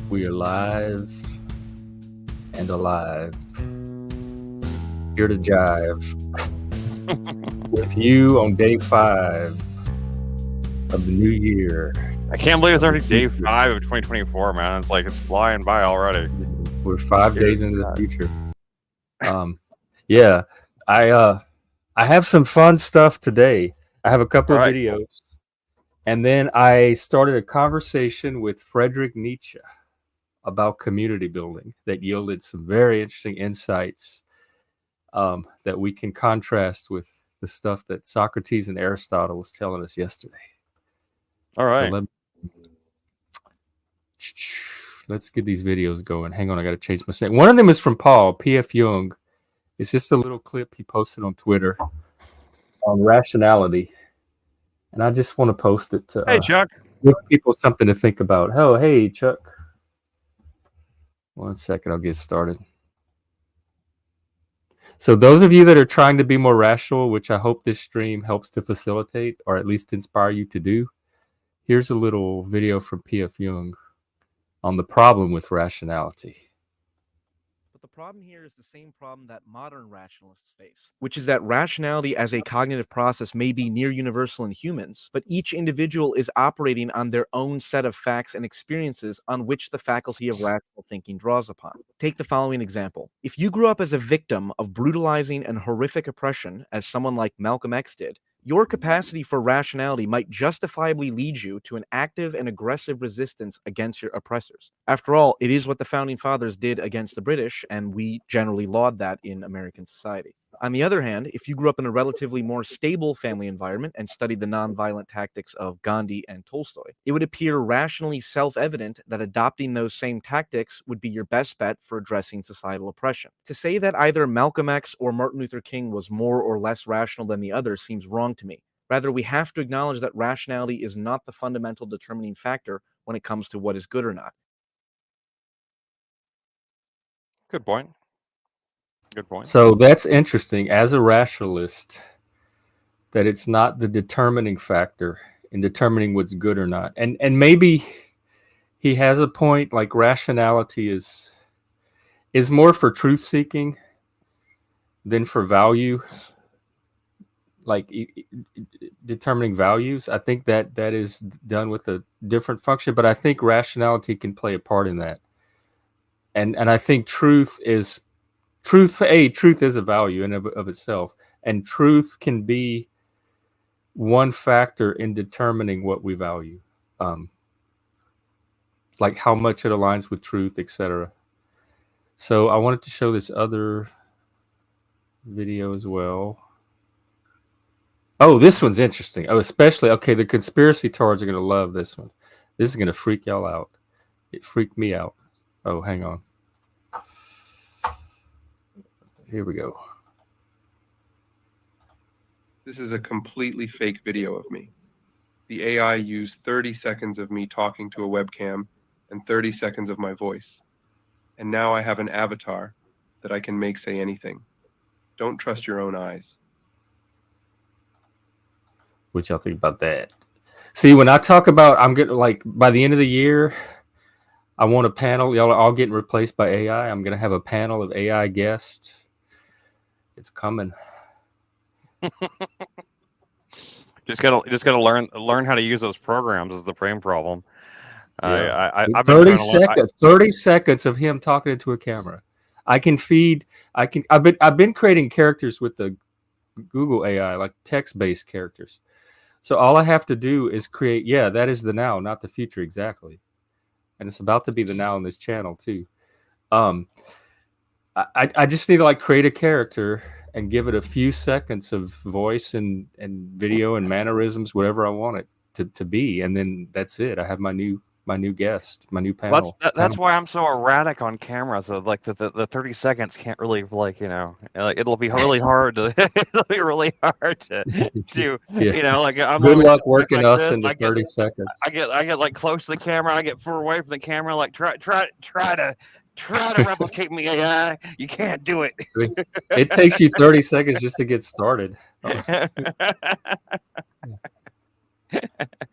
We are live and alive. Here to jive with you on day 5 of the new year. I can't believe it's already day 5 of 2024, man. It's like it's flying by already. We're 5 days into the future. Yeah, I have some fun stuff today. I have a couple of videos, and then I started a conversation with Friedrich Nietzsche about community building that yielded some very interesting insights that we can contrast with the stuff that Socrates and Aristotle was telling us yesterday. All right. So let's get these videos going. Hang on, I got to change my setting. One of them is from Paul, P.F. Jung. It's just a little clip he posted on Twitter on rationality. And I just want to post it to hey, Chuck. give people something to think about. Oh, hey, Chuck. 1 second, I'll get started. So those of you that are trying to be more rational, which I hope this stream helps to facilitate or at least inspire you to do, here's a little video from P.F. Jung on the problem with rationality. But the problem here is the same problem that modern rationalists face, which is that rationality as a cognitive process may be near universal in humans, but each individual is operating on their own set of facts and experiences on which the faculty of rational thinking draws upon. Take the following example. If you grew up as a victim of brutalizing and horrific oppression, as someone like Malcolm X did, your capacity for rationality might justifiably lead you to an active and aggressive resistance against your oppressors. After all, it is what the founding fathers did against the British, and we generally laud that in American society. On the other hand, if you grew up in a relatively more stable family environment and studied the nonviolent tactics of Gandhi and Tolstoy, it would appear rationally self-evident that adopting those same tactics would be your best bet for addressing societal oppression. To say that either Malcolm X or Martin Luther King was more or less rational than the other seems wrong to me. Rather, we have to acknowledge that rationality is not the fundamental determining factor when it comes to what is good or not. Good point. Good point. So that's interesting as a rationalist, that it's not the determining factor in determining what's good or not. And maybe he has a point, like rationality is more for truth seeking than for value, like determining values. I think that is done with a different function, but I think rationality can play a part in that. And I think truth is a value in of itself, and truth can be one factor in determining what we value, like how much it aligns with truth, etc. So I wanted to show this other video as well. Oh, this one's interesting. Oh, especially, okay, the conspiracy tards are going to love this one. This is going to freak y'all out. It freaked me out. Oh, hang on. Here we go. This is a completely fake video of me. The AI used 30 seconds of me talking to a webcam and 30 seconds of my voice. And now I have an avatar that I can make say anything. Don't trust your own eyes. What y'all think about that? See, when I talk about, I'm getting like by the end of the year, I want a panel. Y'all are all getting replaced by AI. I'm going to have a panel of AI guests. It's coming. Just gotta learn how to use those programs is the frame problem. Yeah. I've been 30 seconds of him talking into a camera. I've been creating characters with the Google AI, like text-based characters. So all I have to do is create, that is the now, not the future, exactly. And it's about to be the now on this channel too. I just need to like create a character and give it a few seconds of voice and video and mannerisms, whatever I want it to be, and then that's it. I have my new guest, my new panel. That's why I'm so erratic on camera. So like the 30 seconds can't really like it'll be really hard to do like I'm good like, luck working like us this. into 30 seconds. I get like close to the camera. I get far away from the camera. Like try to replicate me, AI. You can't do it. It takes you 30 seconds just to get started.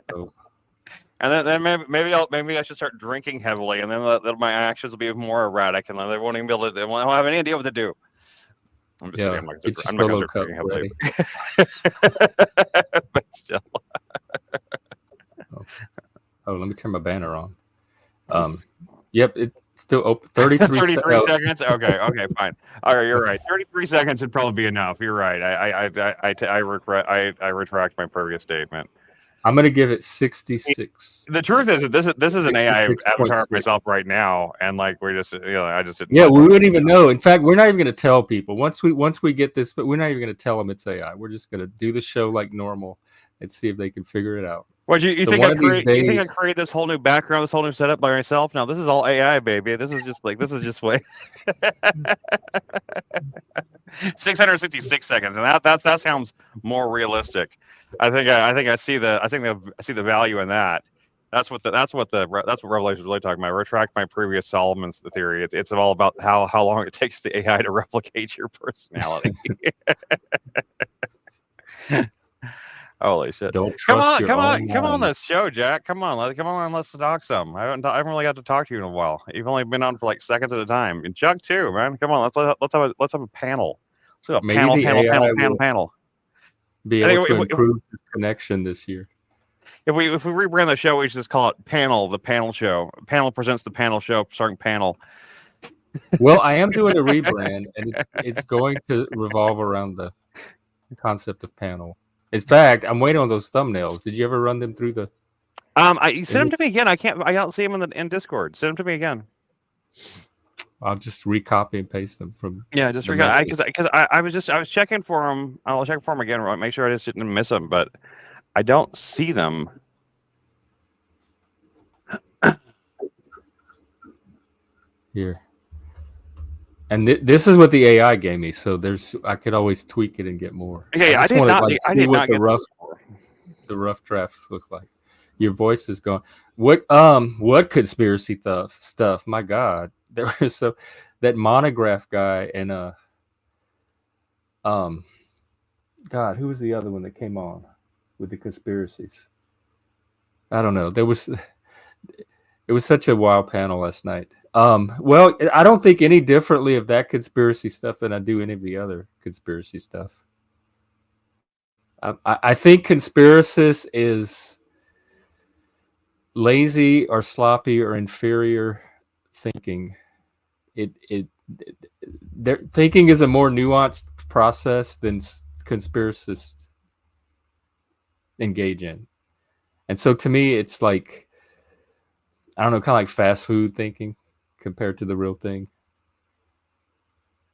So, And then maybe I should start drinking heavily, and then my actions will be more erratic, and then they won't even be able to. They won't have any idea what to do. I'm just kidding. Yeah, I'm not get your gonna solo start cup drinking heavily. ready. But still, Oh, let me turn my banner on. Yep, it's still open. 33 33 seconds. Okay, fine. All right, you're right. 33 seconds would probably be enough. You're right. I retract my previous statement. I'm gonna give it 66. The truth is that this is an AI avatar of 66.6. myself right now, and like we're just I just didn't. Yeah, we wouldn't even know. In fact, we're not even gonna tell people once we get this, but we're not even gonna tell them it's AI. We're just gonna do the show like normal and see if they can figure it out. What you So think? one I of these create? You think I days- create this whole new background, this whole new setup by myself? No, this is all AI, baby. This is just way. 666 seconds, and that sounds more realistic. I think I see the value in that. That's what Revelation is really talking about. Retract my previous Solomon's theory. It's all about how long it takes the AI to replicate your personality. Holy shit! Don't Come trust your own on mind. this show, Jack. Come on, let's talk some. I haven't really got to talk to you in a while. You've only been on for like seconds at a time. And Chuck too, man. Come on, let's have a panel. Let's have a Maybe the AI panel. Be I think able to if we- improve this connection this year. If we rebrand the show, we should just call it Panel, the panel show. Panel presents the panel show starring panel. Well, I am doing a rebrand, and it's going to revolve around the concept of panel. In fact, I'm waiting on those thumbnails. Did you ever run them through the? Send them to me again. I don't see them in Discord. Send them to me again. I'll just recopy and paste them from. Yeah, just the because message. I was checking for them. I'll check for them again. Right, make sure I just didn't miss them, but I don't see them. Here. And this is what the AI gave me, so I could always tweak it and get more. Yeah, I just did wanna, not. like, I see did what not the get rough this. the rough drafts look like. Your voice is going. What conspiracy stuff? My God, there was that monograph guy and God, who was the other one that came on with the conspiracies? I don't know. It was such a wild panel last night. Well, I don't think any differently of that conspiracy stuff than I do any of the other conspiracy stuff. I think conspiracists is lazy or sloppy or inferior thinking. Their thinking is a more nuanced process than conspiracists engage in. And so to me, it's like, I don't know, kind of like fast food thinking compared to the real thing.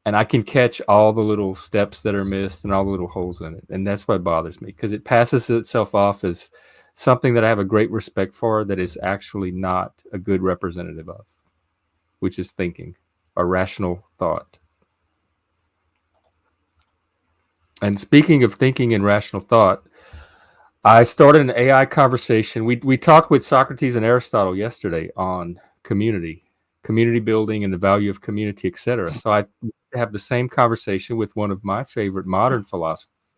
And I can catch all the little steps that are missed and all the little holes in it. And that's what bothers me, because it passes itself off as something that I have a great respect for that is actually not a good representative of, which is thinking or rational thought. And speaking of thinking and rational thought, I started an AI conversation. We talked with Socrates and Aristotle yesterday on community building and the value of community, etc. So I have the same conversation with one of my favorite modern philosophers,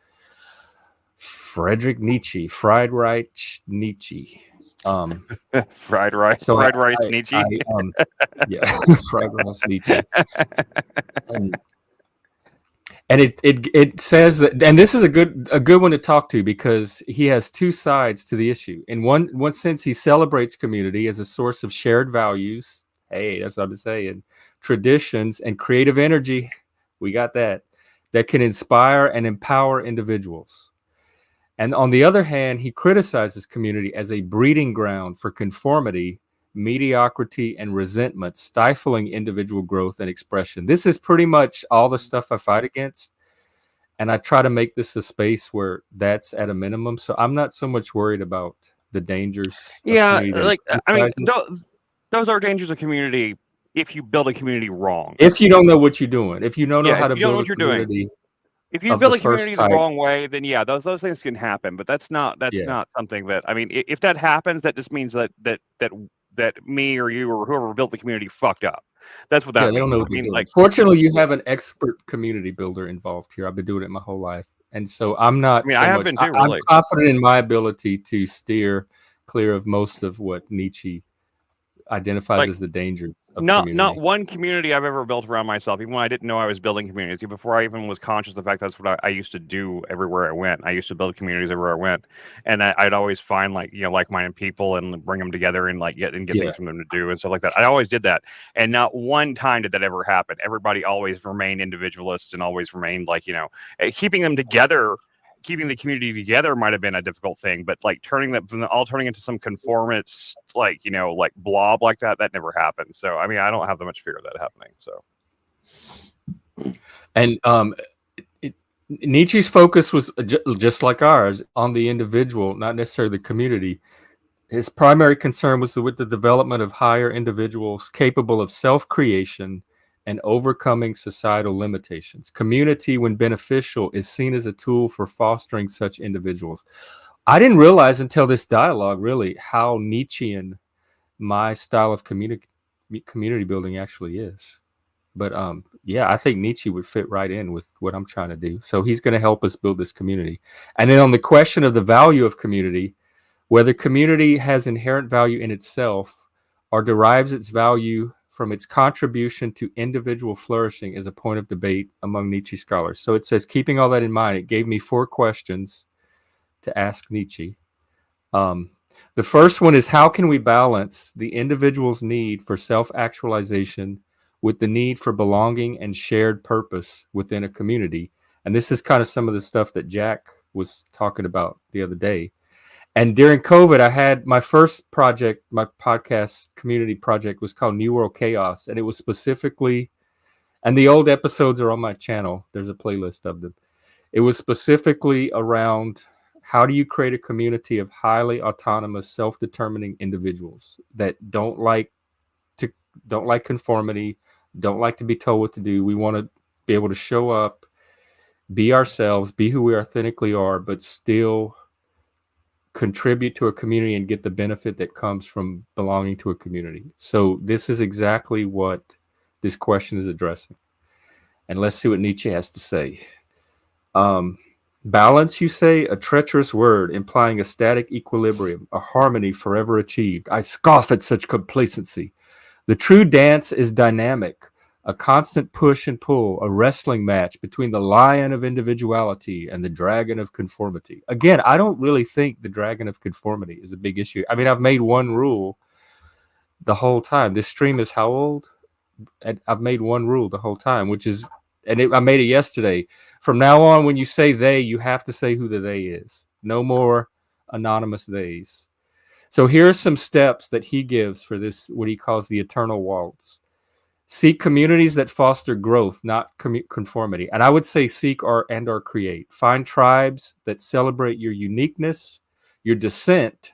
Friedrich Nietzsche, Friedrich Nietzsche. Fried rice, Nietzsche. Yeah, fried rice Nietzsche. And it says that, and this is a good one to talk to, because he has two sides to the issue. In one sense, he celebrates community as a source of shared values. Hey, that's what I'm saying. Traditions and creative energy. We got that can inspire and empower individuals. And on the other hand, he criticizes community as a breeding ground for conformity, mediocrity, and resentment, stifling individual growth and expression. This is pretty much all the stuff I fight against. And I try to make this a space where that's at a minimum. So I'm not so much worried about the dangers. Yeah, those are dangers of community if you build a community wrong. If you don't know what you're doing, if you don't know how to build a community. If you build a community the wrong way, then yeah, those things can happen. But that's not something that, I mean, if that happens, that just means that me or you or whoever built the community fucked up. That's what that means. They don't know what they're doing. Fortunately, you have an expert community builder involved here. I've been doing it my whole life, and so I'm not. I mean, I have been too. I'm confident in my ability to steer clear of most of what Nietzsche identifies Like, as the dangers of not community. one community I've ever built around myself, even when I didn't know I was building communities, even before I even was conscious of the fact that's what I used to do everywhere I went. I used to build communities everywhere I went, and I'd always find, like, like-minded people and bring them together and like get Yeah. things from them to do and stuff like that. I always did that, and not one time did that ever happen. Everybody always remained individualists and always remained, like, keeping them together. Keeping the community together might have been a difficult thing, but like turning into some conformist, like blob like that never happened. So I mean, I don't have that much fear of that happening. So, And Nietzsche's focus was just like ours on the individual, not necessarily the community. His primary concern was with the development of higher individuals capable of self-creation and overcoming societal limitations. Community, when beneficial, is seen as a tool for fostering such individuals. I didn't realize until this dialogue, really, how Nietzschean my style of community building actually is. But yeah, I think Nietzsche would fit right in with what I'm trying to do. So he's going to help us build this community. And then on the question of the value of community, whether community has inherent value in itself or derives its value from its contribution to individual flourishing, is a point of debate among Nietzsche scholars. So it says, keeping all that in mind, it gave me 4 questions to ask Nietzsche. The first one is, how can we balance the individual's need for self-actualization with the need for belonging and shared purpose within a community? And this is kind of some of the stuff that Jack was talking about the other day. And during COVID, I had my first project, my podcast community project was called New World Chaos. And it was specifically, and the old episodes are on my channel. There's a playlist of them. It was specifically around, how do you create a community of highly autonomous, self-determining individuals that don't like conformity, don't like to be told what to do. We want to be able to show up, be ourselves, be who we authentically are, but still contribute to a community and get the benefit that comes from belonging to a community. So this is exactly what this question is addressing. And let's see what Nietzsche has to say. Balance, you say, a treacherous word, implying a static equilibrium, a harmony forever achieved. I scoff at such complacency. The true dance is dynamic, a constant push and pull, a wrestling match between the lion of individuality and the dragon of conformity. Again, I don't really think the dragon of conformity is a big issue. I mean, I've made one rule the whole time. This stream is how old? And I've made one rule the whole time, which is, I made it yesterday. From now on, when you say they, you have to say who the they is. No more anonymous theys. So here are some steps that he gives for this, what he calls the eternal waltz. Seek communities that foster growth, not conformity. And I would say seek or create. Find tribes that celebrate your uniqueness, your dissent,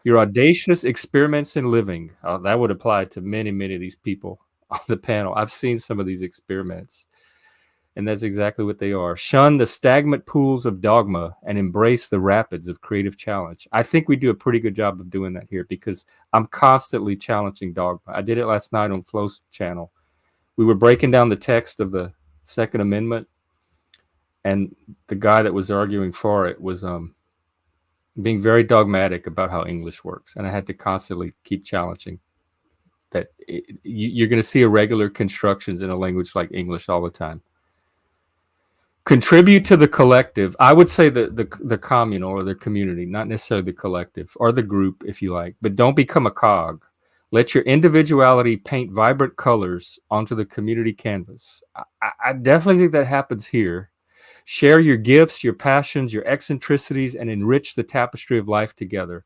your audacious experiments in living. That would apply to many, many of these people on the panel. I've seen some of these experiments, and that's exactly what they are. Shun the stagnant pools of dogma and embrace the rapids of creative challenge. I think we do a pretty good job of doing that here, because I'm constantly challenging dogma. I did it last night on Flo's channel. We were breaking down the text of the Second Amendment, and the guy that was arguing for it was being very dogmatic about how English works, and I had to constantly keep challenging that you're going to see irregular constructions in a language like English all the time. Contribute to the collective. I would say the communal or the community, not necessarily the collective or the group, if you like, but don't become a cog. Let your individuality paint vibrant colors onto the community canvas. I definitely think that happens here. Share your gifts, your passions, your eccentricities, and enrich the tapestry of life together.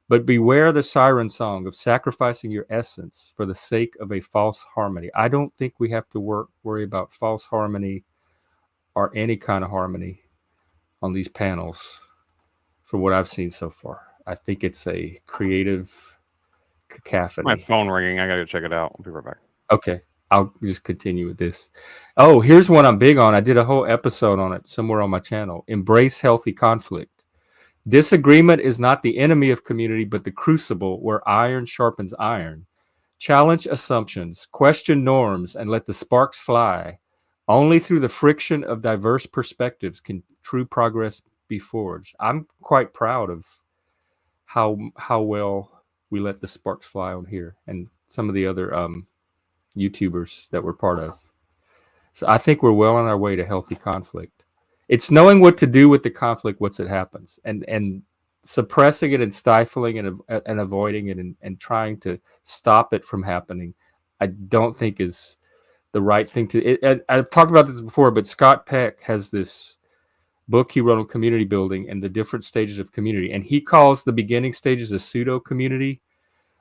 But beware the siren song of sacrificing your essence for the sake of a false harmony. I don't think we have to worry about false harmony or any kind of harmony on these panels from what I've seen so far. I think it's a creative cacophony. my phone ringing. I gotta check it out. I'll be right back. Okay, I'll just continue with this. Oh, here's one I'm big on. I did a whole episode on it somewhere on my channel. Embrace healthy conflict. Disagreement is not the enemy of community, but the crucible where iron sharpens iron. Challenge assumptions, question norms, and let the sparks fly. Only through the friction of diverse perspectives can true progress be forged. I'm quite proud of how well we let the sparks fly on here and some of the other YouTubers that we're part of. So I think we're well on our way to healthy conflict. It's knowing what to do with the conflict once it happens, and suppressing it and stifling it and avoiding it and trying to stop it from happening. I don't think is the right thing to. I've talked about this before, but Scott Peck has this book he wrote on community building and the different stages of community, and he calls the beginning stages a pseudo community,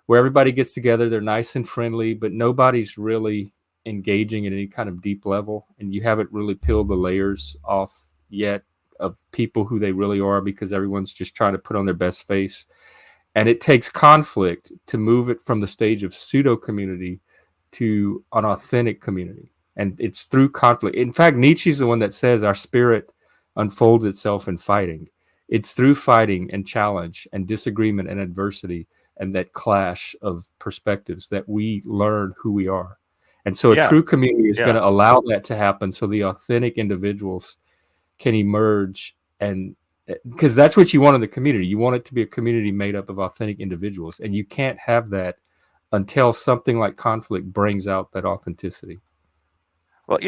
where everybody gets together, they're nice and friendly, but nobody's really engaging at any kind of deep level, and you haven't really peeled the layers off yet of people who they really are, because everyone's just trying to put on their best face. And it takes conflict to move it from the stage of pseudo community to an authentic community, and it's through conflict. In fact, Nietzsche's the one that says our spirit unfolds itself in fighting. It's through fighting and challenge and disagreement and adversity and that clash of perspectives that we learn who we are. And so a Yeah. true community is Yeah. going to allow that to happen, so the authentic individuals can emerge, and because that's what you want in the community. You want it to be a community made up of authentic individuals, and you can't have that until something like conflict brings out that authenticity. Well,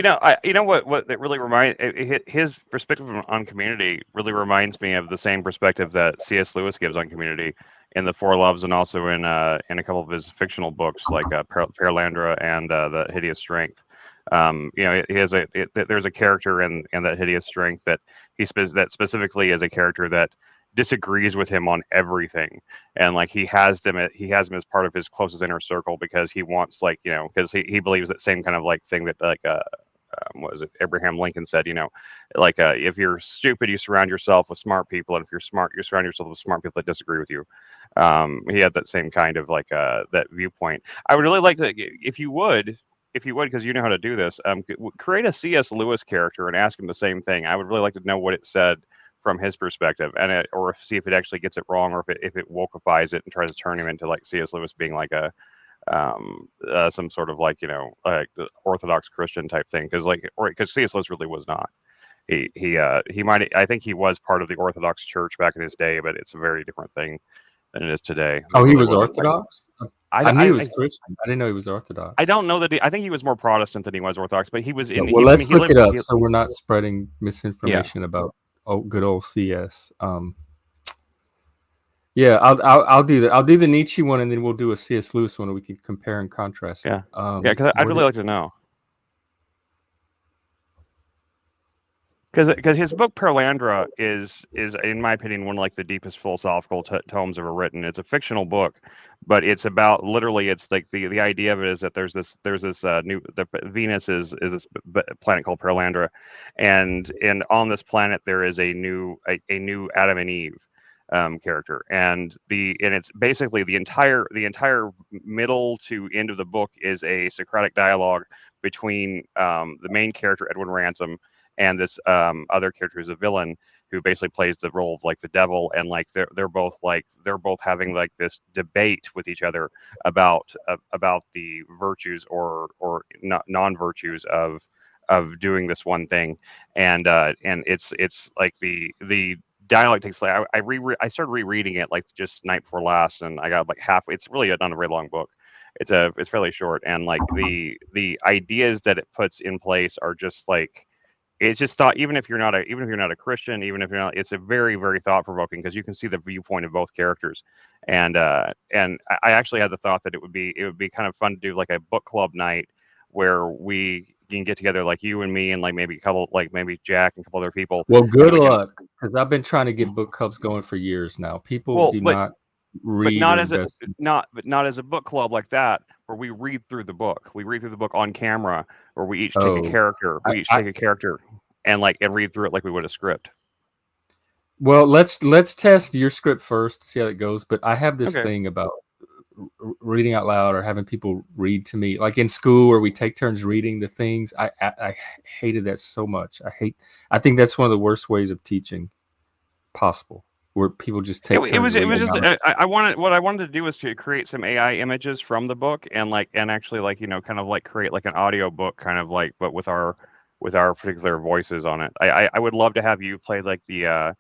what that really his perspective on community really reminds me of the same perspective that C.S. Lewis gives on community in The Four Loves, and also in a couple of his fictional books like Perelandra and The Hideous Strength. He has there's a character in That Hideous Strength that that specifically is a character that disagrees with him on everything, and like he has him as part of his closest inner circle, because he wants, like, because he believes that same kind of like thing that like what is it, Abraham Lincoln said, like if you're stupid, you surround yourself with smart people, and if you're smart, you surround yourself with smart people that disagree with you. He had that same kind of like that viewpoint. I would really like to, if you would, because you know how to do this, create a C.S. Lewis character and ask him the same thing. I would really like to know what it said from his perspective, and or see if it actually gets it wrong, or if it wokeifies it and tries to turn him into like C.S. Lewis being like a some sort of like like Orthodox Christian type thing, because C.S. Lewis really was not. He might, I think he was part of the Orthodox Church back in his day, but it's a very different thing than it is today. Oh, he he was Orthodox? I knew he was I, Christian. I didn't know he was Orthodox. I don't know that I think he was more Protestant than he was Orthodox, but he was in. Well, let's look it up so we're not spreading misinformation about good old CS. Yeah, I'll do that. I'll do the Nietzsche one, and then we'll do a C.S. Lewis one, and we can compare and contrast. Yeah, because I'd really like to know. Because his book Perelandra is in my opinion one of like the deepest philosophical tomes ever written. It's a fictional book, but it's about, literally, it's like the idea of it is that there's this Venus is this planet called Perelandra, and on this planet there is a new Adam and Eve character, and it's basically the entire middle to end of the book is a Socratic dialogue between the main character Edwin Ransom and this other character who's a villain, who basically plays the role of like the devil, and like they're both having like this debate with each other about the virtues or non-virtues of doing this one thing, and it's like the dialogue takes, like, I started rereading it like just night before last, and I got like halfway. It's really not a very long book. It's fairly short, and like the ideas that it puts in place are just like, it's just thought, even if you're not a Christian, even if you're not, it's a very, very thought provoking, because you can see the viewpoint of both characters, and I actually had the thought that it would be kind of fun to do like a book club night where we can get together, like you and me, and like maybe a couple, like maybe Jack and a couple other people. Well, good luck, because I've been trying to get book clubs going for years now. People do not read, but not as a book club like that, where we read through the book. We read through the book on camera, where we each take a character. Take a character and read through it like we would a script. Well, let's test your script first, see how it goes. But I have this thing about reading out loud, or having people read to me, like in school where we take turns reading the things. I hated that so much. I think that's one of the worst ways of teaching possible, where people just take turns. What I wanted to do was to create some AI images from the book, and actually kind of like create like an audio book, kind of like, but with our particular voices on it. I would love to have you play like the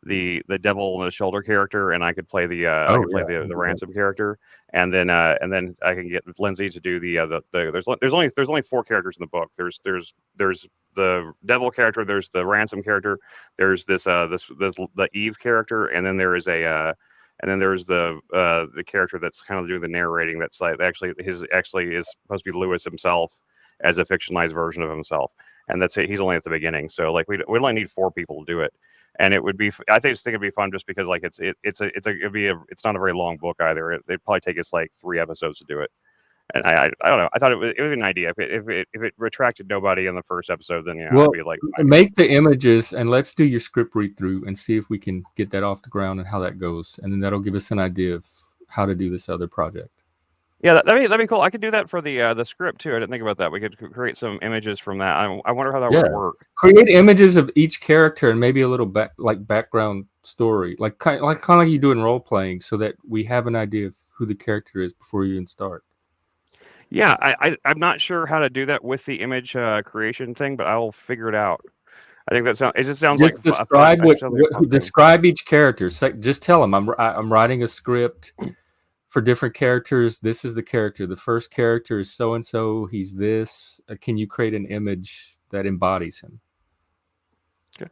the devil on the shoulder character, and I could play Oh, I could play yeah. the ransom character, and then I can get Lindsay to do the there's only 4 characters in the book. There's the devil character, there's the ransom character, there's this the Eve character, and then there is and then there's the character that's kind of doing the narrating. That's like actually is supposed to be Lewis himself as a fictionalized version of himself, and that's it. He's only at the beginning, so like we only need 4 people to do it, and it would be. Just think it'd be fun just because like it's not a very long book either. It'd probably take us like 3 episodes to do it. And I don't know. I thought it was an idea. If it retracted nobody in the first episode, then Well, I'd be like, make the images and let's do your script read through and see if we can get that off the ground and how that goes, and then that'll give us an idea of how to do this other project. yeah, that'd be cool. I could do that for the script too. I didn't think about that. We could create some images from that. I wonder how that Yeah. would work. Create images of each character and maybe a little background story, like kind of like you do in role playing, so that we have an idea of who the character is before you even start. Yeah, I'm not sure how to do that with the image creation thing, but I will figure it out. I think it just sounds Just like describe a fun thing. describe each character. Just tell them I'm writing a script for different characters. This is the character. The first character is so and so. He's this. Can you create an image that embodies him? Okay.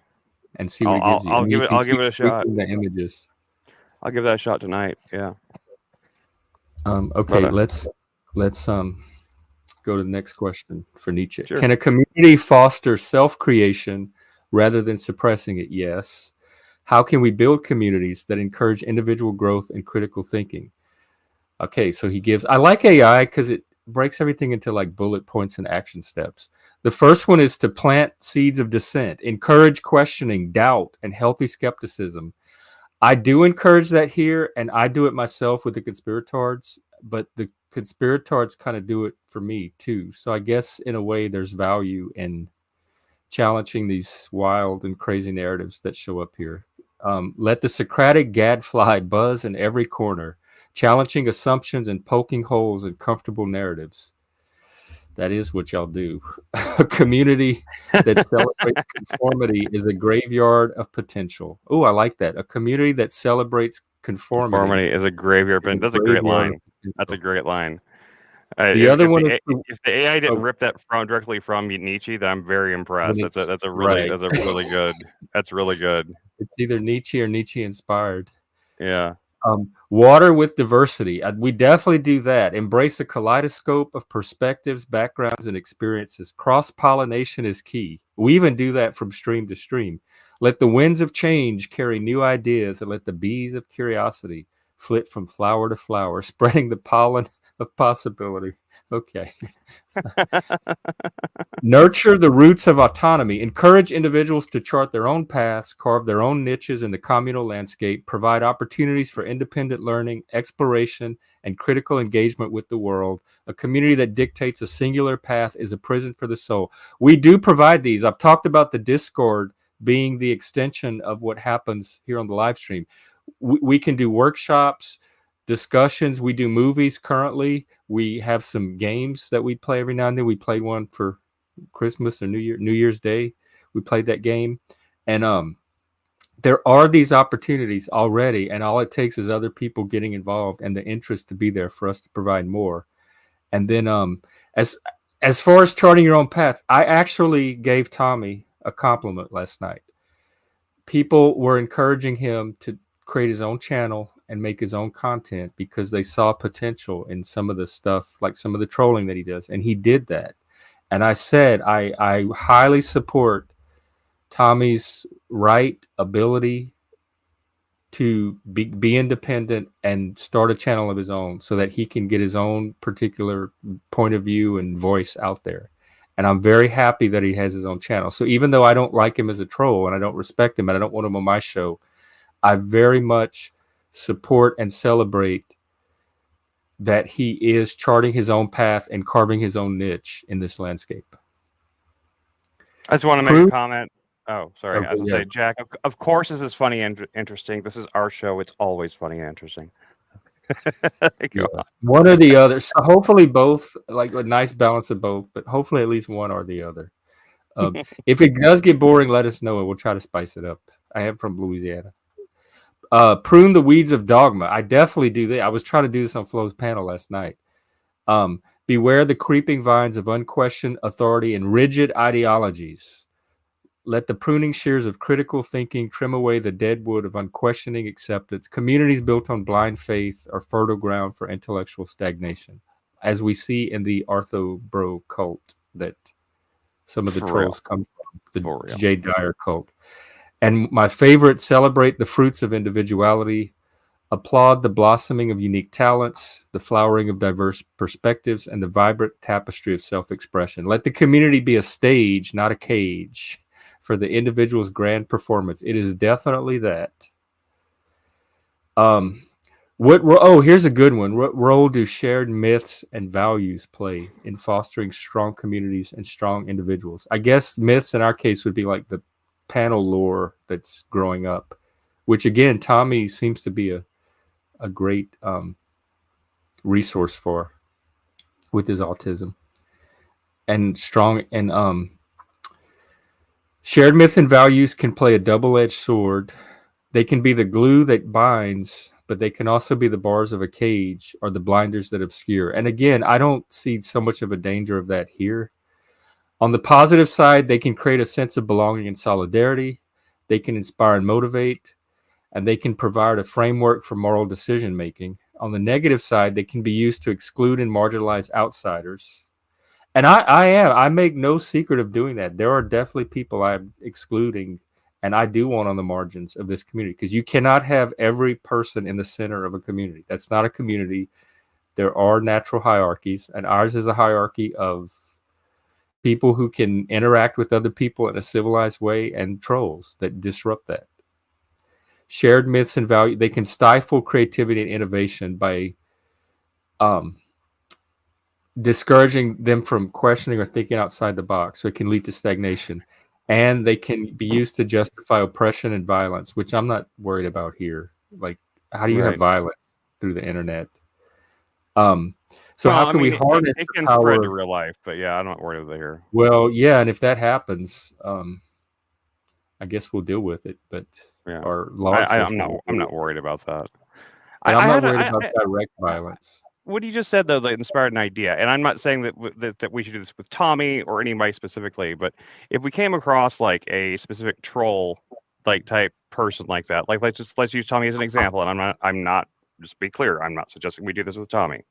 And see what it gives you. I'll give it a shot. The images. I'll give that a shot tonight. Yeah. Okay. Let's go to the next question for Nietzsche. Sure. Can a community foster self-creation rather than suppressing it? Yes. How can we build communities that encourage individual growth and critical thinking? Okay, so I like AI because it breaks everything into like bullet points and action steps. The first one is to plant seeds of dissent, encourage questioning, doubt, and healthy skepticism. I do encourage that here, and I do it myself with the conspiratards, but the conspiratards kind of do it for me too. So I guess in a way there's value in challenging these wild and crazy narratives that show up here. Let the Socratic gadfly buzz in every corner, challenging assumptions and poking holes in comfortable narratives. That is what y'all do. A community that celebrates conformity is a graveyard of potential. Oh, I like that. A community that celebrates conformity is a graveyard. That's a great line. That's a great line. The other one is if the AI didn't rip that directly from Nietzsche, then I'm very impressed. That's really good. That's really good. It's either Nietzsche or Nietzsche inspired. Yeah. Water with diversity. We definitely do that. Embrace a kaleidoscope of perspectives, backgrounds, and experiences. Cross-pollination is key. We even do that from stream to stream. Let the winds of change carry new ideas, and let the bees of curiosity flit from flower to flower, spreading the pollen of possibility. Okay. Nurture the roots of autonomy. Encourage individuals to chart their own paths, carve their own niches in the communal landscape, provide opportunities for independent learning, exploration, and critical engagement with the world. A community that dictates a singular path is a prison for the soul. We do provide these. I've talked about the Discord being the extension of what happens here on the live stream. We can do workshops, discussions. We do movies currently. We have some games that we play every now and then. We played one for Christmas or New Year's Day. We played that game, and there are these opportunities already, and all it takes is other people getting involved and the interest to be there for us to provide more. And then as far as charting your own path, I actually gave Tommy a compliment last night. People were encouraging him to create his own channel and make his own content because they saw potential in some of the stuff, like some of the trolling that he does. And he did that. And I said, I highly support Tommy's ability to be independent and start a channel of his own so that he can get his own particular point of view and voice out there. And I'm very happy that he has his own channel. So even though I don't like him as a troll and I don't respect him and I don't want him on my show, I very much support and celebrate that he is charting his own path and carving his own niche in this landscape. I just want to make a comment. Oh, sorry. Okay, I was going to say, Jack, of course this is funny and interesting. This is our show. It's always funny and interesting. Yeah. One or the other. So hopefully both, like a nice balance of both, but hopefully at least one or the other. If it does get boring, let us know and we'll try to spice it up. I am from Louisiana. Prune the weeds of dogma. I definitely do that. I was trying to do this on Flo's panel last night. Beware the creeping vines of unquestioned authority and rigid ideologies. Let the pruning shears of critical thinking trim away the dead wood of unquestioning acceptance. Communities built on blind faith are fertile ground for intellectual stagnation, as we see in the Arthro-Bro cult that some of the For trolls real. come from, For the real. Jay Dyer cult. And my favorite, celebrate the fruits of individuality, applaud the blossoming of unique talents, the flowering of diverse perspectives, and the vibrant tapestry of self-expression. Let the community be a stage, not a cage, for the individual's grand performance. It is definitely that. Here's a good one. What role do shared myths and values play in fostering strong communities and strong individuals? I guess myths in our case would be like the panel lore that's growing up, which again, Tommy seems to be a great resource for with his autism. And strong and shared myth and values can play a double-edged sword. They can be the glue that binds, but they can also be the bars of a cage or the blinders that obscure. And again, I don't see so much of a danger of that here. On the positive side, they can create a sense of belonging and solidarity. They can inspire and motivate, and they can provide a framework for moral decision making. On the negative side, they can be used to exclude and marginalize outsiders. And I make no secret of doing that. There are definitely people I'm excluding, and I do want on the margins of this community, because you cannot have every person in the center of a community. That's not a community. There are natural hierarchies, and ours is a hierarchy of people who can interact with other people in a civilized way and trolls that disrupt that. Shared myths and value, they can stifle creativity and innovation by discouraging them from questioning or thinking outside the box. So it can lead to stagnation. And they can be used to justify oppression and violence, which I'm not worried about here. Like, how do you have Right. violence through the internet? So Well, how I can we mean, harness it the can spread to power? real life, but yeah, I'm not worried about it here. Well, yeah, and if that happens, I guess we'll deal with it. But Yeah. our law I'm enforcement not will I'm deal not with worried about that. it. But I'm I not had worried a, about direct violence. what you just said though, that inspired an idea, and I'm not saying that we should do this with Tommy or anybody specifically, but if we came across like a specific troll like type person like that, like let's use Tommy as an example, and I'm not just be clear, I'm not suggesting we do this with Tommy,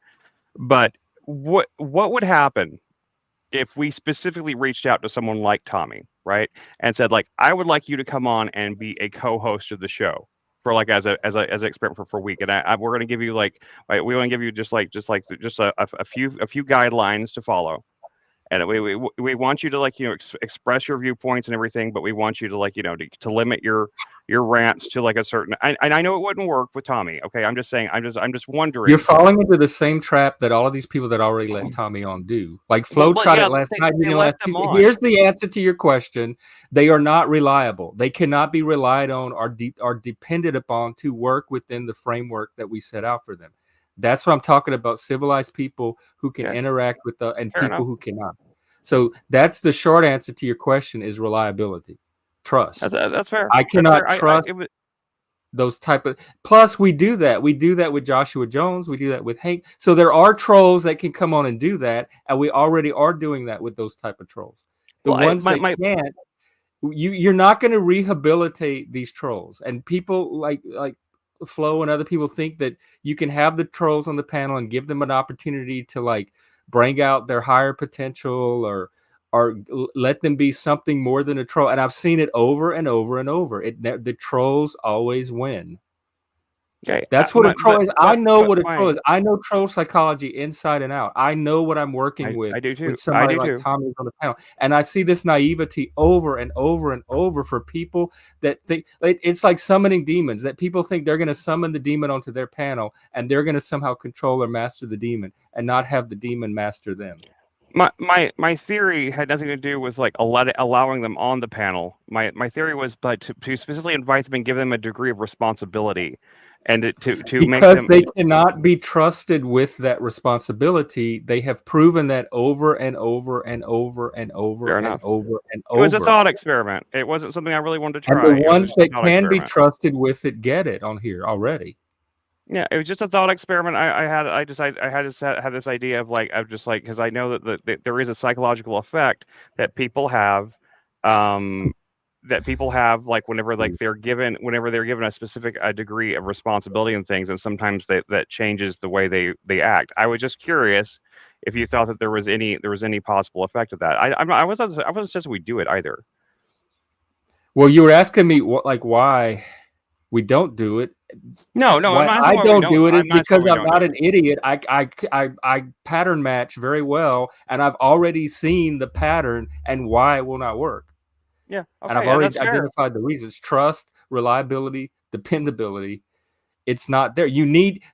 but what would happen if we specifically reached out to someone like Tommy, right, and said like, I would like you to come on and be a co-host of the show for like as an experiment for a week, and we're going to give you like, right, we want to give you just a few guidelines to follow, and we want you to like express your viewpoints and everything, but we want you to like to limit your rants to like a certain. And I know it wouldn't work with Tommy. Okay, I'm just saying. I'm just wondering. You're falling into the same trap that all of these people that already let Tommy on do. Like Flo tried Yeah, it last night. they let them on. Here's the answer to your question. They are not reliable. They cannot be relied on or depended upon to work within the framework that we set out for them. That's what I'm talking about. Civilized people who can Okay. interact with and Fair people enough. who cannot. So that's the short answer to your question: is reliability, trust. That's fair. I cannot That's fair. trust those type of. Plus we do that with Joshua Jones, we do that with Hank. So there are trolls that can come on and do that, and we already are doing that with those type of trolls. The ones that can't, you're not going to rehabilitate these trolls. And people like Flo and other people think that you can have the trolls on the panel and give them an opportunity to like bring out their higher potential or let them be something more than a troll. And I've seen it over and over and over. The trolls always win. Okay. That's what a troll is. I know what a troll is. I know troll psychology inside and out. I know what I'm working with. I do too. With somebody like Tommy on the panel. And I see this naivety over and over and over for people that think it's like summoning demons, that people think they're going to summon the demon onto their panel and they're going to somehow control or master the demon and not have the demon master them. My theory had nothing to do with like allowing them on the panel. My theory was but to specifically invite them and give them a degree of responsibility, and to make because them. they cannot be trusted with that responsibility. They have proven that over and over and over and over Fair and enough. over and It was a over. thought experiment. It wasn't something I really wanted to And try. the It was ones just a that thought can be experiment. trusted with it get it on here already. Yeah, it was just a thought experiment. I had this idea of just like, because I know that there is a psychological effect that people have, um, like whenever whenever they're given a specific degree of responsibility and things, and sometimes that changes the way they act. I was just curious if you thought that there was any possible effect of that. I wasn't suggesting we do it either. Well, you were asking me why we don't do it. No, I'm Why not asking I why we don't don't. do it is I'm not asking because why we I'm don't not do an idiot. I pattern match very well, and I've already seen the pattern and why it will not work. it. Yeah, And I've okay, yeah, already that's fair. identified the reasons: trust, reliability, dependability. It's not there.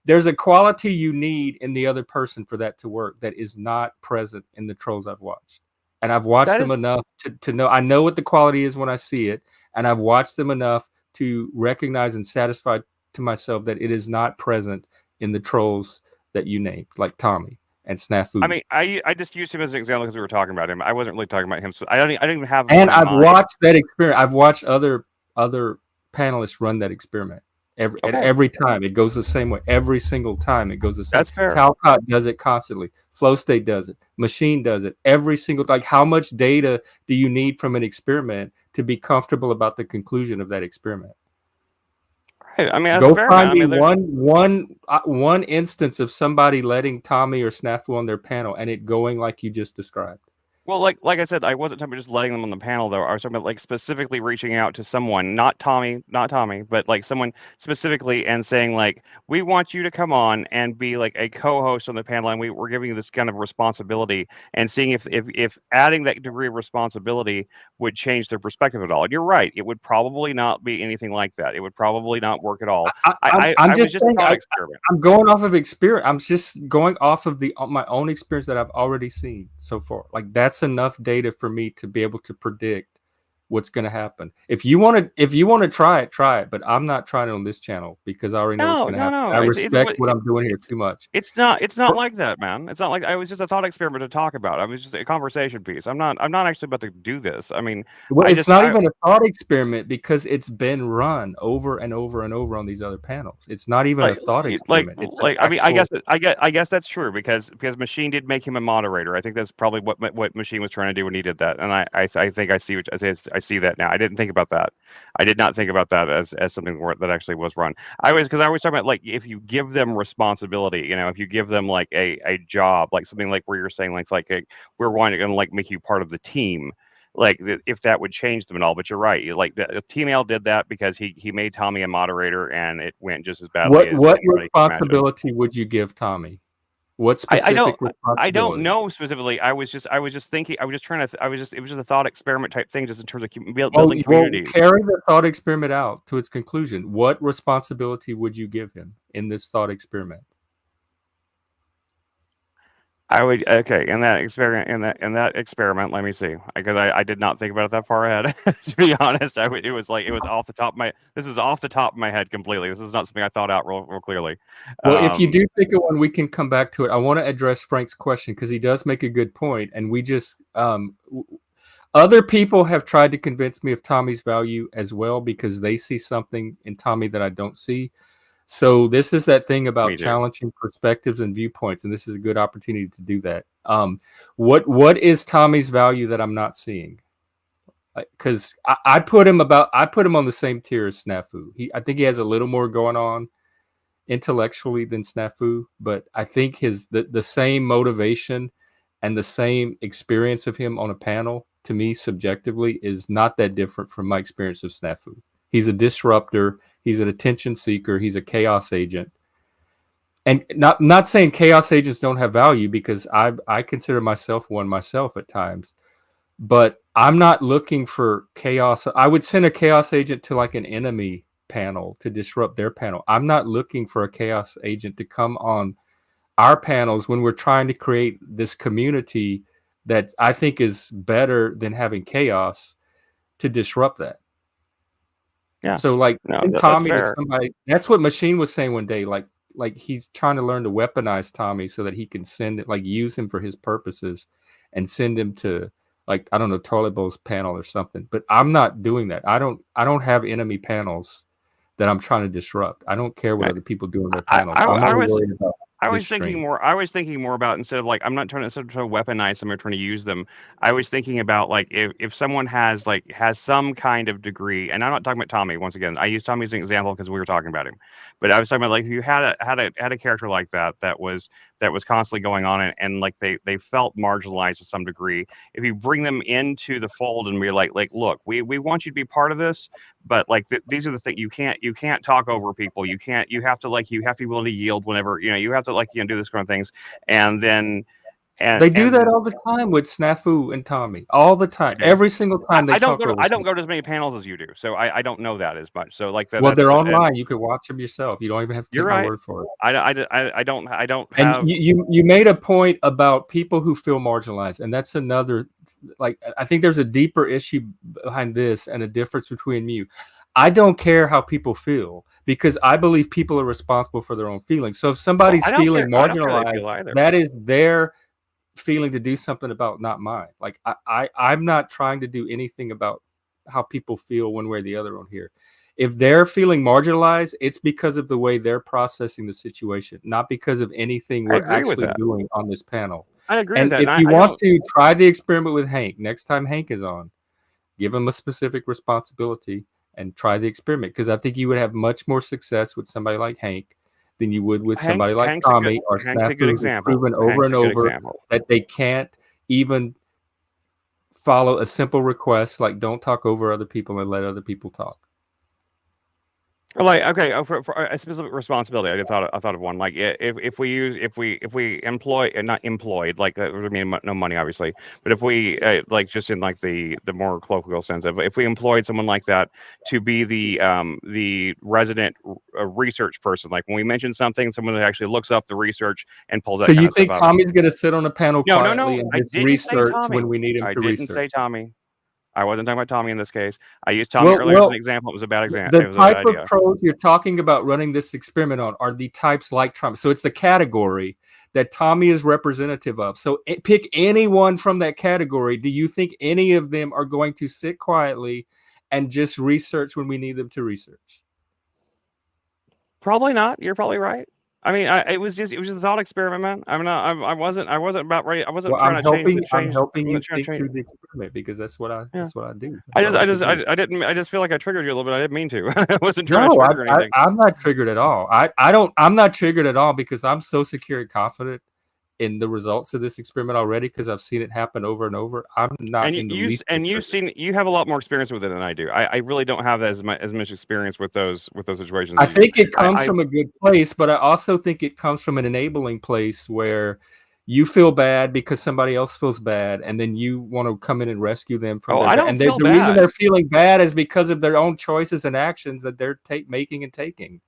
There's a quality you need in the other person for that to work that is not present in the trolls I've watched. And I've watched That them is enough to know. I know what the quality is when I see it, and I've watched them enough to recognize and satisfy to myself that it is not present in the trolls that you named, like Tommy and Snafu. I mean, I just used him as an example because we were talking about him. I wasn't really talking about him, so I don't even have And one in I've mind. watched that experiment. I've watched other panelists run that experiment. Okay, Every time it goes the same way. Every single time it goes the same. that's fair. Talcott does it constantly. Flow State does it. Machine does it. Every single, like, how much data do you need from an experiment to be comfortable about the conclusion of that experiment? Right. I mean, that's Go fair, find man. I me mean, one instance of somebody letting Tommy or Snafu on their panel and it going like you just described. well, like I said, I wasn't talking about just letting them on the panel though. I was talking about like specifically reaching out to someone, not Tommy, but like someone specifically and saying like, we want you to come on and be like a co-host on the panel, and we're giving you this kind of responsibility, and seeing if adding that degree of responsibility would change their perspective at all. And you're right, it would probably not be anything like that. It would probably not work at all. I'm I was just just a saying, thought experiment. I'm going off of experience. I'm just going off of my own experience that I've already seen so far. Like, that's enough data for me to be able to predict what's going to happen. If you want to try it. But I'm not trying it on this channel because I already know what's going to happen. I respect what I'm doing here too much. It's not like that, man. It's not like, I was just a thought experiment to talk about. I was just a conversation piece. I'm not actually about to do this. I mean, Well, it's not even a thought experiment because it's been run over and over and over on these other panels. It's not even a thought experiment. I mean, I guess that's true because Machine did make him a moderator. I think that's probably what Machine was trying to do when he did that. And I think I see I see that now. I didn't think about that. I did not think about that as something that actually was run. Because I was talking about like, if you give them responsibility, if you give them like a job, like something like where you're saying we're wanting to like make you part of the team, like if that would change them at all. But you're right, like the T-Mail did that because he made Tommy a moderator, and it went just as badly as What anybody can imagine. responsibility would you give Tommy? What specific responsibility? I don't know specifically. I was just thinking. It was just a thought experiment type thing, just in terms of building communities. Carry the thought experiment out to its conclusion. What responsibility would you give him in this thought experiment? I would, okay, in that experiment, let me see, because I did not think about it that far ahead. To be honest, it was off the top of my. This was off the top of my head completely. This is not something I thought out real clearly. Well, if you do think of one, we can come back to it. I want to address Frank's question because he does make a good point, and we just other people have tried to convince me of Tommy's value as well because they see something in Tommy that I don't see. So this is that thing about challenging perspectives and viewpoints, and this is a good opportunity to do that. What is Tommy's value that I'm not seeing? Because I put him on the same tier as Snafu. I think he has a little more going on intellectually than Snafu, but I think the same motivation and the same experience of him on a panel, to me subjectively, is not that different from my experience of Snafu. He's a disruptor. He's an attention seeker. He's a chaos agent. And not saying chaos agents don't have value, because I consider myself one myself at times. But I'm not looking for chaos. I would send a chaos agent to like an enemy panel to disrupt their panel. I'm not looking for a chaos agent to come on our panels when we're trying to create this community that I think is better than having chaos to disrupt that. Yeah. So like No, send that's Tommy to fair. somebody. That's what Machine was saying one day. Like he's trying to learn to weaponize Tommy so that he can send it, like use him for his purposes, and send him to like I don't know toilet bowl's panel or something. But I'm not doing that. I don't have enemy panels that I'm trying to disrupt. I don't care what Right. other people do in their I, panels. I, I'm I only was worried about I this was thinking stream. more. I was thinking more about instead of like I'm not trying to weaponize them or trying to use them. I was thinking about like if someone has some kind of degree, and I'm not talking about Tommy. Once again, I use Tommy as an example because we were talking about him. But I was talking about like if you had a character like that was constantly going on and like they felt marginalized to some degree. If you bring them into the fold and be like look, we want you to be part of this, but like these are the things you can't talk over people. You have to be willing to yield whenever you have to do this kind of things, and then They do that and all the time with Snafu and Tommy. All the time. Every single time they talk over. I don't go to as many panels as you do, so I don't know that as much. So like Well, they're that's online. You can watch them yourself. You don't even have to you're take my right. word for it. I don't And have you made a point about people who feel marginalized, and that's another. Like I think there's a deeper issue behind this, and a difference between you. I don't care how people feel because I believe people are responsible for their own feelings. So if somebody's feeling I don't care how they marginalized, feel either. that is their feeling to do something about, not mine. Like I'm not trying to do anything about how people feel one way or the other on here. If they're feeling marginalized, it's because of the way they're processing the situation, not because of anything I we're agree with actually that. doing on this panel. I agree with And that. if And you I want don't. to try the experiment with Hank, next time Hank is on, give him a specific responsibility and try the experiment. Because I think you would have much more success with somebody like Hank than you would with somebody like Tommy or Hank's a good Snafu, who's example. proven over Hank's and a good over example. that they can't even follow a simple request like don't talk over other people and let other people talk. Like okay, for a specific responsibility, I thought of one. Like if we employ not employed like I mean no money obviously, but if we like just in like the more colloquial sense of if we employed someone like that to be the resident research person, like when we mention something, someone that actually looks up the research and pulls So that kind you of stuff think out. Tommy's going to sit on a panel No, quietly and I just didn't say research Tommy. when we need him I to didn't say research? Tommy. I wasn't talking about Tommy in this case. I used Tommy earlier as an example. It was a bad example. It The was a bad type of idea. trolls you're talking about running this experiment on are the types like Trump. So it's the category that Tommy is representative of. So pick anyone from that category. Do you think any of them are going to sit quietly and just research when we need them to research? Probably not. You're probably right. I mean, it was just a thought experiment, man. I wasn't about ready. I wasn't Well, trying to change the I'm change. helping I'm you not trying to think change. through the experiment because that's what Yeah. I do. That's what I like to do. I just feel like I triggered you a little bit. I didn't mean to. I wasn't trying to No, trigger anything. I'm not triggered at all. I'm not triggered at all because I'm so secure and confident in the results of this experiment already because I've seen it happen over and over. I'm not in the least bit triggered. You have a lot more experience with it than I do. I really don't have as much experience with those situations. I as you do. think it comes from a good place, but I also think it comes from an enabling place where you feel bad because somebody else feels bad, and then you want to come in and rescue them from their I bad. don't And feel the reason bad. they're feeling bad is because of their own choices and actions that they're making and taking.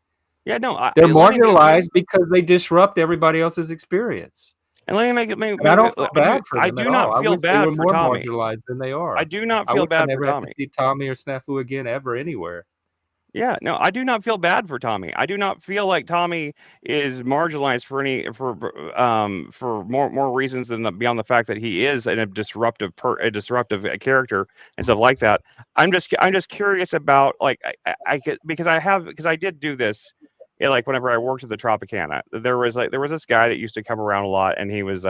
Yeah, no, They're marginalized because they disrupt everybody else's experience. And let me make it. And I don't feel bad for I them at do all. not I feel wish they were bad for more Tommy. marginalized than they are. I do not I feel wish I bad for never had to Tommy. see Tommy or Snafu again ever anywhere. Yeah, no, I do not feel bad for Tommy. I do not feel like Tommy is marginalized for more reasons than beyond the fact that he is a disruptive character and stuff like that. I'm just curious about like I could because I did do this. Like whenever I worked at the Tropicana, there was this guy that used to come around a lot, and he was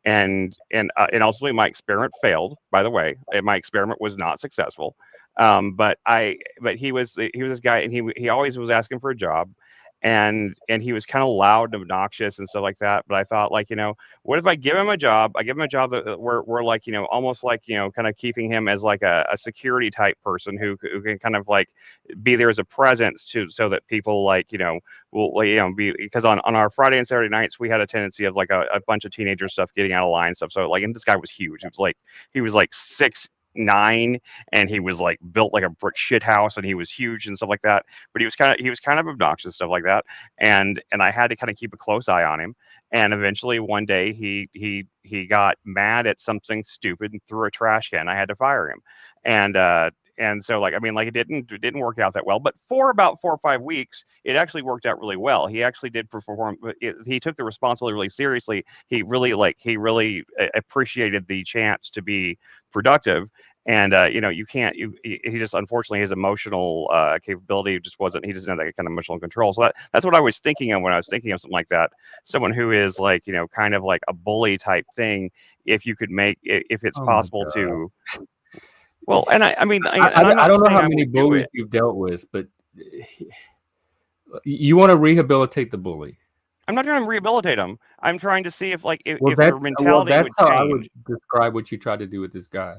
and ultimately my experiment failed. By the way, my experiment was not successful. But he was this guy, and he always was asking for a job, and he was kind of loud and obnoxious and stuff like that. But I thought, like, what if I give him a job? I give him a job that we're like, almost like, kind of keeping him as like a security type person who can kind of like be there as a presence so that people like, will be, because on our Friday and Saturday nights we had a tendency of like a bunch of teenager stuff getting out of line and stuff. So like, and this guy was huge. He was like 6'9", and he was like built like a brick shit house, and he was huge and stuff like that. But he was kind of obnoxious, stuff like that. And I had to kind of keep a close eye on him. And eventually one day he got mad at something stupid and threw a trash can. I had to fire him. And and so like I mean like it didn't work out that well, but for about 4 or 5 weeks it actually worked out really well. He actually did perform. He took the responsibility really seriously. He really appreciated the chance to be productive. And you can't. He just unfortunately his emotional capability just wasn't. He doesn't have that kind of emotional control. So that's what I was thinking of when I was thinking of something like that. Someone who is like kind of like a bully type thing. If you could make, if it's Oh my possible God. to. Well, and I mean, and I I'm not don't know saying how I many would do bullies it. you've dealt with, but you want to rehabilitate the bully. I'm not trying to rehabilitate them. I'm trying to see if like Well, if their that's mentality would how I would change. describe what you tried to do with this guy.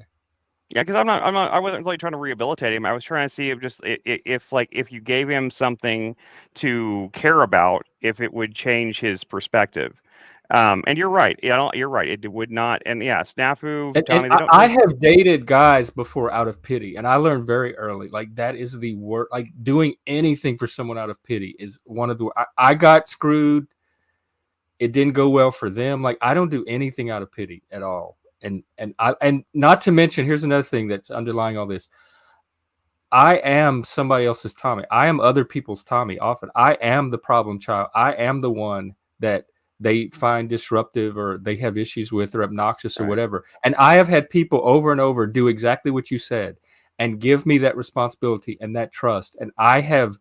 Yeah, because I wasn't really trying to rehabilitate him. I was trying to see if just if you gave him something to care about, if it would change his perspective. And you're right. Yeah, you're right. It would not. And yeah, Snafu, And Tommy, they don't. I have dated guys before out of pity, and I learned very early, like that is the worst. Like doing anything for someone out of pity is one of the. I got screwed. It didn't go well for them. Like I don't do anything out of pity at all. And not to mention, here's another thing that's underlying all this. I am somebody else's Tommy. I am other people's Tommy often. I am the problem child. I am the one that they find disruptive or they have issues with or obnoxious or Right. whatever. And I have had people over and over do exactly what you said and give me that responsibility and that trust. And I have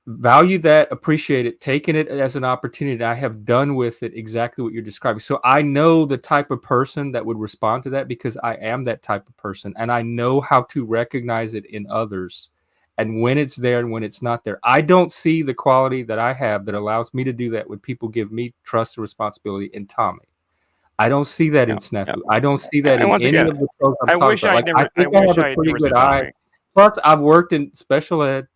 valued that, appreciate it, taken it as an opportunity. I have done with it exactly what you're describing. So I know the type of person that would respond to that because I am that type of person, and I know how to recognize it in others and when it's there and when it's not there. I don't see the quality that I have that allows me to do that when people give me trust and responsibility in Tommy. I don't see that in Yeah. Snafu. I don't see that And in once any again, of the shows I'm I talking wish about. Like I I think I wish have a I had pretty never good said eye. Tommy. Plus, I've worked in special ed.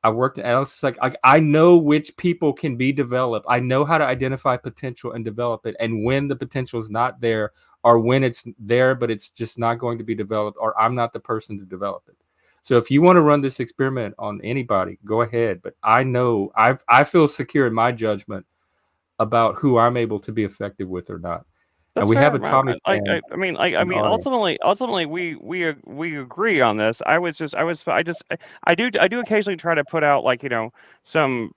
I worked at analysis. Like I know which people can be developed. I know how to identify potential and develop it. And when the potential is not there, or when it's there but it's just not going to be developed, or I'm not the person to develop it. So if you want to run this experiment on anybody, go ahead. But I know I feel secure in my judgment about who I'm able to be effective with or not. And That's we have fair. a Tommy fan I in the mean, audience. ultimately, we agree on this. I do occasionally try to put out like some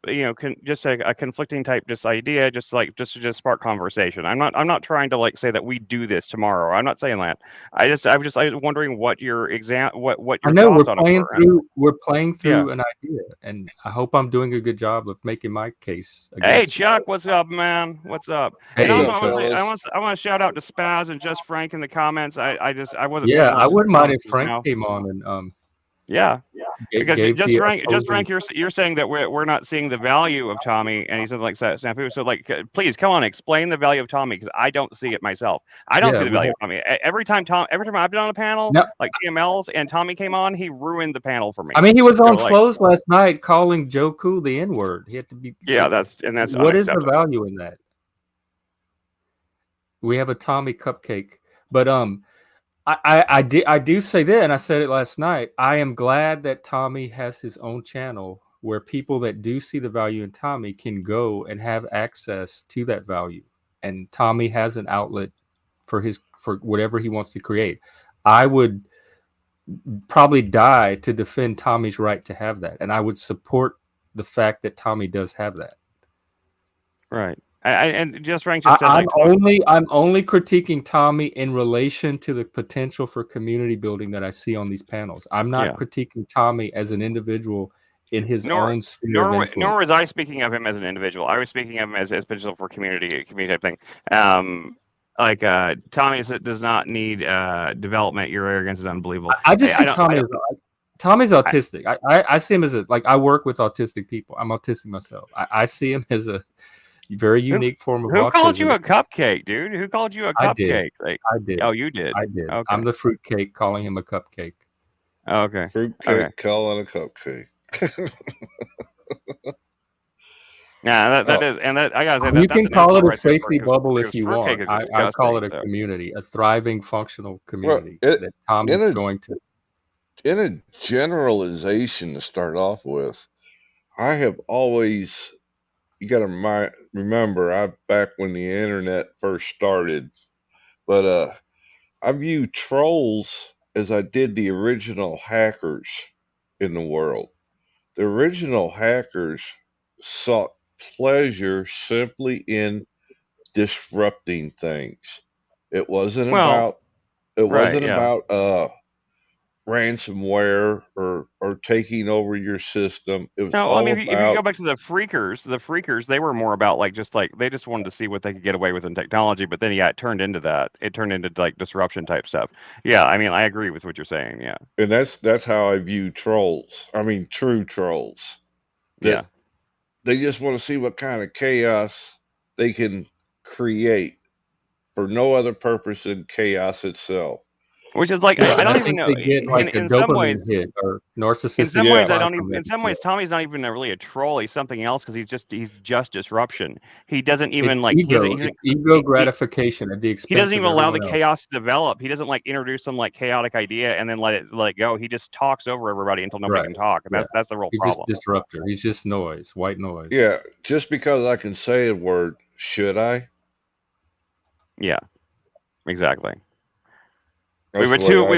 just a conflicting type just idea, just to just spark conversation. I'm not trying to like say that we do this tomorrow. I'm not saying that. I was wondering what your what I your know thoughts on it were. we're playing Yeah. through an idea, and I hope I'm doing a good job of making my case Hey against it. Chuck, what's up, man? What's up? And Hey, also, What's up, fellas? I want to shout out to Spaz and Just Frank in the comments. I wasn't yeah, paying I much to the wouldn't mind if comments just Frank now. came on and Yeah, because gave the Just opposing. Frank, you're saying that we're not seeing the value of Tommy, and he said like Snafu. So like, please come on, explain the value of Tommy because I don't see it myself. I don't Yeah, see the we value have of Tommy. Every time I've been on a panel no. like TMLs and Tommy came on, he ruined the panel for me. I mean, he was So on like, Flows last night calling Joe Cool the N word. He had to be yeah, like, that's what is the unacceptable. value in that? We have a Tommy cupcake, but I do say that, and I said it last night. I am glad that Tommy has his own channel where people that do see the value in Tommy can go and have access to that value, and Tommy has an outlet for whatever he wants to create. I would probably die to defend Tommy's right to have that, and I would support the fact that Tommy does have that. Right. And Just Frank just said I'm like only critiquing Tommy in relation to the potential for community building that I see on these panels. I'm not yeah. critiquing Tommy as an individual in his Nor own sphere of influence. was I speaking of him as an individual. I was speaking of him as potential for community type thing. Tommy does not need development. Your arrogance is unbelievable. I just Hey, see Tommy's autistic. I see him as I work with autistic people. I'm autistic myself. I see him as a very unique form of who called you autism. a cupcake, dude? Who called you a I did. cupcake? Like, I did. oh, you did. I did. Okay. I'm the fruitcake calling him a cupcake. Okay. Fruitcake Okay. calling a cupcake. Yeah, that is, and that I gotta say You that's can an call it insult a right there safety bubble if because you fruitcake want. is I call it a disgusting, so. community, a thriving, functional Well, community that Tommy's going to. in a generalization to start off with, I have always, you got to remember, back when the internet first started, but I view trolls as I did the original hackers in the world. The original hackers sought pleasure simply in disrupting things. It wasn't Well, about it right, wasn't yeah. about ransomware or taking over your system. It was No, I all mean, if you go about, back to the freakers, they were more about like they just wanted to see what they could get away with in technology. But then, yeah, it turned into that. It turned into like disruption type stuff. Yeah, I mean, I agree with what you're saying. Yeah, and that's how I view trolls. I mean, true trolls. That yeah. they just want to see what kind of chaos they can create for no other purpose than chaos itself. Which is like Yeah, I and I don't even think know. they get like a In some ways, dopamine hit or in narcissistic some ways, Yeah, I response don't even. from that In some video. ways, Tommy's not even really a troll. He's something else because he's just disruption. He doesn't even It's like ego. It's ego gratification at the he doesn't expense of even allow the everyone else. chaos to develop. He doesn't like introduce some like chaotic idea and then let it go. He just talks over everybody until nobody Right. can talk, and Yeah. that's the real He's just problem. disruptor. He's just noise, white noise. yeah. Just because I can say a word, should I? Yeah, exactly. We That's were the way too I.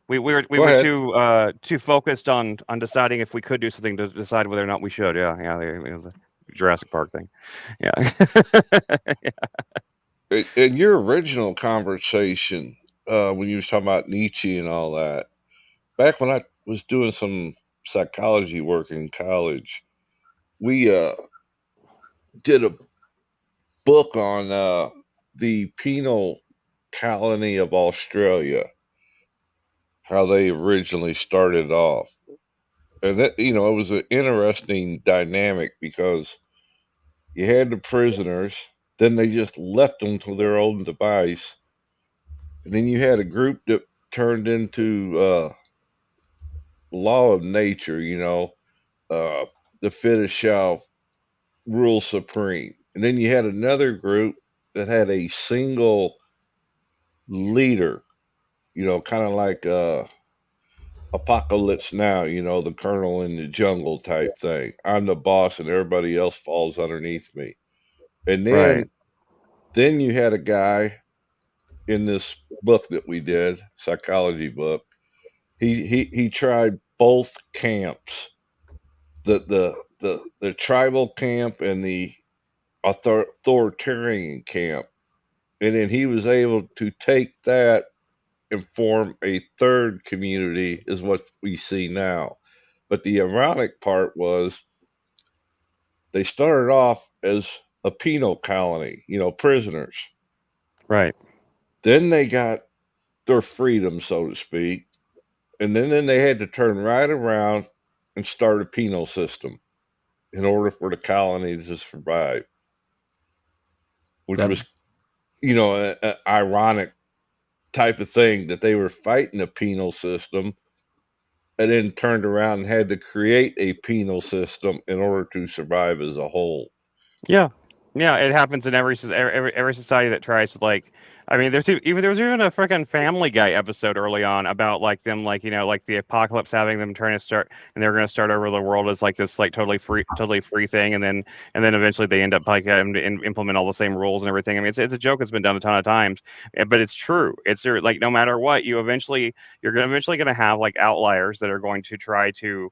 we Go were ahead. too focused on deciding if we could do something to decide whether or not we should. Yeah, yeah, the Jurassic Park thing. Yeah. In your original conversation, when you was talking about Nietzsche and all that, back when I was doing some psychology work in college, we did a book on the penal colony of Australia, how they originally started off. And that, it was an interesting dynamic because you had the prisoners, then they just left them to their own device. And then you had a group that turned into law of nature, uh, the fittest shall rule supreme. And then you had another group that had a single leader, kind of like Apocalypse Now, the colonel in the jungle type thing. I'm the boss and everybody else falls underneath me. And Right. then you had a guy in this book that we did, psychology book. He tried both camps, the tribal camp and the authoritarian camp, and then he was able to take that and form a third community, is what we see now. But the ironic part was they started off as a penal colony, prisoners. Right. Then they got their freedom, so to speak, and then they had to turn right around and start a penal system in order for the colony to survive, which That was, an ironic type of thing that they were fighting a penal system and then turned around and had to create a penal system in order to survive as a whole. Yeah. Yeah, it happens in every society that tries to like. I mean, there was even a freaking Family Guy episode early on about like them like like the apocalypse having them trying to start and they're going to start over the world as like this like totally free thing and then eventually they end up like having to implement all the same rules and everything. I mean, it's a joke that's been done a ton of times, but it's true. It's true. Like no matter what, you're eventually going to have like outliers that are going to try to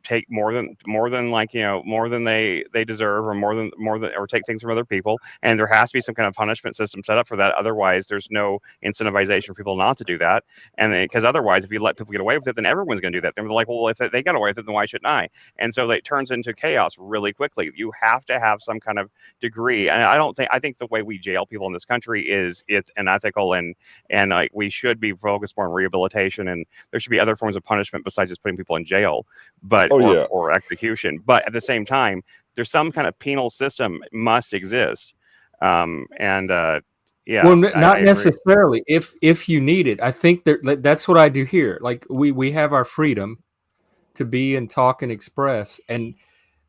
take more than like more than they deserve or more than or take things from other people, and there has to be some kind of punishment system set up for that. Otherwise there's no incentivization for people not to do that, and because otherwise if you let people get away with it then everyone's going to do that. They're like, well, if they got away with it then why shouldn't I? And so it turns into chaos really quickly. You have to have some kind of degree, and I think the way we jail people in this country is it's unethical, and like we should be focused more on rehabilitation, and there should be other forms of punishment besides just putting people in jail, but Oh yeah. or execution. But at the same time, there's some kind of penal system must exist. And yeah, well, I not agree. necessarily. If you need it, I think that's what I do here. Like we have our freedom to be and talk and express, and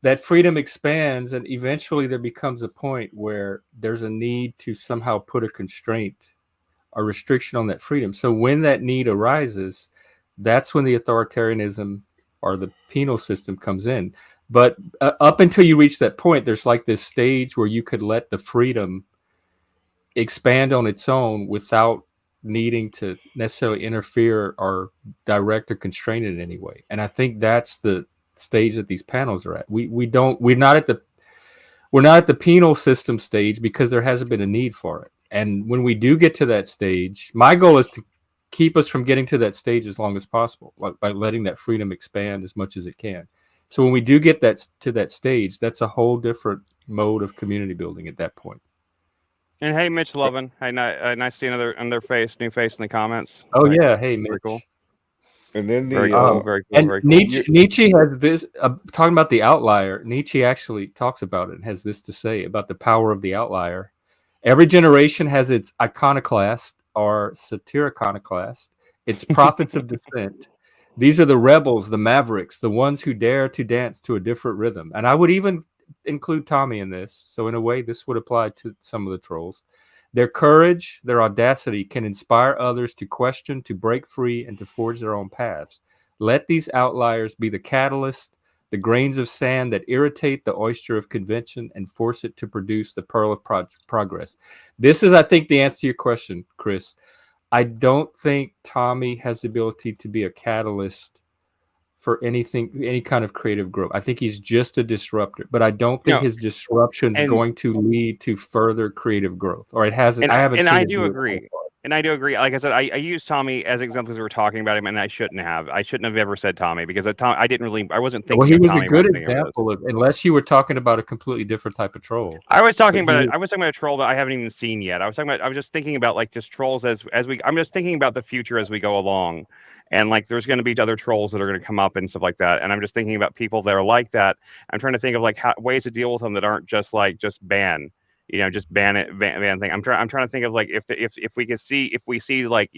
that freedom expands, and eventually there becomes a point where there's a need to somehow put a constraint, a restriction on that freedom. So when that need arises, that's when the authoritarianism or the penal system comes in. But up until you reach that point, there's like this stage where you could let the freedom expand on its own without needing to necessarily interfere or direct or constrain it in any way. And I think that's the stage that these panels are at. We're not at the penal system stage because there hasn't been a need for it. And when we do get to that stage, my goal is to keep us from getting to that stage as long as possible, like by letting that freedom expand as much as it can. So when we do get to that stage, that's a whole different mode of community building at that point. And hey, Mitch Lovin, hey, nice to see another new face in the comments. Oh Like, yeah, hey Mitch. very cool. And then Very the cool. Very cool. And Very cool. Nietzsche has this talking about the outlier. Nietzsche actually talks about it and has this to say about the power of the outlier. Every generation has its iconoclast or satiriconoclast, its prophets of dissent. These are the rebels, the mavericks, the ones who dare to dance to a different rhythm. And I would even include Tommy in this. So in a way, this would apply to some of the trolls. Their courage, their audacity can inspire others to question, to break free, and to forge their own paths. Let these outliers be the catalyst, the grains of sand that irritate the oyster of convention and force it to produce the pearl of progress. This is, I think, the answer to your question, Chris. I don't think Tommy has the ability to be a catalyst for anything, any kind of creative growth. I think he's just a disruptor, but I don't think his disruption is going to lead to further creative growth, or it hasn't. I haven't seen. And I do agree. And I do agree. Like I said, I use Tommy as example because we were talking about him, and I shouldn't have. I shouldn't have ever said Tommy because I wasn't thinking. Well, he was Tommy a good example of, unless you were talking about a completely different type of troll. I was talking about a troll that I haven't even seen yet. I was just thinking about like just trolls as we. I'm just thinking about the future as we go along, and like there's going to be other trolls that are going to come up and stuff like that. And I'm just thinking about people that are like that. I'm trying to think of like ways to deal with them that aren't just ban. Just ban thing. I'm trying to think of like if we see like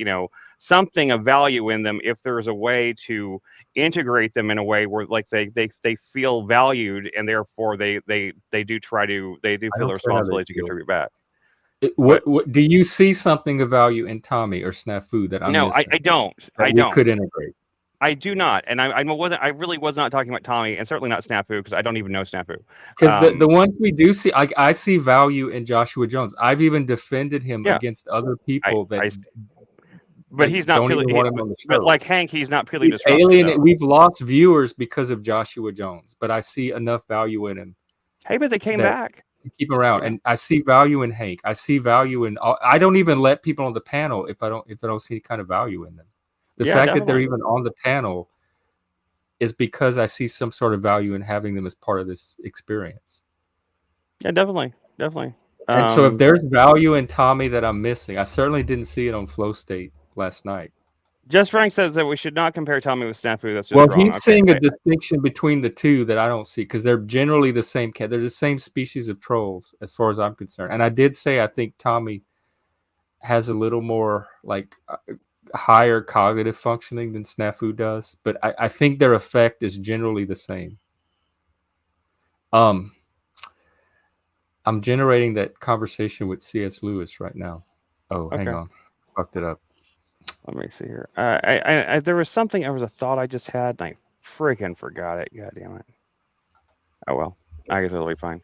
something of value in them, if there's a way to integrate them in a way where like they feel valued and therefore they do feel the responsibility to contribute back. What do you see something of value in Tommy or Snafu that I'm missing? I don't. We could integrate. I do not, and I really was not talking about Tommy, and certainly not Snafu because I don't even know Snafu. Because the ones we do see, I see value in Joshua Jones. I've even defended him against other people but he's not purely. But like Hank, he's not purely disruptive. Alien. We've lost viewers because of Joshua Jones, but I see enough value in him. Hey, but they came back. Keep him around, and I see value in Hank. I see value in. I don't even let people on the panel if I don't see any kind of value in them. The fact that they're even on the panel is because I see some sort of value in having them as part of this experience. Yeah, definitely. And so if there's value in Tommy that I'm missing, I certainly didn't see it on Flow State last night. Just Frank says that we should not compare Tommy with Snafu. That's just wrong. He's seeing a distinction between the two that I don't see because they're generally the same cat. They're the same species of trolls as far as I'm concerned. And I did say I think Tommy has a little more like higher cognitive functioning than Snafu does, but I think their effect is generally the same. I'm generating that conversation with C.S. Lewis right now. Oh, hang on. Fucked it up. Let me see here. There was a thought I just had, and I freaking forgot it. God damn it. Oh well, I guess it'll be fine.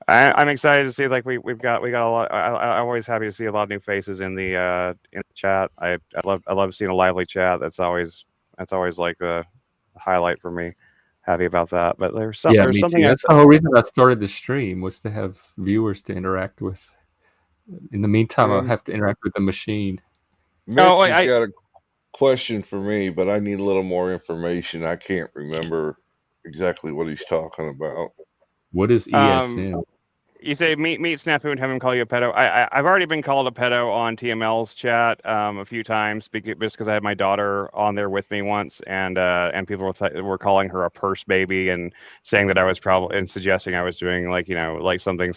I'm excited to see like we've got a lot. I'm always happy to see a lot of new faces in the chat. I love seeing a lively chat. That's always like the highlight for me. Happy about that. But there's something. That's the whole reason I started the stream was to have viewers to interact with. In the meantime, I'll have to interact with the machine. Mitch has got a question for me, but I need a little more information. I can't remember exactly what he's talking about. What is ESN? You say meet Snafu and have him call you a pedo. I've already been called a pedo on TML's chat a few times just because I had my daughter on there with me once, and people were calling her a purse baby and saying that I was suggesting I was doing like something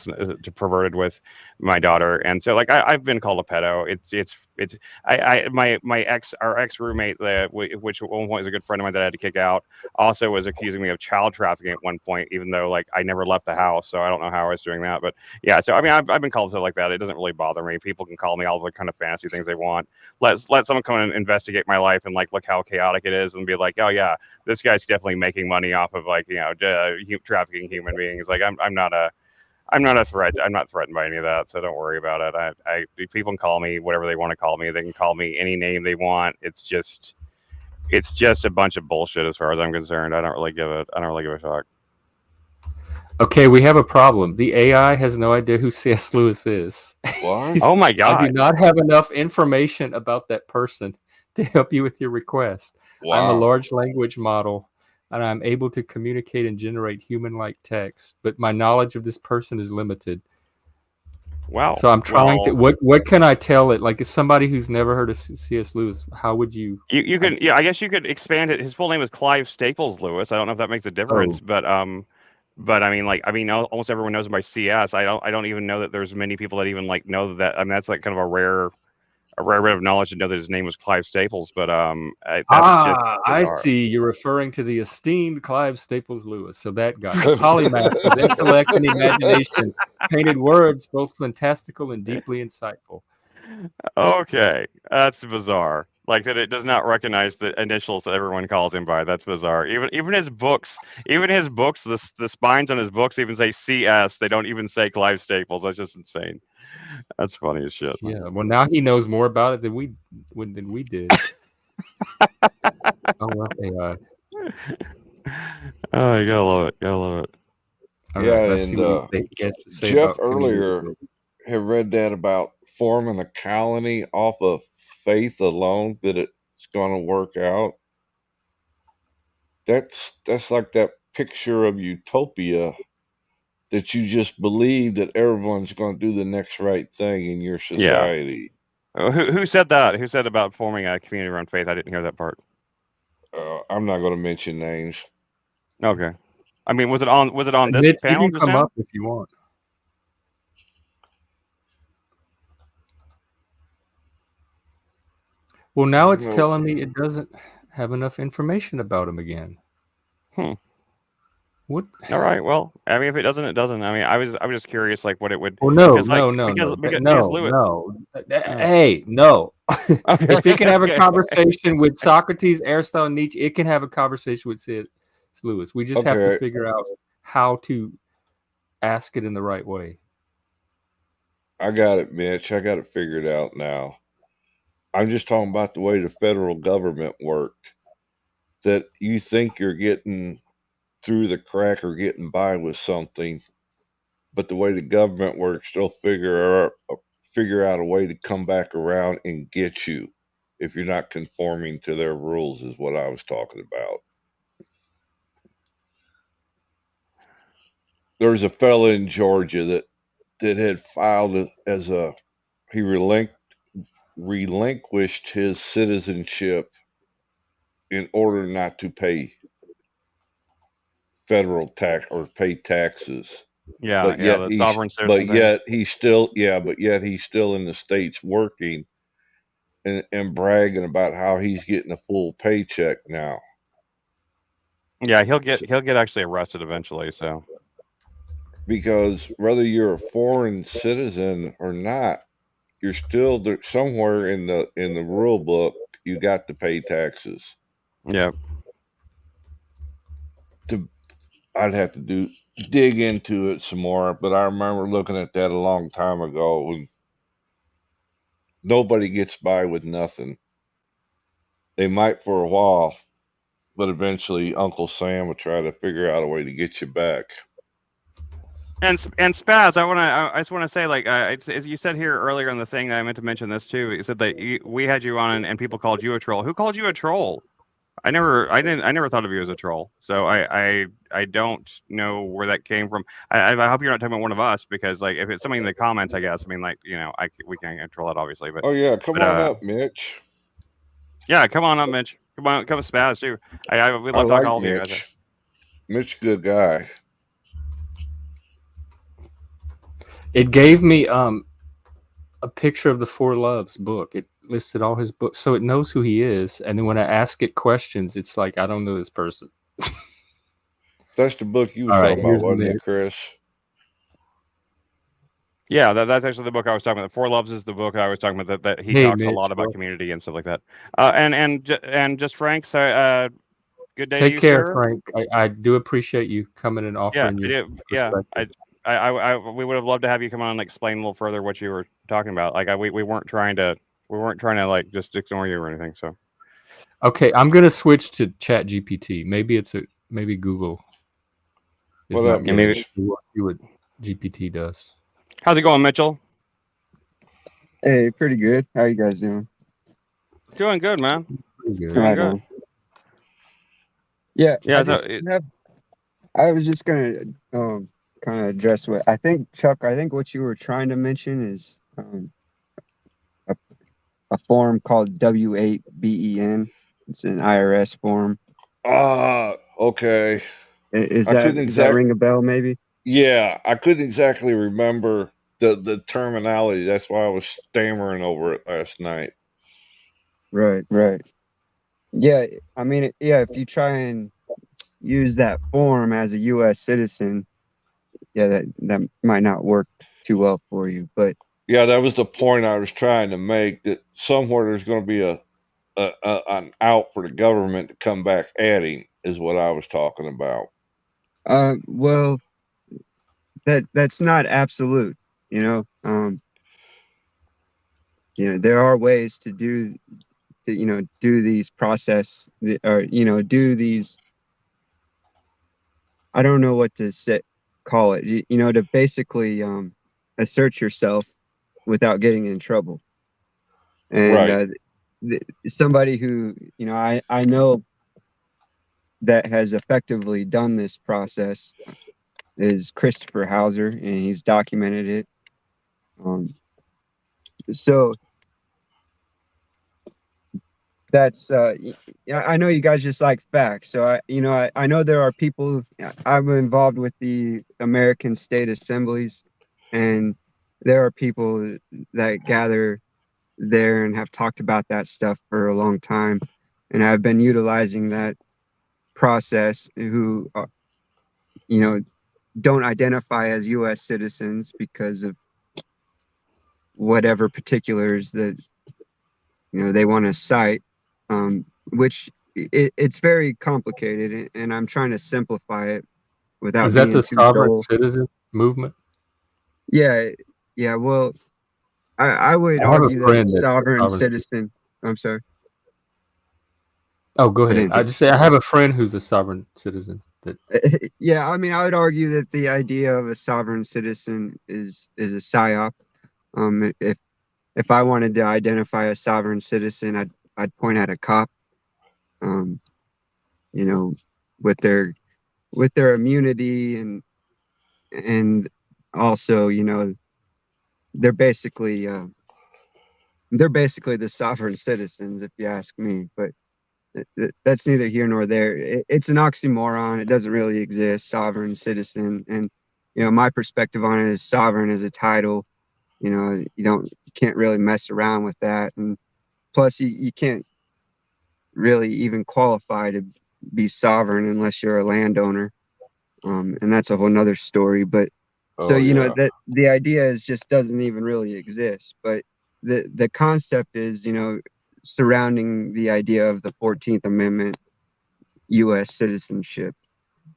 perverted with my daughter, and so like I've been called a pedo. Our ex roommate which at one point was a good friend of mine that I had to kick out, also was accusing me of child trafficking at one point, even though like I never left the house, so I don't know how I was doing that. But yeah, so I mean I've been called stuff like that. It doesn't really bother me. People can call me all the kind of fancy things they want. Let someone come and investigate my life and like look how chaotic it is and be like, oh yeah, this guy's definitely making money off of like trafficking human beings. Like I'm not a I'm not a threat. I'm not threatened by any of that, so don't worry about it. People can call me whatever they want to call me. They can call me any name they want. It's just a bunch of bullshit as far as I'm concerned. I don't really give a fuck. Okay, we have a problem. The AI has no idea who C.S. Lewis is. What? Oh my I do god. not have enough information about that person to help you with your request. I'm a Wow. large language model, and I'm able to communicate and generate human-like text, but my knowledge of this person is limited. Wow. So I'm trying to. Well, What can I tell it? Like, as somebody who's never heard of C.S. Lewis, how would you? you can I guess you could expand it. His full name is Clive Staples Lewis. I don't know if that makes a difference, but I mean, almost everyone knows him by CS. I don't even know that there's many people that even like know that. I mean, that's like kind of a rare bit of knowledge to know that his name was Clive Staples. But that's just I bizarre. see. You're referring to the esteemed Clive Staples Lewis. So that guy, polymath, with intellect and imagination, painted words both fantastical and deeply insightful. Okay, that's bizarre. Like that, it does not recognize the initials that everyone calls him by. That's bizarre. Even his books, the spines on his books even say CS. They don't even say Clive Staples. That's just insane. That's funny as shit. Yeah. Well, now he knows more about it than we did. Oh well, AI. Oh, you gotta love it. Gotta love it. All Yeah, right, let's see and what he has to say Jeff about community. earlier had read that about forming a colony off of faith alone that it's going to work out. That's like that picture of utopia that you just believe that everyone's going to do the next right thing in your society. Who said that? Who said about forming a community around faith? I didn't hear that part. I'm not going to mention names. Okay. I mean, was it on this Mitch, you panel can just come now? up if you want. Well, now it's No. telling me it doesn't have enough information about him again. What? All right. Well, I mean, if it doesn't, it doesn't. I mean, I was just curious, like, what it would. Well, no, because, like, no. because Lewis. Hey, no. Okay. If it can have a Okay. conversation with Socrates, Aristotle, and Nietzsche, it can have a conversation with C.S. Lewis. We just have to Okay. figure out how to ask it in the right way. I got it, Mitch. I got it figured out now. I'm just talking about the way the federal government worked. That you think you're getting through the crack or getting by with something, but the way the government works, they'll figure out a way to come back around and get you if you're not conforming to their rules, is what I was talking about. There was a fella in Georgia that had filed as he relinquished his citizenship in order not to pay federal tax or pay taxes. Yeah, But yeah, yet the he's sovereign citizen but thing. yet he's still in the States working and bragging about how he's getting a full paycheck now. Yeah, he'll get actually arrested eventually. So Because whether you're a foreign citizen or not, you're still somewhere in the rule book. You got to pay taxes. yeah, I'd have to dig into it some more, but I remember looking at that a long time ago. And nobody gets by with nothing. They might for a while, but eventually Uncle Sam will try to figure out a way to get you back. and Spaz, I just want to say, like, as you said here earlier in the thing, I meant to mention this too. You said that we had you on and people called you a troll. Who called you a troll? I never thought of you as a troll. So I don't know where that came from. I hope you're not talking about one of us, because, like, if it's something in the comments, I guess. I mean, like, we can't control it, obviously. But Oh yeah, come but, on up, Mitch. yeah, come on up, Mitch. Come on, come Spaz too. We'd I love to talk like to all of you guys. Mitch. Mitch, good guy. It gave me a picture of the Four Loves book. It listed all his books, so it knows who he is. And then when I ask it questions, it's like, I don't know this person. That's the book you was All right, talking about, here's wasn't Mitch. it, Chris? Yeah, that's actually the book I was talking about. Four Loves is the book I was talking about. That he Hey, talks a Mitch, lot about well, community and stuff like that. And just Frank, so good day to take you, care, sir. Frank. I do appreciate you coming and Yeah, offering I your do. Yeah, perspective. we would have loved to have you come on and explain a little further what you were talking about. Like we weren't trying to like just ignore you or anything. So Okay, I'm gonna switch to Chat GPT. Maybe Google is What not up, Yeah, maybe- getting to see what GPT does. how's it going, Mitchell? Hey, pretty good. How you guys doing? Doing good, man. Pretty good. Doing Right good. on. Yeah, Yeah, I so just I was just gonna kind of address what I think, Chuck. I think what you were trying to mention is a, a form called W8BEN. It's an IRS form. Okay. Is I that couldn't does that ring a bell? Maybe. Yeah, I couldn't exactly remember the terminology. That's why I was stammering over it last night. Right, right. Yeah, I mean, yeah. If you try and use that form as a U.S. citizen, yeah, that might not work too well for you. But Yeah, that was the point I was trying to make. That somewhere there's going to be an out for the government to come back at him, is what I was talking about. well, that's not absolute. You know, there are ways to do these or do these. I don't know what to call it. To basically assert yourself without getting in trouble. And Right. somebody who I know that has effectively done this process is Christopher Hauser, and he's documented it. So that's yeah, I know you guys just like facts. So I know there are people. I'm involved with the American state assemblies, and there are people that gather there and have talked about that stuff for a long time, and I've been utilizing that process who don't identify as U.S. citizens because of whatever particulars that they want to cite, which it's very complicated, and I'm trying to simplify it without Is that being the too sovereign dull. citizen movement? Yeah, yeah. Well, I would I have a argue that friend that's a sovereign sovereign citizen. I'm sorry. Oh, go I ahead. didn't I just say I have a friend who's a sovereign citizen. That Yeah, I mean, I would argue that the idea of a sovereign citizen is a psyop. If I wanted to identify a sovereign citizen, I'd point at a cop. Um, you know, with their immunity and also, they're basically the sovereign citizens, if you ask me. But that's neither here nor there. It's an oxymoron. It doesn't really exist, sovereign citizen. And my perspective on it is sovereign is a title. You can't really mess around with that. And plus, you can't really even qualify to be sovereign unless you're a landowner. And that's a whole nother story. But so Oh yeah. that the idea is just doesn't even really exist. But the concept is surrounding the idea of the 14th Amendment, U.S. citizenship.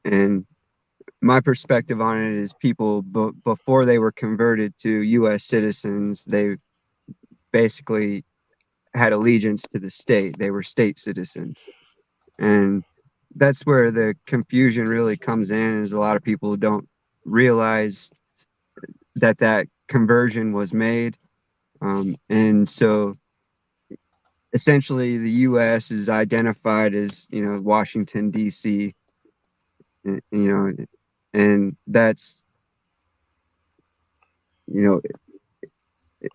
And my perspective on it is people before they were converted to U.S. citizens, they basically had allegiance to the state. They were state citizens. And that's where the confusion really comes in, is a lot of people don't realize that conversion was made. And so essentially the U.S. is identified as, Washington, D.C., and that's, you know,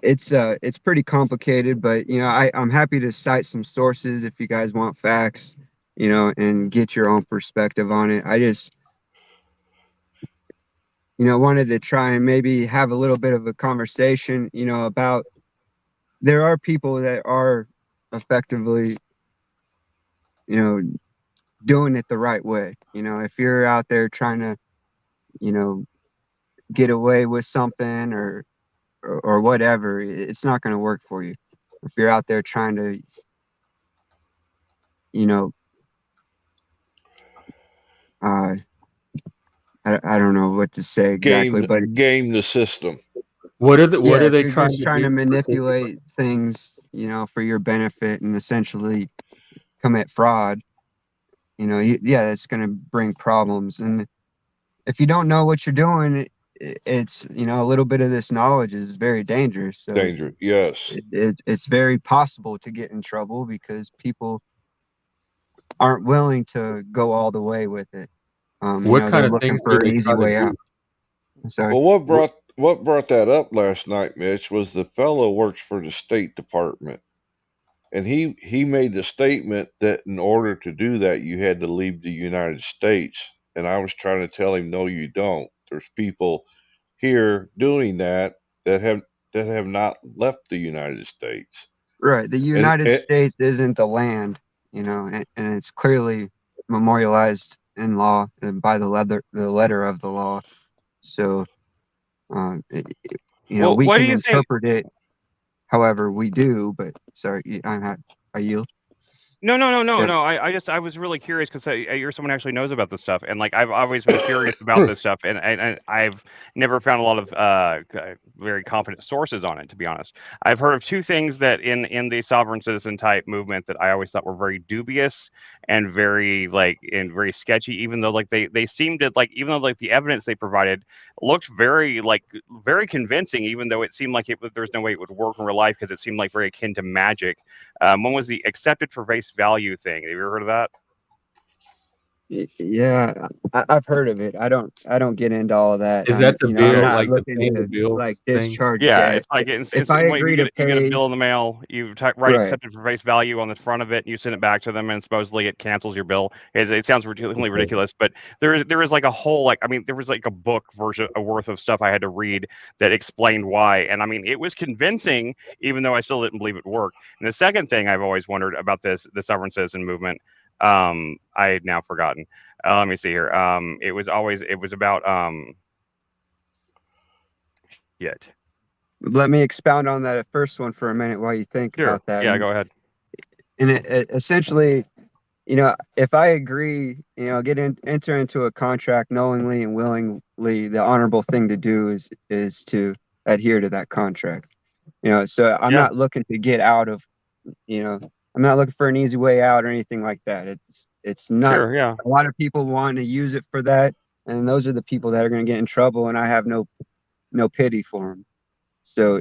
it's pretty complicated, but I'm happy to cite some sources if you guys want facts, and get your own perspective on it. I just wanted to try and maybe have a little bit of a conversation, about there are people that are effectively, doing it the right way. If you're out there trying to, you know, get away with something or whatever, it's not going to work for you. If you're out there trying to, you know, uh, I don't know what to say exactly, but game the system. What are they you're trying just to trying to do? manipulate things, for your benefit and essentially commit fraud. It's going to bring problems. And if you don't know what you're doing, it's a little bit of this knowledge is very dangerous. So Danger, yes. it's very possible to get in trouble because people aren't willing to go all the way with it. What kind They're of looking things do for an they easy try to way do? out. Sorry. Well, what brought that up last night, Mitch, was the fellow works for the State Department, and he made the statement that in order to do that, you had to leave the United States. And I was trying to tell him, no, you don't. There's people here doing that that have not left the United States. Right. The And United States isn't the land, and it's clearly memorialized in law and by the letter of the law. So, Well, we what do can you think? interpret it however we do. But sorry, I yield. No, no, no, no, Yeah. no. I was really curious because you're someone who actually knows about this stuff, and like I've always been curious about this stuff, and I've never found a lot of very confident sources on it. To be honest, I've heard of two things that in the sovereign citizen type movement that I always thought were very dubious and very very sketchy. Even though they seemed to even though the evidence they provided looked very very convincing, even though it seemed like there's no way it would work in real life because it seemed like very akin to magic. One was the accepted for face value thing. Have you ever heard of that? Yeah, I've heard of it. I don't get into all of that. Is that the I'm bill, Okay. not like the looking pay the to bill thing? discharge Yeah, debt. it's like it's If I when agree to you get a pay, bill in the mail, you write right. accepted for face value on the front of it, and you send it back to them, and supposedly it cancels your bill. It sounds ridiculous, but there is like a whole there was like a book version worth of stuff I had to read that explained why, and I mean it was convincing, even though I still didn't believe it worked. And the second thing I've always wondered about the sovereign citizen movement, I had now forgotten. Let me see here. It was about yet. Let me expound on that first one for a minute while you think Sure. about that. Yeah, go ahead. And essentially, if I agree, enter into a contract knowingly and willingly, the honorable thing to do is to adhere to that contract. So I'm Yeah. not looking to get out of, I'm not looking for an easy way out or anything like that. It's not. Sure. Yeah. A lot of people want to use it for that, and those are the people that are going to get in trouble, and I have no pity for them. So,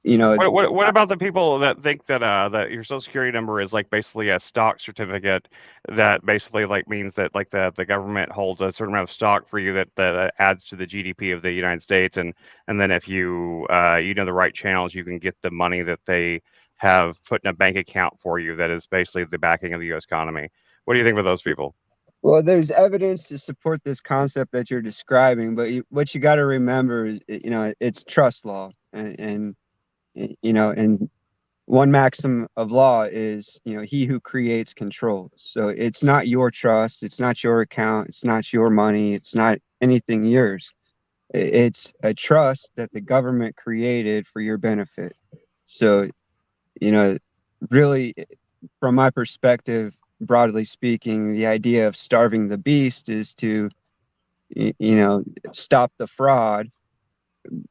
What about the people that think that your social security number is like basically a stock certificate that basically means that the government holds a certain amount of stock for you that adds to the GDP of the United States, and then if you know the right channels, you can get the money that they have put in a bank account for you that is basically the backing of the U.S. economy. What do you think about those people? well, there's evidence to support this concept that you're describing, but what you got to remember is, it's trust law, and one maxim of law is, he who creates controls. So it's not your trust, it's not your account, it's not your money, it's not anything yours. It's a trust that the government created for your benefit. So, really, from my perspective, broadly speaking, the idea of starving the beast is to, stop the fraud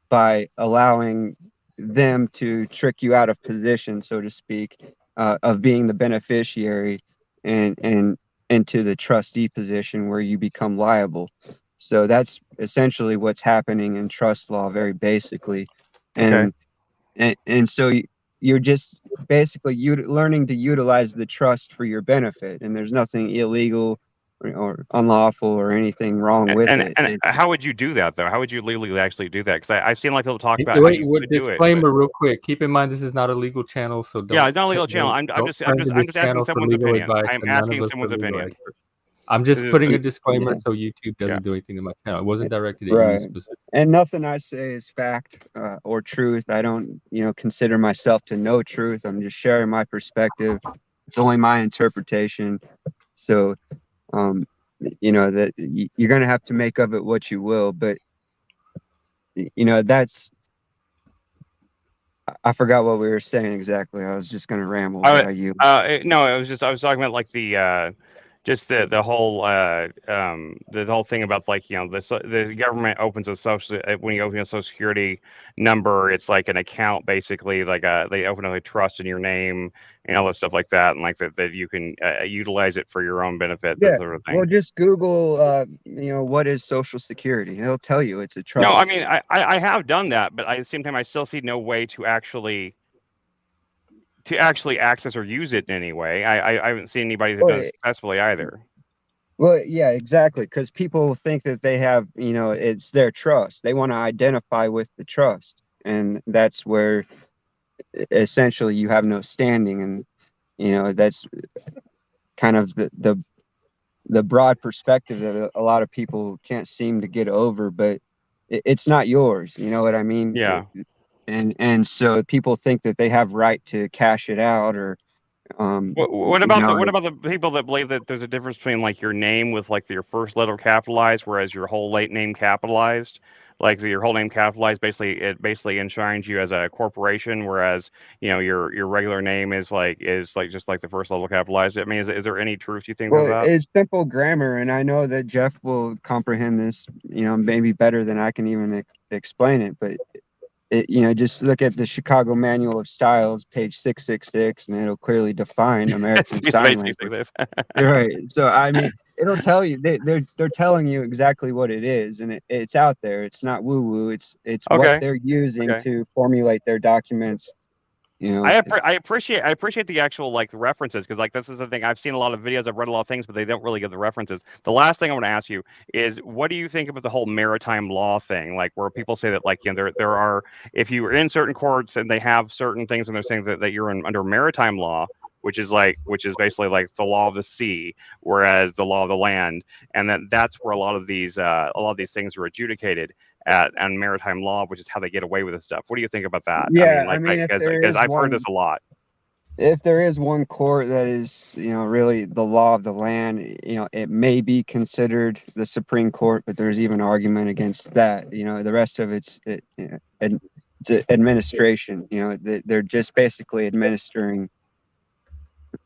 by allowing them to trick you out of position, so to speak, of being the beneficiary and into the trustee position where you become liable. So that's essentially what's happening in trust law, very basically. Okay. And so you're just basically learning to utilize the trust for your benefit, and there's nothing illegal or unlawful or anything wrong with And it. how would you do that though? How would you legally actually do that? Because I've seen people talk about how Wait, you could do it, but disclaimer real quick. Keep in mind this is not a legal channel, so yeah, don't it's not a legal channel. I'm don't just turn to this asking channel for someone's legal opinion. advice, I'm and none of asking us are someone's legal opinion. experts. I'm This just is putting a Yeah. disclaimer so YouTube doesn't do anything to my channel. It wasn't directed at you Right. specifically. And nothing I say is fact or truth. I don't, consider myself to know truth. I'm just sharing my perspective. It's only my interpretation. So, that you're going to have to make of it what you will. But, I forgot what we were saying exactly. I was just going to ramble, but I yield. No, I was talking about just the whole thing about like the government opens a social when you open a social security number, it's like an account basically, like they open a trust in your name and all that stuff like that, and like that you can utilize it for your own benefit, that Yeah. sort of Well, thing. just Google, what is Social Security? It'll tell you it's a No, trust. I mean I have done that, but at the same time I still see no way to actually access or use it in any way. I haven't seen anybody that's done it successfully either. Well, yeah, exactly. Because people think that they have, it's their trust. They want to identify with the trust. And that's where essentially you have no standing. And, that's kind of the broad perspective that a lot of people can't seem to get over. But it's not yours. You know what I mean? Yeah. And so people think that they have right to cash it out or What about the people that believe that there's a difference between like your name with like your first letter capitalized, whereas your whole late name capitalized? Like your whole name capitalized, it basically enshrines you as a corporation, whereas your regular name is like just like the first letter capitalized. I mean, is there any truth you think of Well, that? it's simple grammar, and I know that Jeff will comprehend this, maybe better than I can even explain it. But just look at the Chicago Manual of Styles, page 666, and it'll clearly define American It's Sign basically Language. this. Right. So I mean, it'll tell you they're telling you exactly what it is, and it's out there. It's not woo woo. It's what Okay. they're using Okay. to formulate their documents. I appreciate the actual like the references, because like this is the thing, I've seen a lot of videos, I've read a lot of things, but they don't really give the references. The last thing I want to ask you is, what do you think about the whole maritime law thing, like where people say that like there are, if you are in certain courts and they have certain things and they're saying that you're under maritime law, which is basically like the law of the sea, whereas the law of the land, and that's where a lot of these things are adjudicated at and maritime law, which is how they get away with this stuff. What do you think about that? I Yeah, mean, I mean, if there because is I've heard one. this a lot. If there is one court that is, really the law of the land, it may be considered the Supreme Court, but there's even argument against that. The rest of it's administration. They're just basically administering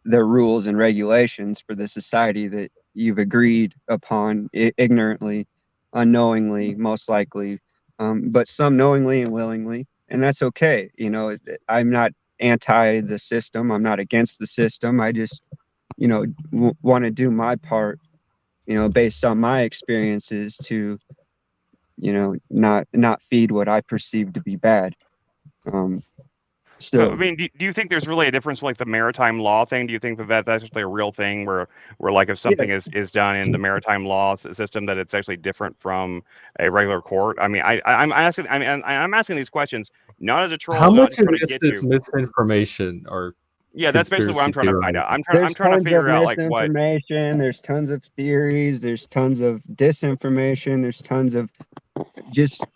the rules and regulations for the society that you've agreed upon ignorantly, unknowingly, most likely, but some knowingly and willingly, and that's okay. I'm not anti the system. I'm not against the system. I just, want to do my part, based on my experiences to, not feed what I perceive to be bad. So, I So mean, do you think there's really a difference with like the maritime law thing? Do you think that's actually a real thing where like if something is done in the maritime law system, that it's actually different from a regular court? I mean, I'm asking these questions not as a troll, How not much just of trying to this get is you. misinformation or Yeah, that's basically what I'm conspiracy trying to find out. theorizing? there's I'm trying to tons of figure out like what. misinformation, there's tons of theories, there's tons of disinformation, there's tons of just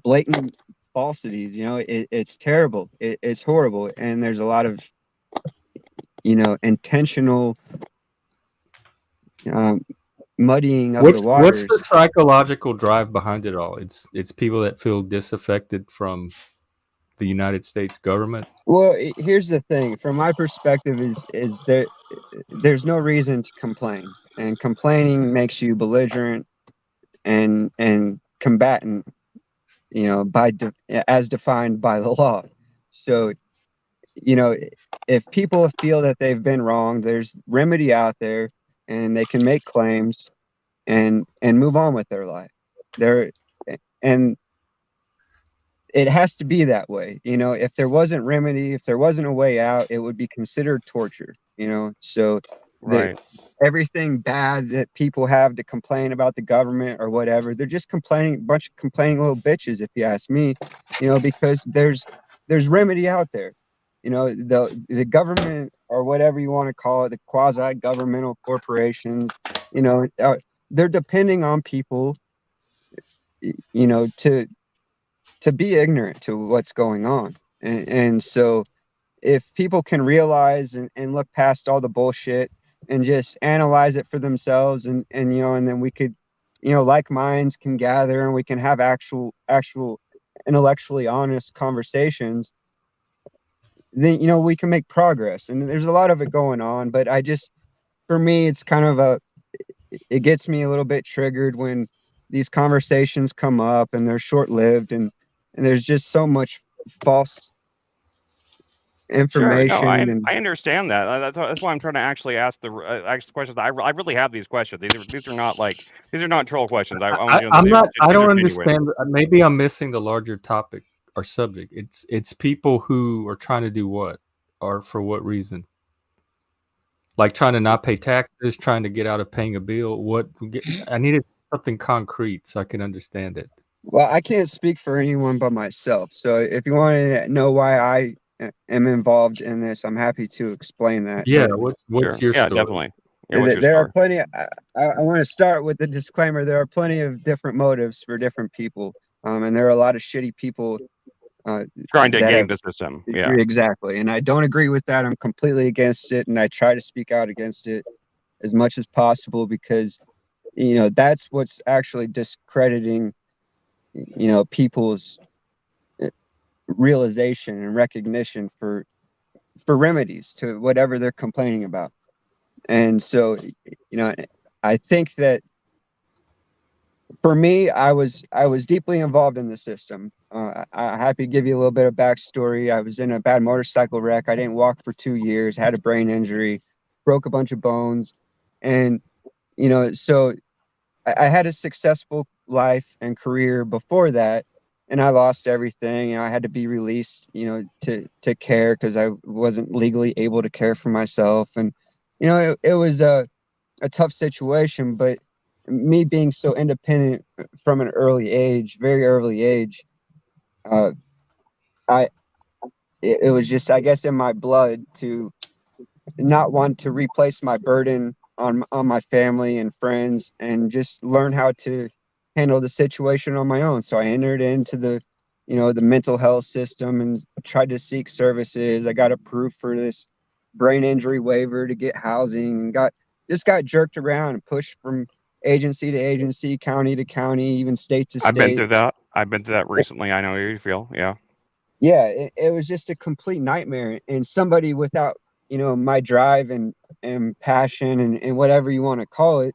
blatant falsities. It's terrible. It's horrible, and there's a lot of intentional muddying of the What's waters. the psychological drive behind it all? It's people that feel disaffected from the United States government. Well, here's the thing. From my perspective, is there's no reason to complain, and complaining makes you belligerent and combatant. As defined by the law. So, if people feel that they've been wrong, there's remedy out there, and they can make claims and move on with their life. And it has to be that way. If there wasn't remedy, if there wasn't a way out, it would be considered torture. So Right. everything bad that people have to complain about the government or whatever, they're just a bunch of complaining little bitches, if you ask me. Because there's remedy out there. The government, or whatever you want to call it, the quasi governmental corporations, they're depending on people, to be ignorant to what's going on. And so if people can realize and look past all the bullshit and just analyze it for themselves, and then we could, like minds can gather, and we can have actual intellectually honest conversations, then we can make progress. And there's a lot of it going on, but I just, for me, it's kind of it gets me a little bit triggered when these conversations come up and they're short-lived, and there's just so much false Sure. No, information. And I understand that. That's why I'm trying to actually ask the questions. I really have these questions. These are not like these are not troll questions. I want I'm these, not. I these are don't genuine. understand. Maybe I'm missing the larger topic or subject. It's people who are trying to do what, or for what reason? Like trying to not pay taxes, trying to get out of paying a bill. I needed something concrete so I can understand it. well, I can't speak for anyone but myself. So if you want to know why I am involved in this, I'm happy to explain that. Yeah. But What's Sure. your Yeah, story? definitely. Yeah, what's your there are story? plenty. I want to start with the disclaimer. There are plenty of different motives for different people, and there are a lot of shitty people Trying to that game have the system. Yeah. exactly. And I don't agree with that. I'm completely against it, and I try to speak out against it as much as possible because that's what's actually discrediting people's realization and recognition for remedies to whatever they're complaining about. And so I think that for me, I was deeply involved in the system. I'm happy to give you a little bit of backstory. I was in a bad motorcycle wreck. I didn't walk for 2 years, had a brain injury, broke a bunch of bones, and so I had a successful life and career before that, and I lost everything. I had to be released, to care because I wasn't legally able to care for myself, and it was a tough situation. But me being so independent from an early age, very early age, uh, I it was just, I guess, in my blood to not want to replace my burden on my family and friends, and just learn how to handle the situation on my own. So I entered into the mental health system and tried to seek services. I got approved for this brain injury waiver to get housing, and got jerked around and pushed from agency to agency, county to county, even state to I've been state. through that. I've been through that recently. I know how you feel. Yeah. Yeah, it was just a complete nightmare. And somebody without my drive and passion and whatever you want to call it,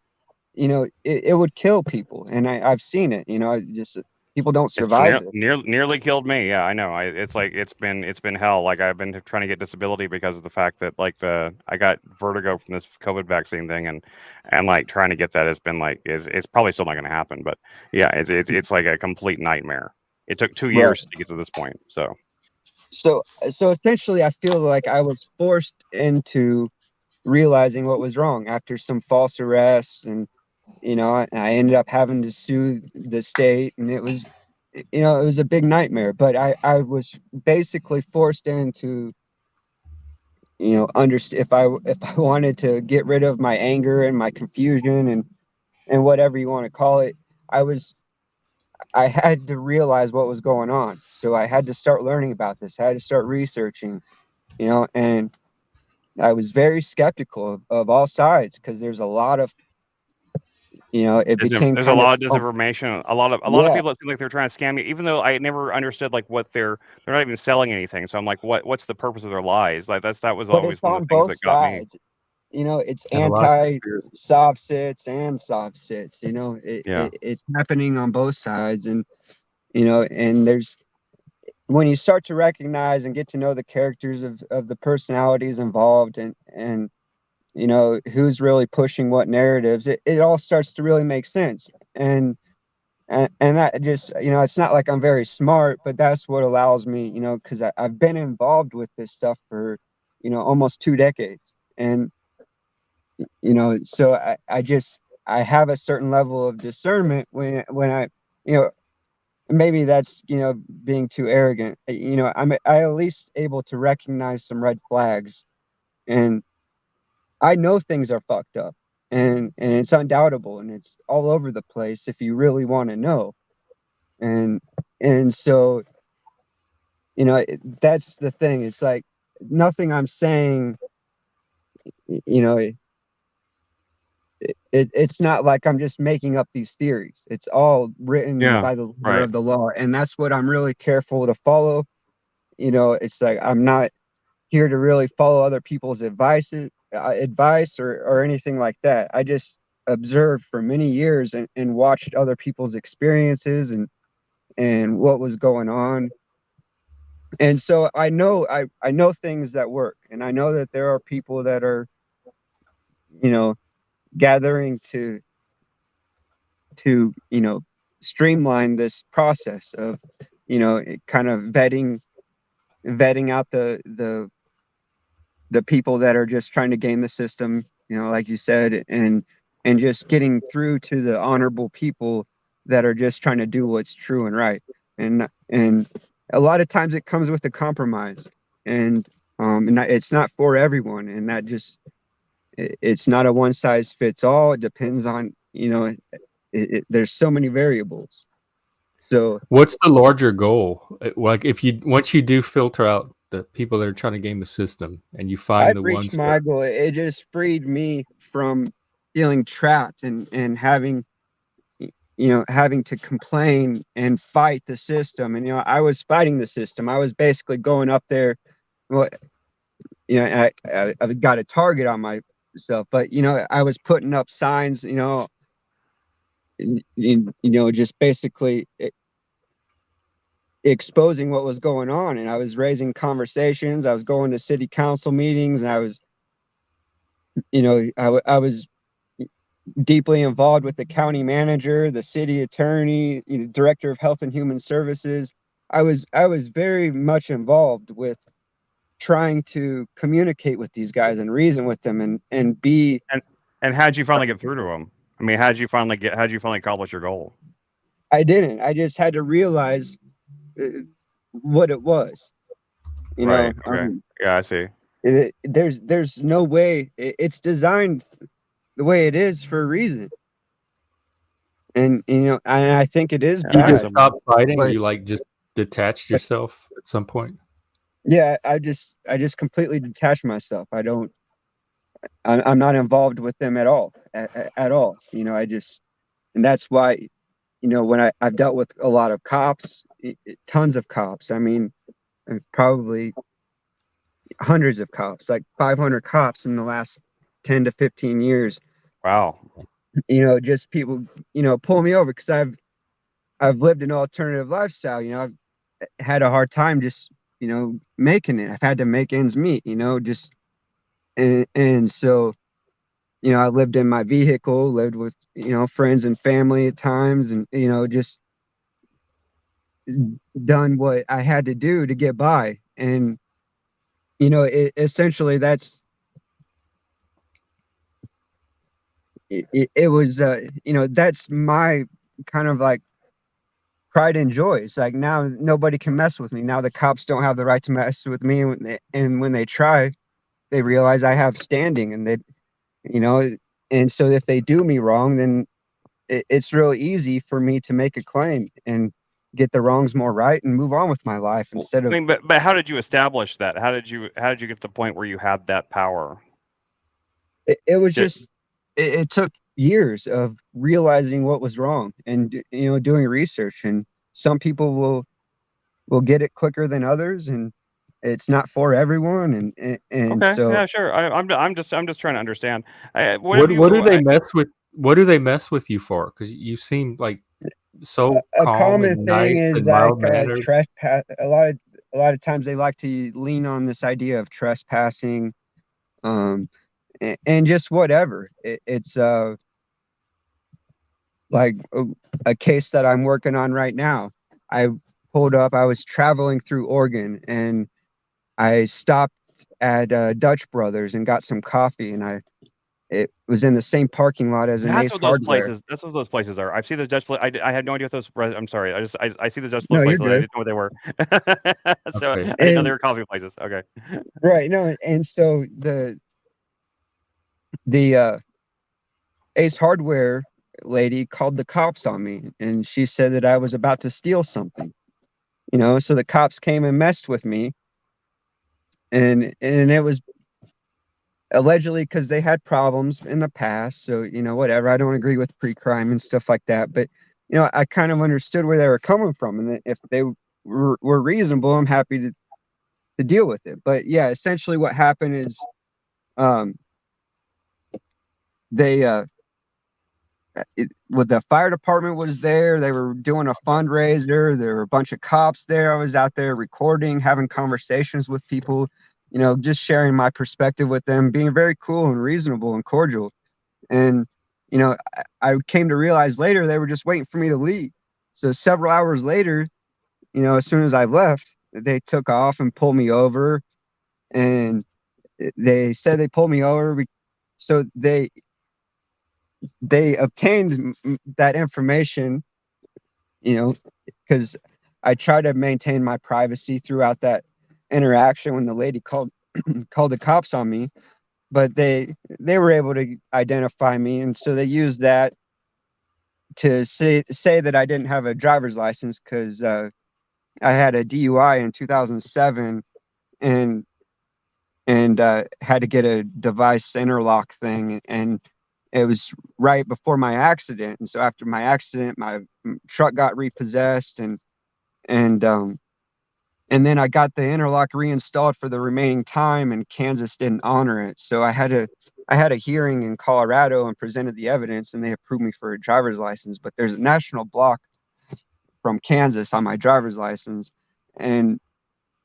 it would kill people. And I've seen it. Just people don't It's survive it. nearly killed me. Yeah, I know. It's like it's been hell. Like I've been trying to get disability because of the fact that like I got vertigo from this COVID vaccine thing, and like trying to get that has been like it's probably still not going to happen. But yeah, it's like a complete nightmare. It took 2 years Right. to get to this point. So So essentially, I feel like I was forced into realizing what was wrong after some false arrests, and I ended up having to sue the state, and it was a big nightmare. But I was basically forced into understand if I wanted to get rid of my anger and my confusion and whatever you want to call it. I had to realize what was going on, so I had to start learning about this. I had to start researching, and I was very skeptical of all sides because there's a lot of it became there's a kind of, lot of oh, disinformation. A lot of yeah. people it seem like they're trying to scam you, even though I never understood like what they're not even selling anything. So I'm like, what's the purpose of their lies? Like that was But always it's one of on the things both that got me. sides. It's And a lot of anti conspiracy. soft sits and soft sits. Yeah. It's happening on both sides. And there's, when you start to recognize and get to know the characters of the personalities involved, and who's really pushing what narratives, it all starts to really make sense. And that just, it's not like I'm very smart, but that's what allows me, because I've been involved with this stuff for almost 2 decades. And so I have a certain level of discernment when I, you know maybe that's being too arrogant. I at least able to recognize some red flags, and I know things are fucked up, and it's undoubtable, and it's all over the place if you really want to know. And so that's the thing. It's like nothing I'm saying, you know it's not like I'm just making up these theories. It's all written Yeah. by the letter Right. of the law, and that's what I'm really careful to follow. It's like I'm not here to really follow other people's advice or anything like that. I just observed for many years and watched other people's experiences and what was going on. And so I know things that work, and I know that there are people that are, you know, gathering to streamline this process of, kind of vetting out the people that are just trying to game the system, like you said, and just getting through to the honorable people that are just trying to do what's true and right. And a lot of times it comes with a compromise, and it's not for everyone, and that just it's not a one size fits all. It depends on, there's so many variables. So What's the larger goal? Like, if you once you do filter out the people that are trying to game the system, and you find I've the reached ones my that goal. It just freed me from feeling trapped and having, having to complain and fight the system. And, I was fighting the system. I was basically going up there. Well, I've got a target on myself, but, I was putting up signs, just basically exposing what was going on. And I was raising conversations. I was going to city council meetings. And I was, I was deeply involved with the county manager, the city attorney, director of health and human services. I was very much involved with trying to communicate with these guys and reason with them and be. And how'd you finally get through to them? I mean, how'd you finally accomplish your goal? I didn't. I just had to realize what it was. Right. Okay. Yeah, I see. There's no way. It's designed the way it is for a reason. And and I think it is you just bad. stopped fighting, But you like just detached yourself at some point. yeah, I just completely detached myself. I'm not involved with them at all, at all. And that's why, when I've dealt with a lot of cops, tons of cops. I mean, probably hundreds of cops, like 500 cops in the last 10 to 15 years. Wow. Just people, pull me over because I've lived an alternative lifestyle. I've had a hard time just, making it. I've had to make ends meet, just and so, I lived in my vehicle, lived with, friends and family at times, and, just done what I had to do to get by. And, essentially it was, that's my kind of like pride and joy. It's like, now nobody can mess with me. Now the cops don't have the right to mess with me. And when they try, they realize I have standing, and you know, and so if they do me wrong, then it's real easy for me to make a claim and get the wrongs more right and move on with my life instead I of. mean, but how did you establish that? How did you get to the point where you had that power? It was Did- just, it took years of realizing what was wrong and, doing research. And some people will get it quicker than others, and it's not for everyone. And Okay. so Yeah. Sure. I'm just trying to understand. What do they mess with? What do they mess with you for? Because you seem like so a calm common and thing nice is and like mild mannered. trespass. A lot of times they like to lean on this idea of trespassing, and just whatever. It's like a case that I'm working on right now. I pulled up. I was traveling through Oregon, and I stopped at Dutch Brothers and got some coffee, and it was in the same parking lot as an That's Ace what those Hardware. places. That's what those places are. I've seen the Dutch place. I had no idea what those. I'm sorry. I see the Dutch No, you're places. I good. didn't know what they were. So Okay. I didn't know they And were coffee places. Okay. right, no, and so the Ace Hardware lady called the cops on me, and she said that I was about to steal something. So the cops came and messed with me, and it was allegedly because they had problems in the past. So, whatever. I don't agree with pre-crime and stuff like that, but I kind of understood where they were coming from, and if they were reasonable, I'm happy to deal with it. But yeah, essentially what happened is, they with the fire department was there. They were doing a fundraiser. There were a bunch of cops there. I was out there recording, having conversations with people, just sharing my perspective with them, being very cool and reasonable and cordial. And I came to realize later they were just waiting for me to leave. So several hours later, as soon as I left, they took off and pulled me over. And they said they pulled me over. So they obtained that information, because I tried to maintain my privacy throughout that interaction when the lady called called the cops on me. But they were able to identify me, and so they used that to say that I didn't have a driver's license, because I had a DUI in 2007 and had to get a device interlock thing, and it was right before my accident. And so after my accident, my truck got repossessed, and then I got the interlock reinstalled for the remaining time, and Kansas didn't honor it. So I had a hearing in Colorado and presented the evidence, and they approved me for a driver's license. But there's a national block from Kansas on my driver's license, and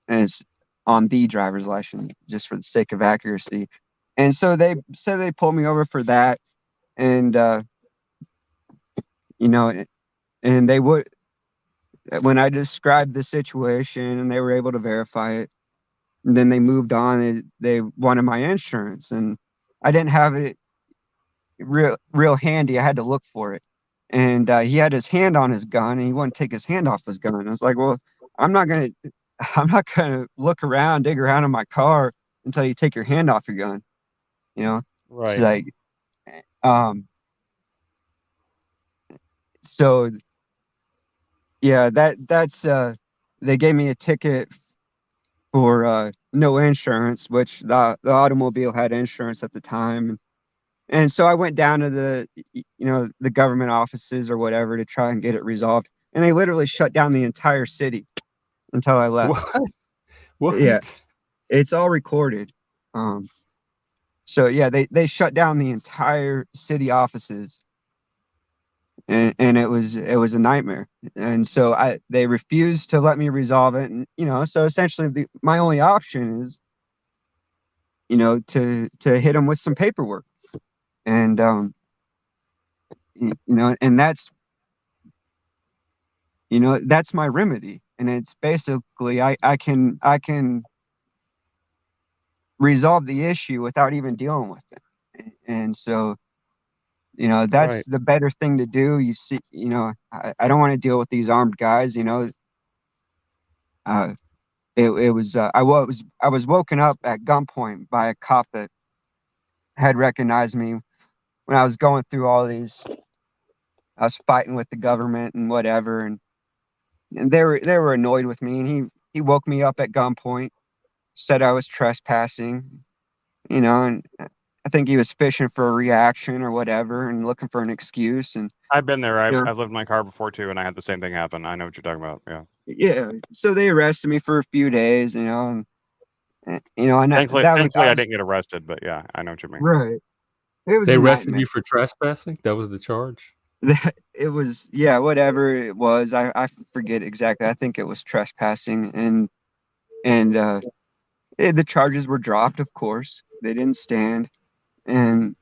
it's on the driver's license, just for the sake of accuracy. And so they said they pulled me over for that, and and they would, when I described the situation, and they were able to verify it. And then they moved on. They wanted my insurance, and I didn't have it real handy. I had to look for it. And he had his hand on his gun, and he wouldn't take his hand off his gun. I was like, well, I'm not gonna look around, dig around in my car until you take your hand off your gun. Right. It's like, so yeah, that's they gave me a ticket for no insurance, which the automobile had insurance at the time. And so I went down to the government offices or whatever to try and get it resolved. And they literally shut down the entire city until I left. What? Yeah, it's all recorded. So yeah, they shut down the entire city offices. And it was a nightmare. And so they refused to let me resolve it. And so essentially my only option is to hit them with some paperwork. And and that's my remedy. And it's basically I can resolve the issue without even dealing with it. And so that's Right. the better thing to do. You see, I don't want to deal with these armed guys. It was I was woken up at gunpoint by a cop that had recognized me when I was going through all these. I was fighting with the government and whatever, and they were annoyed with me, and he woke me up at gunpoint, said I was trespassing, and I think he was fishing for a reaction or whatever, and looking for an excuse. And I've been there. Yeah. I've lived in my car before too, and I had the same thing happen. I know what you're talking about. Yeah. yeah, so they arrested me for a few days, and and Thankfully, that thankfully I was didn't get arrested, but yeah, I know what you mean. right. It was They a arrested nightmare. you for trespassing? That was the charge? It was, yeah, whatever it was. I forget exactly. I think it was trespassing, and the charges were dropped. Of course, they didn't stand, and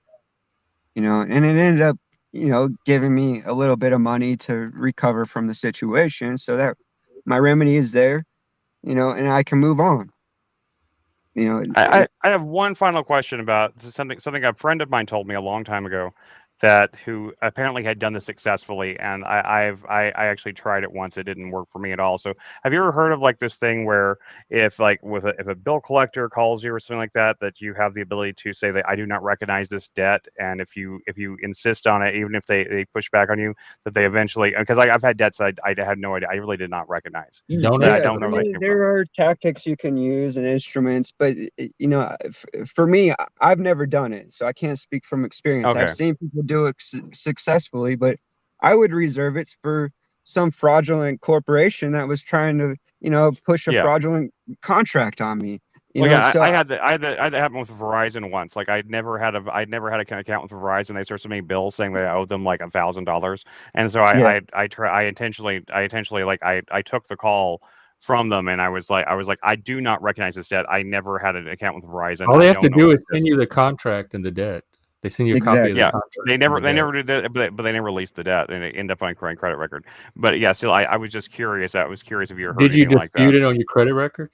and it ended up giving me a little bit of money to recover from the situation, so that my remedy is there, and I can move on. I have one final question about something a friend of mine told me a long time ago, that who apparently had done this successfully, and I actually tried it once. It didn't work for me at all. So have you ever heard of like this thing where if a bill collector calls you or something like that, that you have the ability to say that I do not recognize this debt, and if you insist on it, even if they push back on you, that they eventually, because I've had debts that I had no idea, I really did not recognize. Don't I ask don't for know it. where they came there are tactics you can use and instruments, but for me, I've never done it, so I can't speak from experience. Okay. I've seen people do it successfully, but I would reserve it for some fraudulent corporation that was trying to push a Yeah. fraudulent contract on me. You Well, know, yeah, so I had that happen with Verizon once. Like I'd never had an account with Verizon. They started sending me bills saying they owed them like $1,000, and so yeah, I intentionally like I took the call from them, and I was like I do not recognize this debt. I never had an account with Verizon. All they I have to don't know do what is this send is. you the contract and the debt. They send you a copy of the exactly. Yeah, contract and the they debt. never did that, but they never released the debt, and it ended up on current credit record. But yeah, still, I was just curious. I was curious if you heard Did you anything like dispute that. it on your credit record?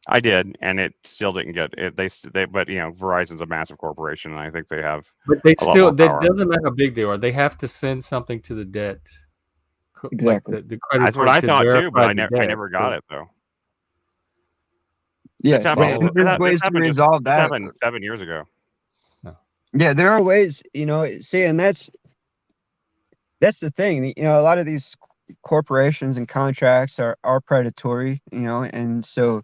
I did, and it still didn't get it. But Verizon's a massive corporation, and I think they have But they a lot still, more that power. doesn't matter how big they are. They have to send something to the debt, like Exactly. the credit That's what report I to thought too, but verify the I debt. never got it though. Yeah, This happened. Follow it. there's ways to resolve This that. happened 7 years ago. No. Yeah, there are ways, see, and that's the thing. A lot of these corporations and contracts are predatory, and so,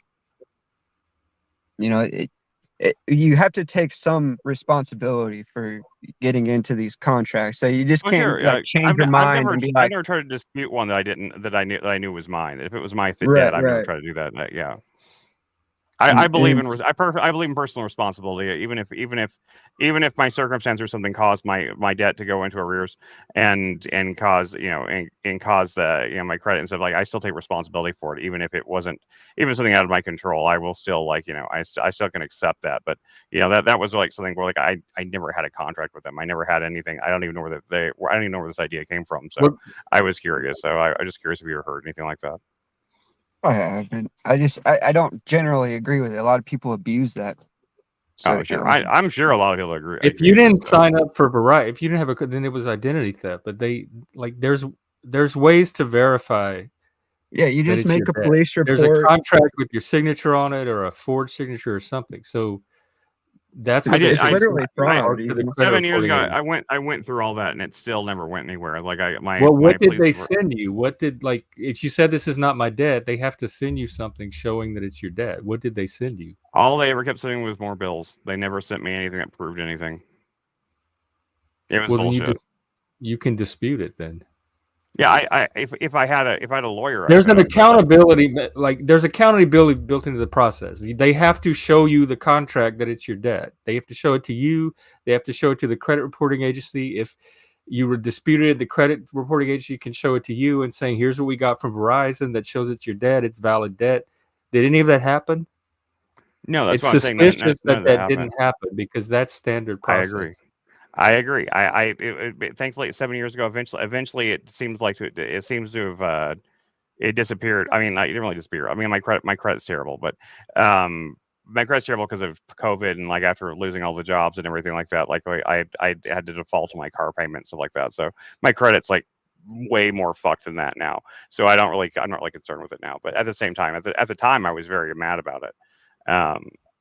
you have to take some responsibility for getting into these contracts. So you just Oh can't sure, like change your mind and be I've like, never tried to dispute one that I knew was mine. If it was my right, debt, I've never right. tried to do that. Yeah. And, I believe in I believe in personal responsibility, even if my circumstance or something caused my debt to go into arrears and cause and cause the my credit and stuff, like I still take responsibility for it, even if it wasn't even something out of my control. I will still I still can accept that. But that was like something where like I never had a contract with them. I never had anything. I don't even know I don't even know where this idea came from. So Well, I was curious. So I was just curious if you ever heard anything like that. I haven't. I don't generally agree with it. A lot of people abuse that. So, Oh sure, I'm sure a lot of people agree. if you Abuse it, didn't sign up for Verizon, if you didn't have then it was identity theft. But there's ways to verify yeah, you that just it's your make a debt. police There's a report. contract with your signature on it, or a forged signature, or something. So that's I what they did. It's should literally fraud. report to the Even. credit 7 years reporting ago, agency. I went through all that, and it still never went anywhere. Like Well, my what did police they were, send you? What did, like, if you said this is not my debt, they have to send you something showing that it's your debt. What did they send you? all they ever kept sending was more bills. They never sent me anything that proved anything. It was Well, then bullshit. you can dispute it then. Yeah, if I had a lawyer, There's I an could. accountability, like there's accountability built into the process. They have to show you the contract that it's your debt. They have to show it to you. They have to show it to the credit reporting agency. If you were disputed, the credit reporting agency can show it to you and saying, here's what we got from Verizon that shows it's your debt. It's valid debt. Did any of that happen? No, that's It's what I'm saying. None suspicious none that of that that happened. didn't happen because that's standard I agree. process. I agree. Thankfully 7 years ago, eventually it seems like it seems to have it disappeared. I mean, it didn't really disappear. I mean, my credit's terrible, but my credit's terrible because of COVID and like after losing all the jobs and everything like that. Like I had to default to my car payment, stuff like that. So my credit's like way more fucked than that now. So I'm not really concerned with it now. But at the same time, at the time, I was very mad about it.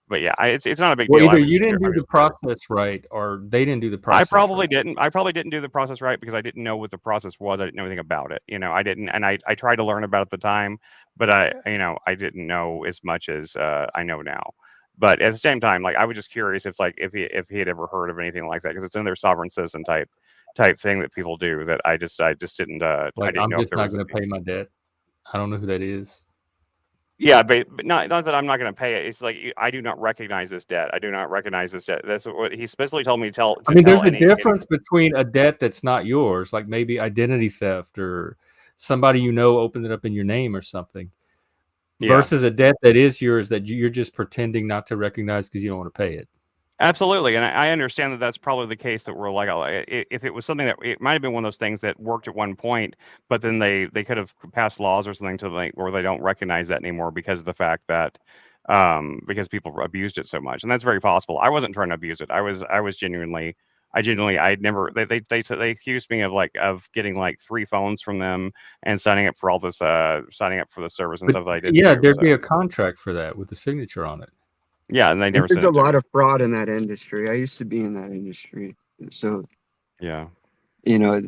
But yeah, it's not a big Well, deal. either you didn't do the process right or they didn't do the process right. I probably didn't do the process right because I didn't know what the process was. I didn't know anything about it. I didn't, and I tried to learn about it at the time, but I didn't know as much as I know now. But at the same time, like I was just curious if he had ever heard of anything like that because it's in their sovereign citizen type thing that people do that I just didn't I Like, didn't I'm know if just there not was. going to pay my debt. I don't know who that is. Yeah, but not that I'm not going to pay it. It's like I do not recognize this debt. I do not recognize this debt. That's what he specifically told me to tell. I mean, there's a any difference between a debt that's not yours, like maybe identity theft or somebody opened it up in your name or something, Yeah. versus a debt that is yours that you're just pretending not to recognize because you don't want to pay it. Absolutely, and I understand that that's probably the case that we're like, if it was something that it might have been one of those things that worked at one point, but then they could have passed laws or something to like where they don't recognize that anymore because of the fact that because people abused it so much, and that's very possible. I wasn't trying to abuse it. I never they accused me of getting like 3 phones from them and signing up for all this signing up for the service and But stuff that I didn't yeah, do. there'd So be a contract for that with the signature on it. yeah, and they never There's sent a it to lot me. of fraud in that industry. I used to be in that industry, so Yeah. there's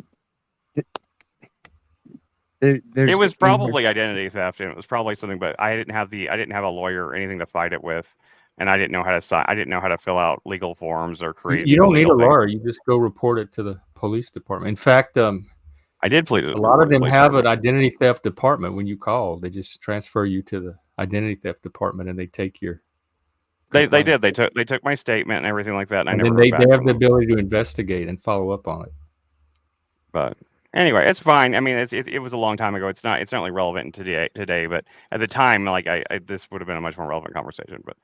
It was probably identity theft, and it was probably something, but I didn't have a lawyer or anything to fight it with, and I didn't know how to sign. I didn't know how to fill out legal forms or create You don't need legal a things. lawyer. You just go report it to the police department. In fact, I did plead a lot of them police have an department. identity theft department. When you call, they just transfer you to the identity theft department and they take your They complaint. did. They took my statement and everything like that, and I And never then heard they back have from the them. ability to investigate and follow up on it. But anyway, it's fine. I mean, it was a long time ago. It's not really relevant today, but at the time, like I this would have been a much more relevant conversation. But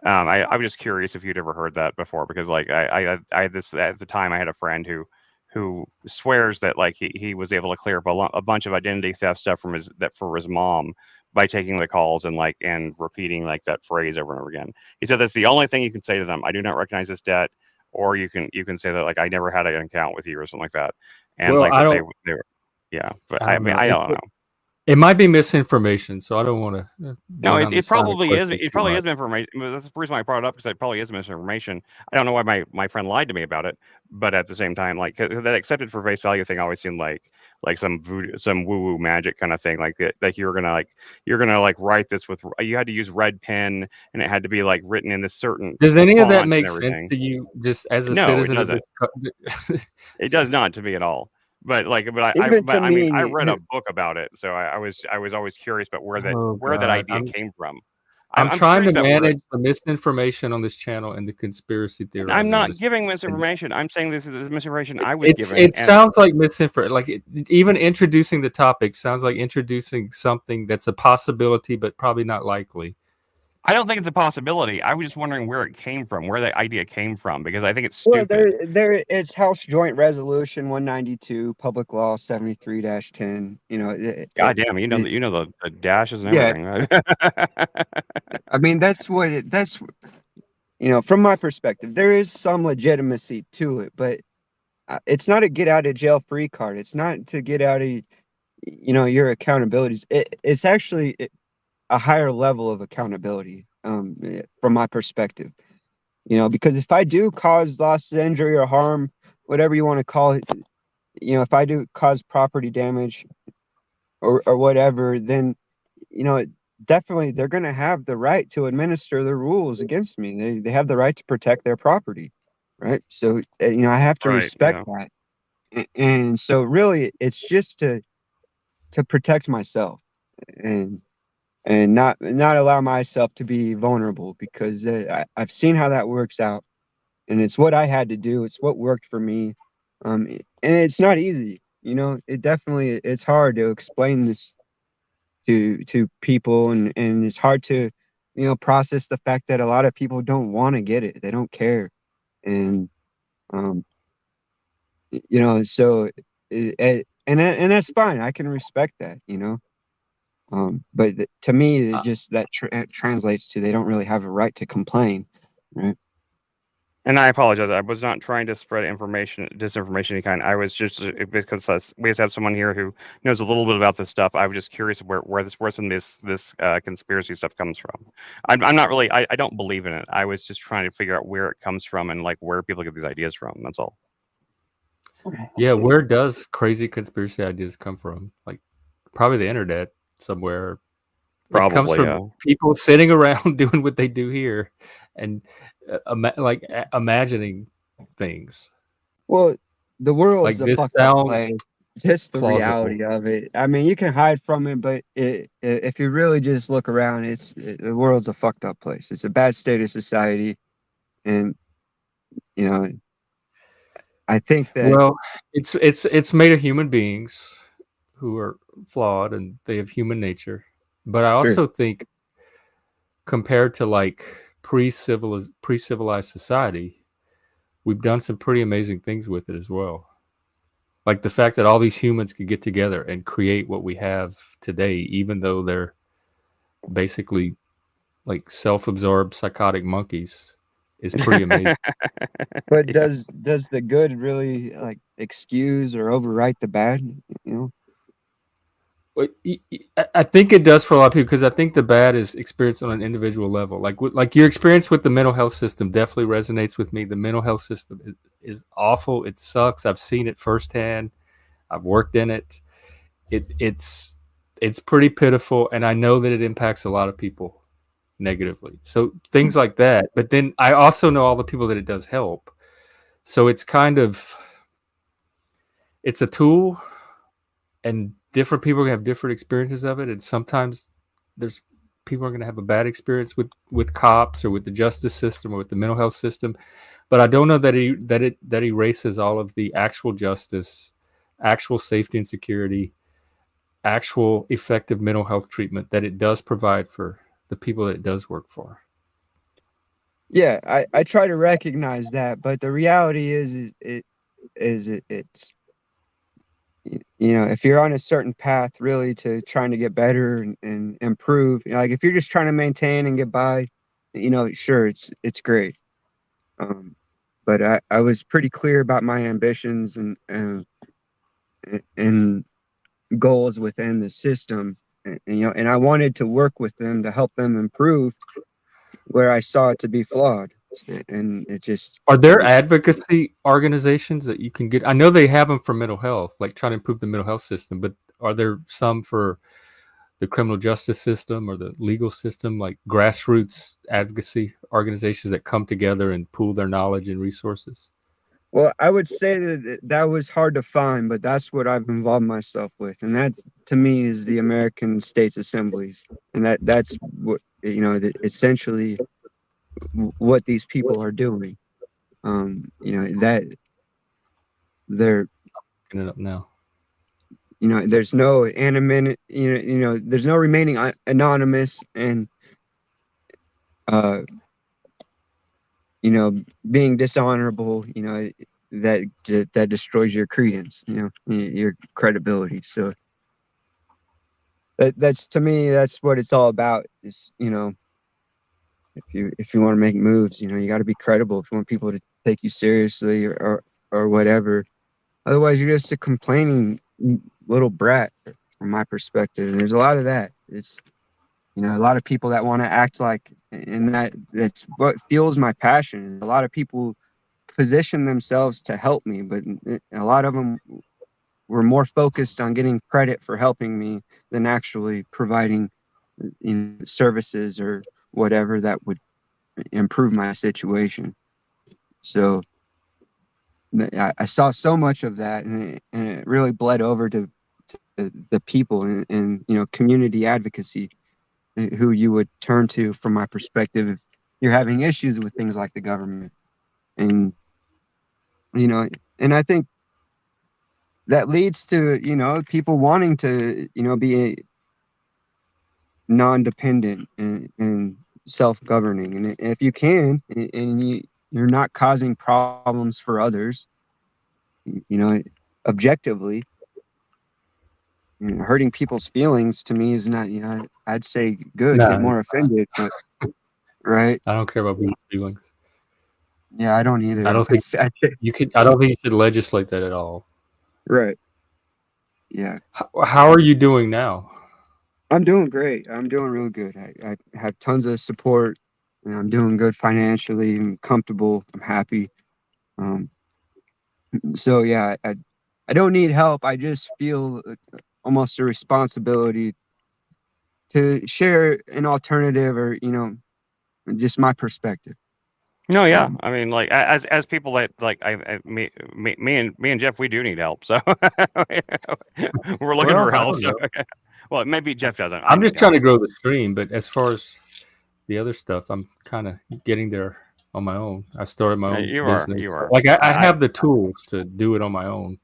I was just curious if you'd ever heard that before, because like I had this at the time. I had a friend who swears that like he was able to clear up a bunch of identity theft stuff from his mom by taking the calls and like and repeating like that phrase over and over again. He said that's the only thing you can say to them. I do not recognize this debt, or you can say that like I never had an account with you or something like that, and Well, like I that don't. they were, yeah. But I I don't mean know. I don't know. It might be misinformation, so I don't want to No, go down this it line of probably is. questioning It too probably much. is misinformation. That's the reason why I brought it up, because it probably is misinformation. I don't know why my friend lied to me about it, but at the same time, like 'cause that accepted for face value thing always seemed like some voodoo, some woo woo magic kind of thing. Like you're gonna like write this with you had to use red pen, and it had to be like written in this certain Does any of that font and make sense everything. to you, just as a No, it citizen of doesn't. this? It does not to me at all. But like, Even to but I mean, I me, read a book about it, so I was always curious about Oh where that God, idea came from. I'm I'm trying curious to about where manage the misinformation on this channel and the conspiracy I'm theorizing on not this. giving And misinformation. I'm saying this is misinformation I was given, it and sounds like misinformation. Like even introducing the topic sounds like introducing something that's a possibility, but probably not likely. I don't think it's a possibility. I was just wondering where it came from, where the idea came from, because I think it's well, stupid. it's House Joint Resolution 192, Public Law 73-10. You know, God damn, you know the dashes and yeah. everything. I mean, that's from my perspective, there is some legitimacy to it, but it's not a get out of jail free card. It's not to get out of your accountabilities. It's actually a higher level of accountability, from my perspective. Because if I do cause loss, injury, or harm, whatever you want to call it, if I do cause property damage or whatever, then definitely they're going to have the right to administer the rules against me. They have the right to protect their property, right? So I have to Right, respect yeah. that. And so really it's just to protect myself and not allow myself to be vulnerable, because I've seen how that works out, and it's what I had to do. It's what worked for me. And it's not easy. It's hard to explain this to people, and it's hard to process the fact that a lot of people don't want to get it. They don't care. And um so and that's fine. I can respect that. But to me, it just it translates to they don't really have a right to complain, right? And I apologize. I was not trying to spread disinformation any kind. I was just because we just have someone here who knows a little bit about this stuff. I was just curious where some of this conspiracy stuff comes from. I'm not really. I don't believe in it. I was just trying to figure out where it comes from and like where people get these ideas from. That's all. Yeah, where does crazy conspiracy ideas come from? Like probably the internet somewhere. It comes Probably, from yeah. people sitting around doing what they do here, and imagining things. Well, the Like world's a this fucked up sounds place. Just the plausible. reality of it. I mean, you can hide from it, but if you really just look around, the world's a fucked up place. It's a bad state of society, and you know, I think that Well, it's made of human beings who are flawed and they have human nature. But I sure, also think compared to like pre-civilized society, we've done some pretty amazing things with it as well. Like the fact that all these humans could get together and create what we have today, even though they're basically like self-absorbed psychotic monkeys, is pretty amazing. but Yeah. does the good really like excuse or overwrite the bad? You know, But I think it does for a lot of people, because I think the bad is experienced on an individual level. Like your experience with the mental health system definitely resonates with me. The mental health system is awful. It sucks. I've seen it firsthand. I've worked in it. It's pretty pitiful, and I know that it impacts a lot of people negatively. So things like that. But then I also know all the people that it does help. So it's a tool, and different people have different experiences of it, and sometimes there's people are going to have a bad experience with cops or with the justice system or with the mental health system, but I don't know that that erases all of the actual justice, actual safety and security, actual effective mental health treatment that it does provide for the people that it does work for. Yeah, I try to recognize that, but the reality it's if you're on a certain path really to trying to get better and improve, like if you're just trying to maintain and get by, sure, it's great. But I was pretty clear about my ambitions and goals within the system, and I wanted to work with them to help them improve where I saw it to be flawed, and it just Are there advocacy organizations that you can get? I know they have them for mental health, like trying to improve the mental health system, but are there some for the criminal justice system or the legal system, like grassroots advocacy organizations that come together and pool their knowledge and resources? Well, I would say that was hard to find, but that's what I've involved myself with, and that to me is the American States Assemblies, and that's what essentially what these people are doing. That they're Looking it up now. there's no anonymity, there's no remaining anonymous, and being dishonorable, that destroys your credence, your credibility. So that's to me, that's what it's all about. Is if you want to make moves, you got to be credible. If you want people to take you seriously or whatever, otherwise you're just a complaining little brat, from my perspective. And there's a lot of that. It's a lot of people that want to act like, and that's what fuels my passion. A lot of people position themselves to help me, but a lot of them were more focused on getting credit for helping me than actually providing services or whatever that would improve my situation. So I saw so much of that, and it really bled over to the people and community advocacy, who you would turn to from my perspective if you're having issues with things like the government. And and I think that leads to people wanting to be non-dependent and self-governing. And if you can, and you're not causing problems for others, objectively, hurting people's feelings to me is not, I'd say good, No, get more offended, but right. I don't care about people's feelings. Yeah, I don't either. I don't think you could. I don't think you should legislate that at all. Right. Yeah. How are you doing now? I'm doing great. I'm doing real good. I have tons of support, and I'm doing good financially. I'm comfortable. I'm happy. So yeah, I don't need help. I just feel almost a responsibility to share an alternative, or just my perspective. No, yeah. I mean, like as people that like me and Jeff, we do need help. So we're looking Well, for I help. don't So know. well, maybe Jeff doesn't. I'm just trying to grow the stream, but as far as the other stuff, I'm kind of getting there on my own. I started my own You business. are. Like I have the tools to do it on my own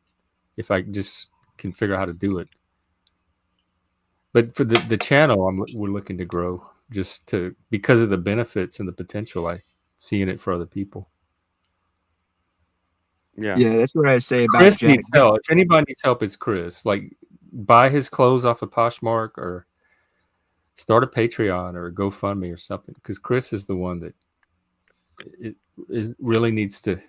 if I just can figure out how to do it. But for the channel, we're looking to grow just because of the benefits and the potential I see in it for other people. Yeah. Yeah, that's what I say about Chris Jack. needs help. If anybody needs help, it's Chris. Like buy his clothes off of Poshmark or start a Patreon or a GoFundMe or something. Because Chris is the one that really needs to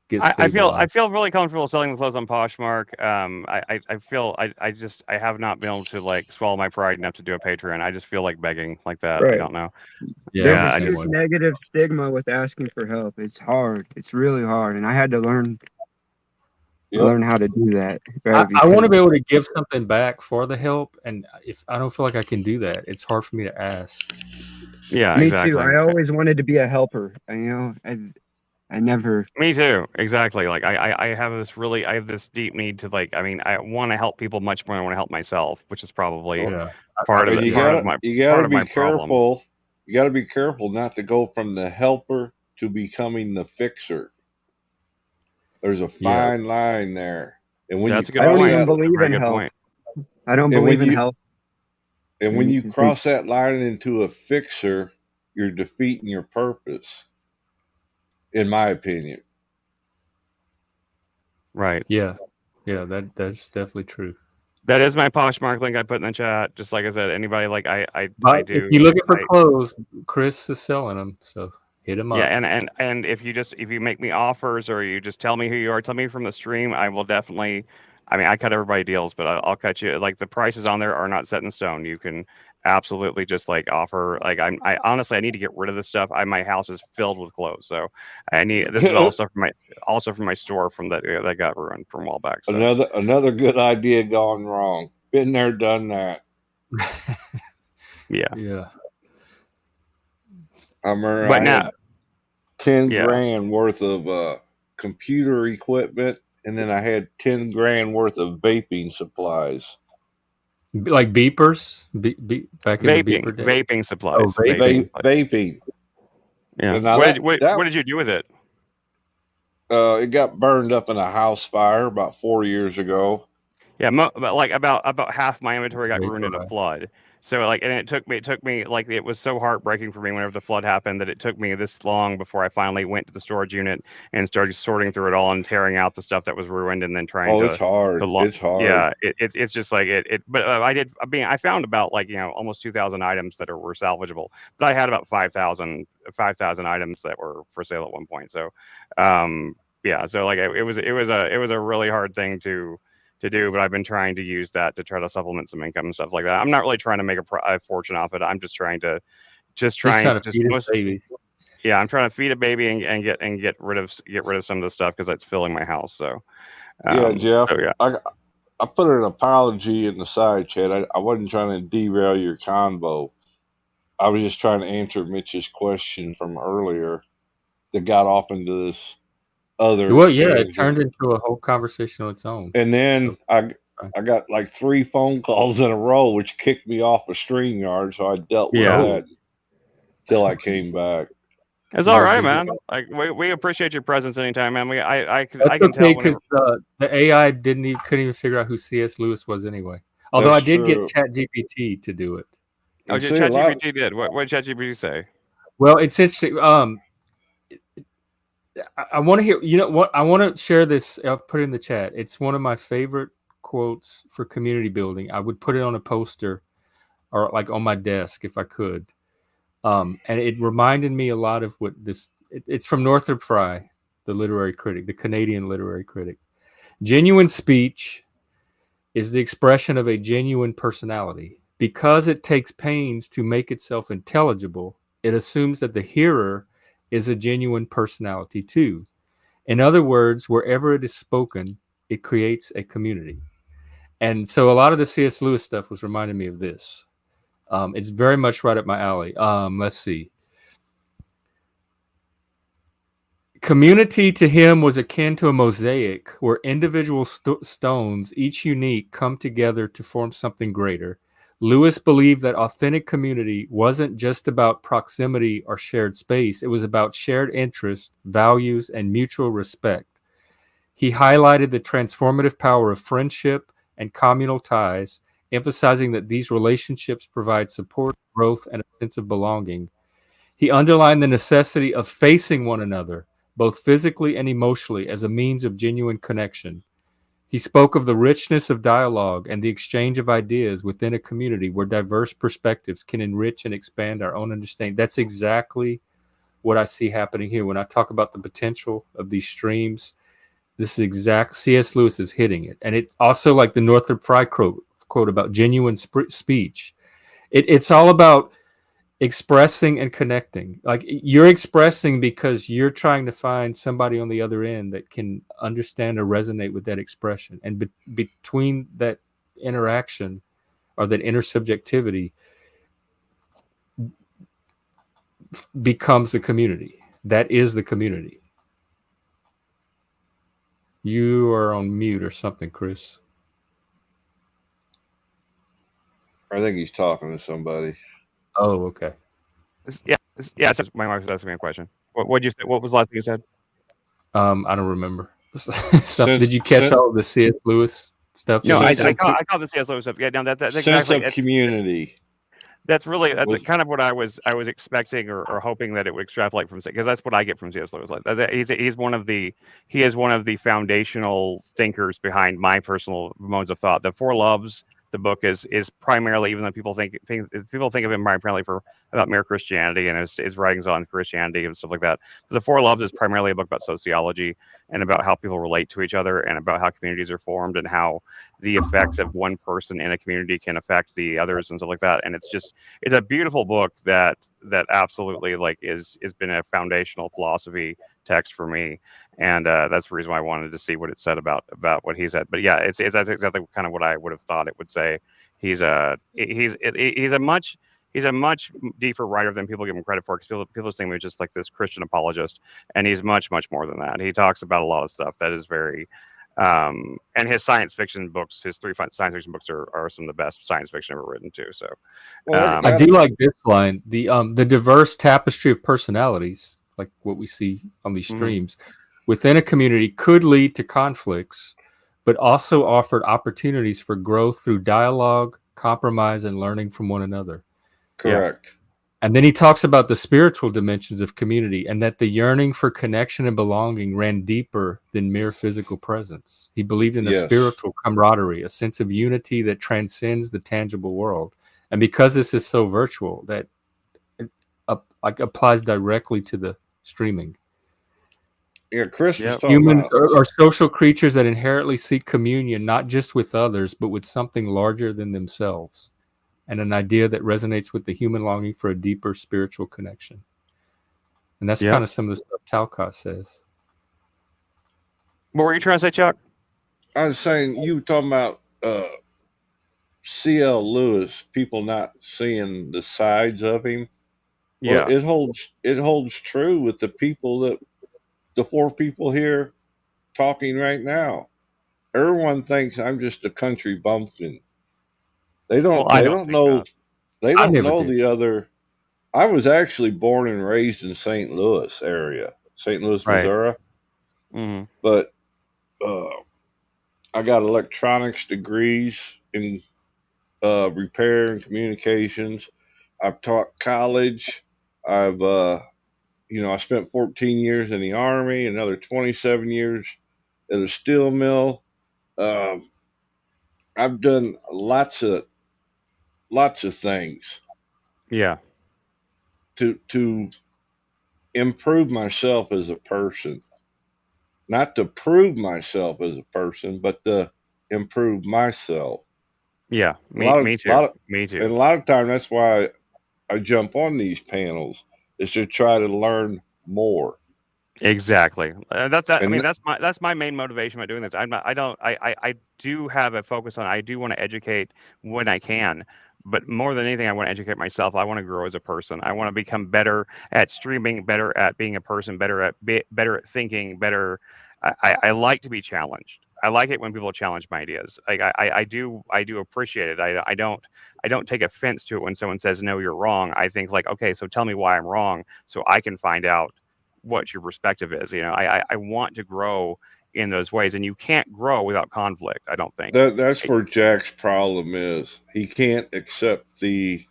get stabilized. I feel really comfortable selling the clothes on Poshmark. I feel I have not been able to like swallow my pride enough to do a Patreon. I just feel like begging like that. Right. I don't know. There's I a just huge negative stigma with asking for help. It's hard. It's really hard, and I had to learn how to do that. Right? I want to be able to give something back for the help, and if I don't feel like I can do that, it's hard for me to ask. Yeah, Me exactly. too. I always wanted to be a helper. I never. Me too. Exactly. Like I have this deep need to like. I mean, I want to help people much more than I want to help myself, which is probably Yeah. part of And the part of my you part gotta of my be problem. careful. You gotta be careful not to go from the helper to becoming the fixer. There's a Yeah. fine line there, and when you That's a good I don't cross point. even that, That's a believe very in good help. point. I don't and believe when in you help. and when you I think cross that line into a fixer, you're defeating your purpose, in my opinion. Right. Yeah. Yeah. That's definitely true. That is my Poshmark link I put in the chat. Just like I said, anybody like I But if do. you're looking for I clothes, Chris is selling them, so hit him Yeah, up. and if you make me offers or you just tell me who you are, tell me from the stream, I will definitely. I mean, I cut everybody deals, but I'll cut you. Like the prices on there are not set in stone. You can absolutely just like offer. Like I honestly I need to get rid of this stuff. My house is filled with clothes, so I need. This is also from my store from that got ruined from a while back. So Another good idea gone wrong. Been there, done that. yeah, Yeah. I remember but I now had 10 yeah, grand worth of computer equipment, and then I had 10 grand worth of vaping supplies. Like beepers, back in the beeper days. vaping Oh, supplies, vaping. Vaping. Yeah. And now What did you do with it? it got burned up in a house fire about 4 years ago. Yeah, but like about half my inventory got ruined in a Vaporize. flood. So like, and it took me like it was so heartbreaking for me whenever the flood happened that it took me this long before I finally went to the storage unit and started sorting through it all and tearing out the stuff that was ruined and then trying Oh, it's to hard. It's hard. yeah, it's just like it. But I found about like almost 2,000 items that were salvageable, but I had about 5,000 items that were for sale at one point. So, yeah, so like it was a really hard thing to do, but I've been trying to use that to try to supplement some income and stuff like that. I'm not really trying to make a fortune off it. I'm just trying to Just trying to feed his most baby. yeah, I'm trying to feed a baby and get rid of some of the stuff because it's filling my house. So Yeah, Jeff. so yeah. I put an apology in the side chat. I wasn't trying to derail your convo. I was just trying to answer Mitch's question from earlier that got off into this other Well, yeah, it tangent. turned into a whole conversation on its own. And then So I got like 3 phone calls in a row, which kicked me off of StreamYard, so I dealt with Yeah. that till I came back. It's all more right, busy. man. Like we appreciate your presence anytime, man. I That's can okay tell because whenever. the AI couldn't even figure out who C.S. Lewis was anyway. Although I That's did get true. ChatGPT to do it. Oh, And see, a lot. ChatGPT did. What did ChatGPT say? Well, it's interesting. I want to hear. You know what? I want to share this. I'll put it in the chat. It's one of my favorite quotes for community building. I would put it on a poster or like on my desk if I could. And it reminded me a lot of what this. It's from Northrop Frye, the literary critic, the Canadian literary critic. Genuine speech is the expression of a genuine personality. Because it takes pains to make itself intelligible, it assumes that the hearer is a genuine personality too. In other words, wherever it is spoken, it creates a community. And so a lot of the C.S. Lewis stuff was reminding me of this. It's very much right up my alley. Let's see. Community to him was akin to a mosaic where individual stones, each unique, come together to form something greater. Lewis believed that authentic community wasn't just about proximity or shared space. It was about shared interests, values, and mutual respect. He highlighted the transformative power of friendship and communal ties, emphasizing that these relationships provide support, growth, and a sense of belonging. He underlined the necessity of facing one another, both physically and emotionally, as a means of genuine connection. He spoke of the richness of dialogue and the exchange of ideas within a community where diverse perspectives can enrich and expand our own understanding. That's exactly what I see happening here. When I talk about the potential of these streams, this is exact. C.S. Lewis is hitting it. And it's also like the Northrop Frye quote about genuine speech. It's all about expressing and connecting. Like you're expressing because you're trying to find somebody on the other end that can understand or resonate with that expression. And between that interaction or that intersubjectivity becomes the community. That is the community. You are on mute or something, Chris. I think he's talking to somebody. Oh, okay. Yeah. So my wife was asking me a question. What'd you say? What was the last thing you said? I don't remember. Did Sense, you catch sense, all of the C.S. Lewis stuff that No, he sense said? of co- I call the C.S. Lewis stuff. Yeah, no, that's sense exactly. of community That's was kind of what I was expecting or hoping that it would extrapolate from, because that's what I get from C.S. Lewis. Like he's one of the foundational thinkers behind my personal modes of thought. The Four Loves, the book is primarily, even though people think of him primarily for about mere Christianity and his writings on Christianity and stuff like that. But the Four Loves is primarily a book about sociology and about how people relate to each other and about how communities are formed and how the effects of one person in a community can affect the others and stuff like that. And it's a beautiful book that absolutely like is been a foundational philosophy text for me, and that's the reason why I wanted to see what it said about what he said. But yeah, it's that's exactly kind of what I would have thought it would say. He's a much deeper writer than people give him credit for, because people think of him just like this Christian apologist, and he's much more than that. He talks about a lot of stuff that is very and his science fiction books, his science fiction books are some of the best science fiction ever written too. So well. I do like this line: the diverse tapestry of personalities, like what we see on these streams, within a community could lead to conflicts, but also offered opportunities for growth through dialogue, compromise, and learning from one another. Correct. And then he talks about the spiritual dimensions of community and that the yearning for connection and belonging ran deeper than mere physical presence. He believed in a Yes. spiritual camaraderie, a sense of unity that transcends the tangible world. And because this is so virtual, that it applies directly to the streaming. Yeah, Chris was Yep. talking Humans about. are social creatures that inherently seek communion, not just with others, but with something larger than themselves, and an idea that resonates with the human longing for a deeper spiritual connection. And that's Yep. kind of some of the stuff Talcott says. What were you trying to say, Chuck? I was saying you were talking about C.L. Lewis, people not seeing the sides of him. Yeah. Well, it holds true with the four people here talking right now. Everyone thinks I'm just a country bumpkin. They Well, don't I they don't don't think know that. they I don't never know did. the other. I was actually born and raised in St. Louis area, St. Louis, Right. Missouri, hmm but I got electronics degrees in repair and communications. I've taught college. I've I spent 14 years in the army, another 27 years at a steel mill. Um, I've done lots of things Yeah. to improve myself as a person, not to prove myself as a person, but to improve myself. Yeah. A lot of Me too. lot of Me and a too. lot of time that's why I jump on these panels is to try to learn more. Exactly. I mean, And that's my main motivation by doing this. I'm not. I don't. I do have a focus on. I do want to educate when I can, but more than anything, I want to educate myself. I want to grow as a person. I want to become better at streaming, better at being a person, better at thinking, better. I like to be challenged. I like it when people challenge my ideas. I do appreciate it. I don't take offense to it when someone says no, you're wrong. I think like, okay, so tell me why I'm wrong, so I can find out what your perspective is. I want to grow in those ways, and you can't grow without conflict. I don't think. that's where Jack's problem is. He can't accept the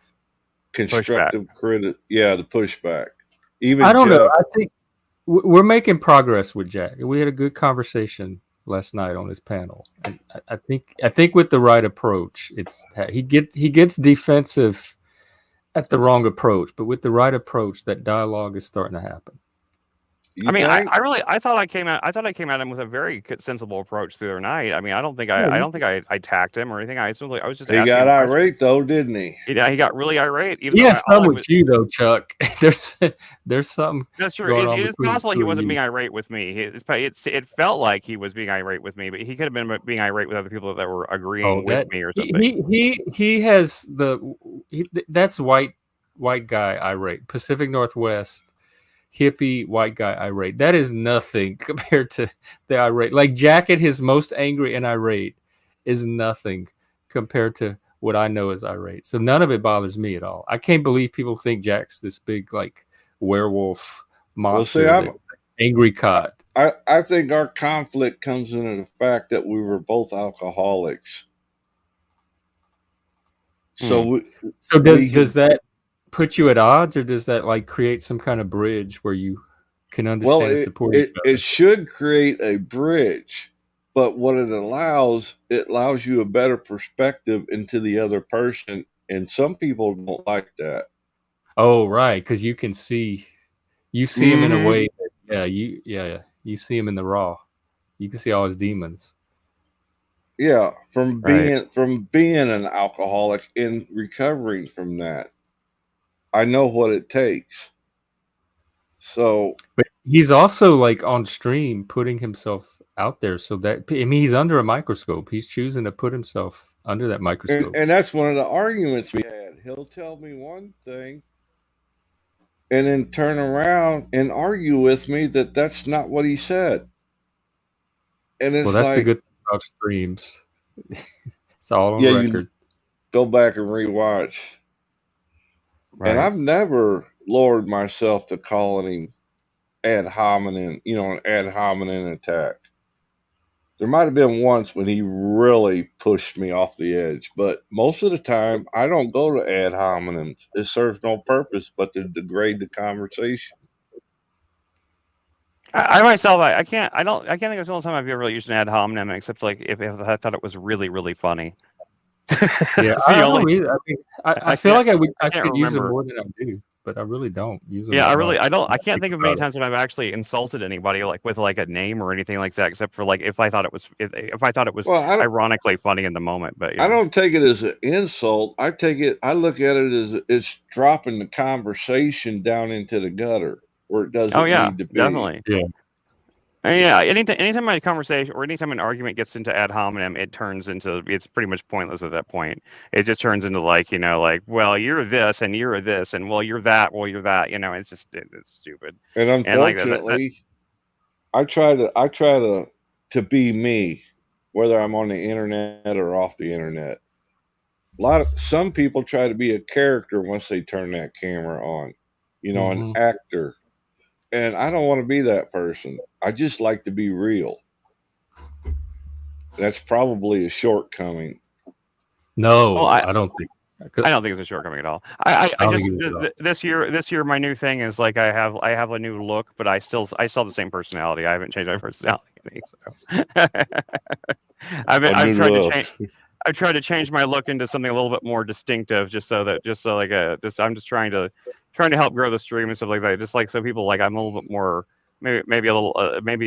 Pushback. constructive the pushback. I Even don't know. Jeff, I think we're making progress with Jack. We had a good conversation last night on his panel, and I think with the right approach, he gets defensive at the wrong approach, but with the right approach, that dialogue is starting to happen. you I mean, think? I thought I came at him with a very sensible approach the other night. I mean, Yeah, I don't think I attacked him or anything. I was just He asking got him questions. irate though, didn't he? He got really irate, even He though has all some I with was. you though, Chuck. There's something That's true. going on It's between the possible he two of wasn't you. being irate with me. It felt like he was being irate with me, but he could have been being irate with other people that were agreeing Oh, with that me or something. he has that's white guy irate. Pacific Northwest. hippie white guy irate. That is nothing compared to the irate. Like Jack at his most angry and irate is nothing compared to what I know as irate. So none of it bothers me at all. I can't believe people think Jack's this big like werewolf monster, that angry cod. I think our conflict comes into the fact that we were both alcoholics. So does that put you at odds, or does that like create some kind of bridge where you can understand and support each other? It should create a bridge, but what it allows you a better perspective into the other person, and some people don't like that. Oh, right, because you can see him in a way that you see him in the raw. You can see all his demons. Yeah, from being an alcoholic and recovering from that, I know what it takes. So, but he's also like on stream putting himself out there, so that I mean he's under a microscope. He's choosing to put himself under that microscope, and that's one of the arguments we had. He'll tell me one thing, and then turn around and argue with me that that's not what he said. And it's that's the good thing about streams. It's all on record. You go back and rewatch. Right. And I've never lowered myself to calling him ad hominem, an ad hominem attack. There might have been once when he really pushed me off the edge, but most of the time I don't go to ad hominems. It serves no purpose but to degrade the conversation. I myself, I can't think of a single time I've ever used an ad hominem except like if I thought it was really, really funny. Yeah, I feel like I could use it more than I do, but I really don't use them. Yeah, I can't think of many times when I've actually insulted anybody like with like a name or anything like that, except for like if I thought it was ironically funny in the moment. But I don't take it as an insult. I look at it as it's dropping the conversation down into the gutter where it doesn't need to be. Definitely. Yeah. Yeah, anytime my conversation or anytime an argument gets into ad hominem, it's pretty much pointless at that point. It just turns into like, well, you're this and you're this and well, you're that, it's just it's stupid. And unfortunately, I try to be me, whether I'm on the internet or off the internet. Some people try to be a character once they turn that camera on, an actor. And I don't want to be that person. I just like to be real. That's probably a shortcoming. No, I don't think. I don't think it's a shortcoming at all. I just this year my new thing is like I have a new look, but I still have the same personality. I haven't changed my personality any. So I've tried to change my look into something a little bit more distinctive, I'm just trying to help grow the stream and stuff like that. Just like so people like I'm a little bit more maybe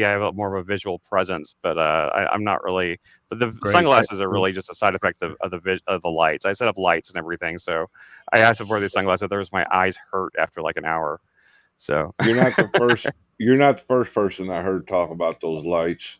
I have more of a visual presence, but I'm not really. But the sunglasses are really just a side effect of the lights. I set up lights and everything, so I have to wear these sunglasses. Otherwise, my eyes hurt after like an hour. So you're not the first. You're not the first person I heard talk about those lights.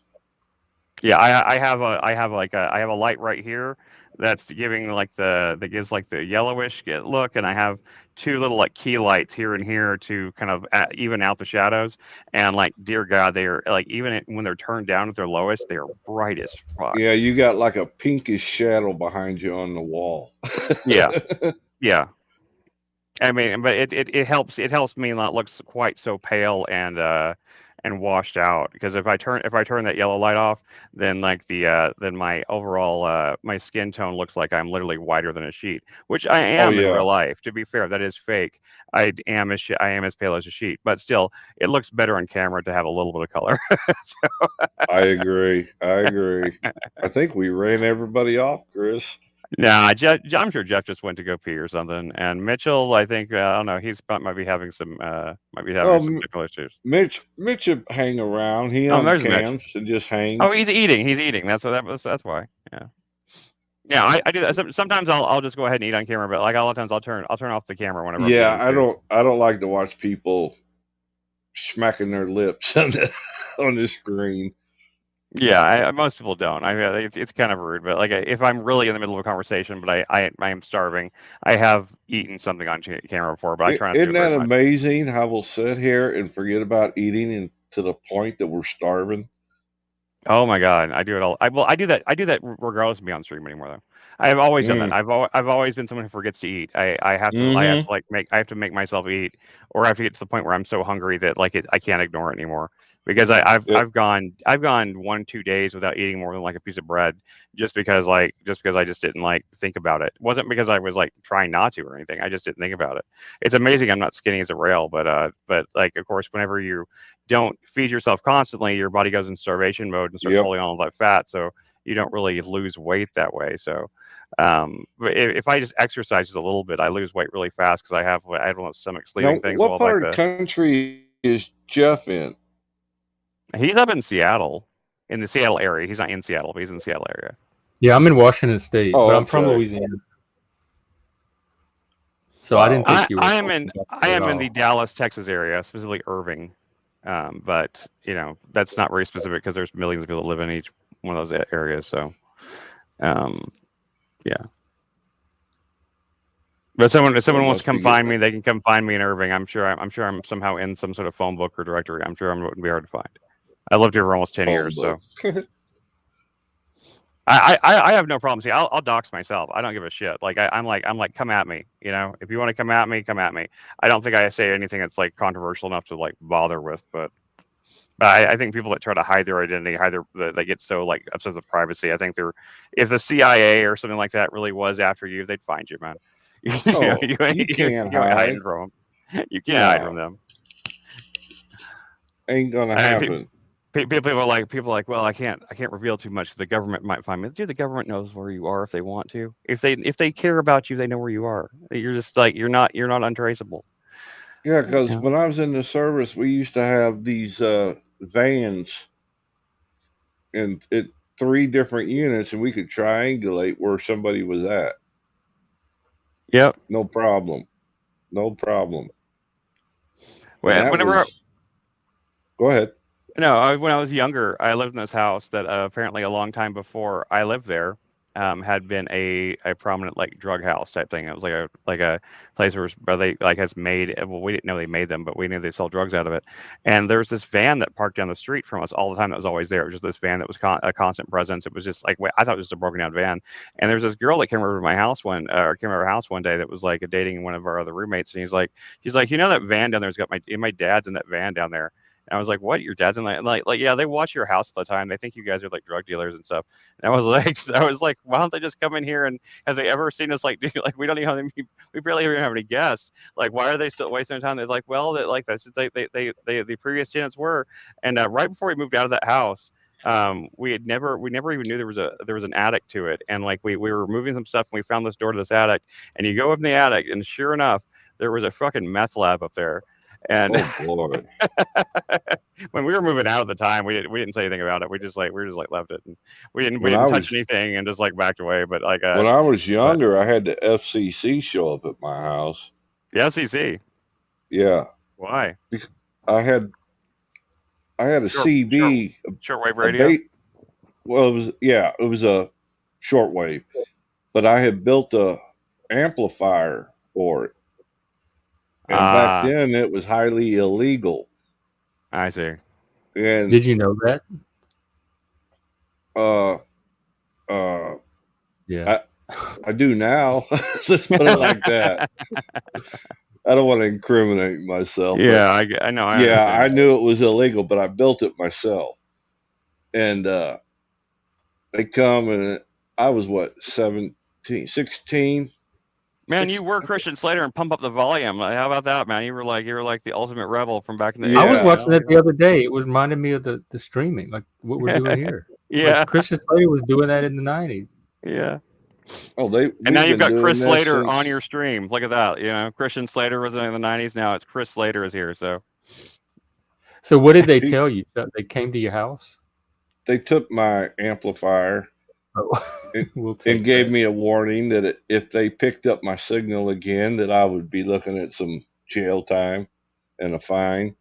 Yeah, I have a light right here that's giving that gives like the yellowish look, and I have two little like key lights here and here to kind of even out the shadows. And like, dear God, they are like even when they're turned down at their lowest, they are bright as fuck. Yeah, you got like a pinkish shadow behind you on the wall. Yeah. I mean, but it helps me not look quite so pale and washed out, because if I turn that yellow light off, then like then my overall my skin tone looks like I'm literally whiter than a sheet, which I am in real life. To be fair, that is fake. I am as pale as a sheet, but still, it looks better on camera to have a little bit of color. I agree. I think we ran everybody off, Chris. Nah, I'm sure Jeff just went to go pee or something. And Mitchell, I think I don't know. Might be having some technical issues. Mitch would hang around. He camps and just hangs. Oh, he's eating. That's why. Yeah, I do that. Sometimes I'll just go ahead and eat on camera, but like a lot of times I'll turn off the camera whenever. Yeah, I don't like to watch people smacking their lips on the screen. Yeah, most people don't. It's kind of rude, but like if I'm really in the middle of a conversation, but I am starving, I have eaten something on camera before, but I try not to do Isn't it very that much. amazing how we'll sit here and forget about eating and to the point that we're starving? Oh my god, I do it all. I do that. I do that regardless of being on stream anymore though. I've always done that. Mm. I've always been someone who forgets to eat. I have to Mm-hmm. like I have to make myself eat, or I have to get to the point where I'm so hungry that like I can't ignore it anymore. Because It, I've gone 1-2 days without eating more than like a piece of bread just because I just didn't like think about it. It wasn't because I was like trying not to or anything. I just didn't think about it. It's amazing I'm not skinny as a rail, but like of course whenever you don't feed yourself constantly, your body goes in starvation mode and starts yep. holding on all that fat. So you don't really lose weight that way. So, but if I just exercise just a little bit, I lose weight really fast because I have one of those stomach Now, sleeving things. what Well, like part of the country is Jeff in? he's up in Seattle, in the Seattle area. He's not in Seattle, but he's in the Seattle area. Yeah, I'm in Washington State, but Oh, I'm from okay. Louisiana. So I Wow. didn't think you were I talking about that am at in the all. Dallas, Texas area, specifically Irving. But you know that's not very specific because there's millions of people that live in each one of those areas. So, um, yeah. But if Well, someone it wants to must come be getting find me, they can come find me in Irving. I'm sure I'm somehow in some sort of phone book or directory. I'm sure I'm wouldn't be hard to find. I lived here for almost 10 phone years, book. so I have no problem. See, I'll dox myself. I don't give a shit. Like I'm like, come at me. You know, if you want to come at me, come at me. I don't think I say anything that's like controversial enough to like bother with, but I think people that try to hide their identity, they get so like obsessed with privacy. I think if the CIA or something like that really was after you, they'd find you, man. Oh, You you can't you ain't hiding hide. from them. You can't hide from No, them. ain't gonna And happen. people are like, well, I can't reveal too much. The government might find me. Dude, the government knows where you are if they want to. If they care about you, they know where you are. You're just like you're not untraceable. Yeah, because Yeah. when I was in the service, we used to have these vans in 3 different units, and we could triangulate where somebody was at. Yep. No problem. No problem. And Well, that whenever was. Go ahead. No, when I was younger, I lived in this house that apparently a long time before I lived there had been a prominent like drug house type thing. It was like a place where they like has made. Well, we didn't know they made them, but we knew they sold drugs out of it. And there was this van that parked down the street from us all the time. That was always there. It was just this van that was a constant presence. It was just like I thought it was just a broken down van. And there was this girl that came over to my house came over our house one day that was like dating one of our other roommates. And she's like, you know that van down there's got my dad's in that van down there. And I was like, "What? Your dad's in like yeah, they watch your house all the time. They think you guys are like drug dealers and stuff." And I was like, I was like, "Why don't they just come in here and have they ever seen us like do like we don't even have any, we barely even have any guests. Like why are they still wasting their time?" They're like, "Well, that like that's just, they the previous tenants were." And right before we moved out of that house, we never even knew there was an attic to it. And like we were moving some stuff and we found this door to this attic. And you go up in the attic, and sure enough, there was a fucking meth lab up there. And Oh boy. when we were moving out at the time, we didn't say anything about it. We just like left it, and we When I didn't touch was anything, and just like backed away. But like when I was but younger, I had the FCC show up at my house. the FCC, Yeah, why? I had a CB, Shortwave a radio. bait. Well, it was a shortwave, but I had built a amplifier for it, and back Ah, then it was highly illegal. I see. And Did you know that? uh, uh, Yeah. I do now. Let's put it like that. I don't want to incriminate myself, but Yeah, I know. I yeah, I understand. knew it was illegal, but I built it myself. And they come, and I was what 17, 16. Man, you were Christian Slater and pump up the volume. Like, how about that, man? You were like the ultimate rebel from back in the I was '80s. Yeah. You watching know? that the other day. It was reminding me of the streaming, like what we're doing here. Yeah, Like Christian Slater was doing that in the 90s. yeah. Oh, And now we've you've been got doing Chris this Slater on since your stream. Look at that. You know, Christian Slater was in the '90s. Now it's Chris Slater is here. So So what did they pe- tell you? They came to your house? they took my amplifier Oh, and, we'll take gave that. me a warning that if they picked up my signal again, that I would be looking at some jail time and a fine.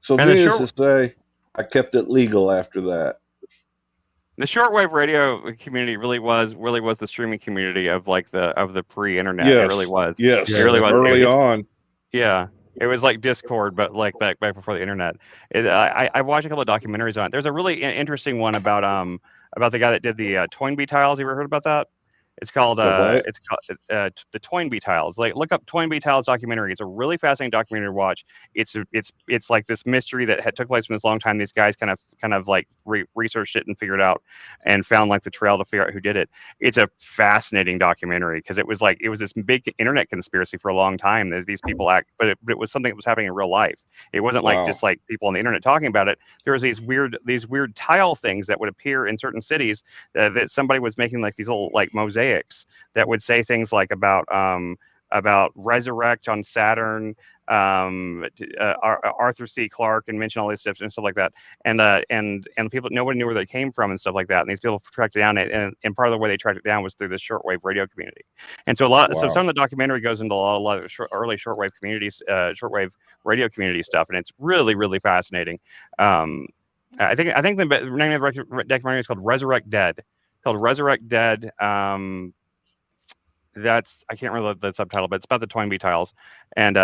So and the needless to short say, I kept it legal after that. The shortwave radio community really was the streaming community of the pre-internet. It really Yes, was. yes. It really was. Early on. Yeah, it was like Discord, but like back before the internet. I watched a couple of documentaries on it. There's a really interesting one about the guy that did the Toynbee tiles. You ever heard about that? The what? It's called the Toynbee tiles. Like look up Toynbee tiles documentary. It's a really fascinating documentary to watch. It's like this mystery that had took place for this long time. These guys kind of like researched it and figured out and found like the trail to figure out who did it. It's a fascinating documentary because it was this big internet conspiracy for a long time that these people but it was something that was happening in real life. It wasn't like Wow. just like people on the internet talking about it. There was these weird tile things that would appear in certain cities that somebody was making like these little like mosaics that would say things like about resurrect on Saturn, Arthur C. Clarke, and mention all these stuff and stuff like that. And people, nobody knew where they came from and stuff like that. And these people tracked it down, and part of the way they tracked it down was through the shortwave radio community. And so so some of the documentary goes into a lot of early shortwave communities, shortwave radio community stuff, and it's really really fascinating. I think the name of the documentary is called Resurrect Dead. That's I can't remember the subtitle, but it's about the Toynbee tiles, and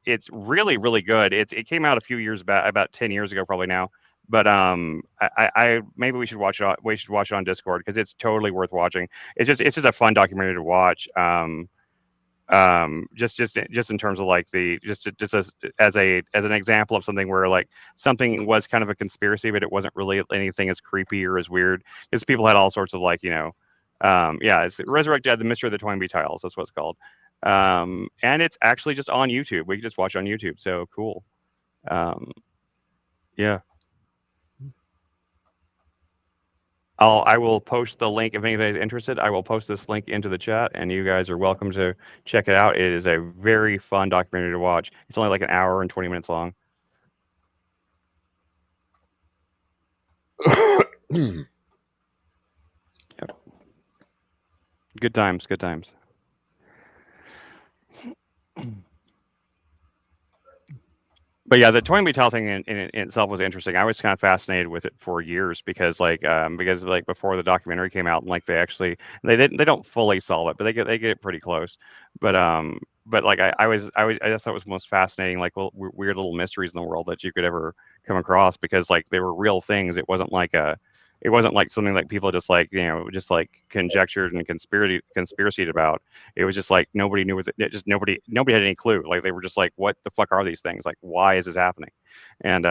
it's really really good. It came out a few years back, about 10 years ago probably now. But I maybe we should watch it. We should watch it on Discord because it's totally worth watching. It's just a fun documentary to watch. Just in terms of like just as an example of something where like something was kind of a conspiracy, but it wasn't really anything as creepy or as weird because people had all sorts of like it's Resurrect Dead, the Mystery of the Toynbee Tiles. That's what it's called. And it's actually just on YouTube. We can just watch it on YouTube. So cool. Yeah. I will post the link if anybody's interested. I will post this link into the chat, and you guys are welcome to check it out. It is a very fun documentary to watch. It's only like an hour and 20 minutes long. Yep. Good times. Good times. But yeah, the Toynbee tile thing in itself was interesting. I was kind of fascinated with it for years because before the documentary came out, and like they don't fully solve it, but they get pretty close. But like I just thought it was most fascinating, like weird little mysteries in the world that you could ever come across because like they were real things. It wasn't like something like people just like just like conjectured and conspiracied about. It was just like nobody knew nobody had any clue. Like they were just like, what the fuck are these things? Like why is this happening? And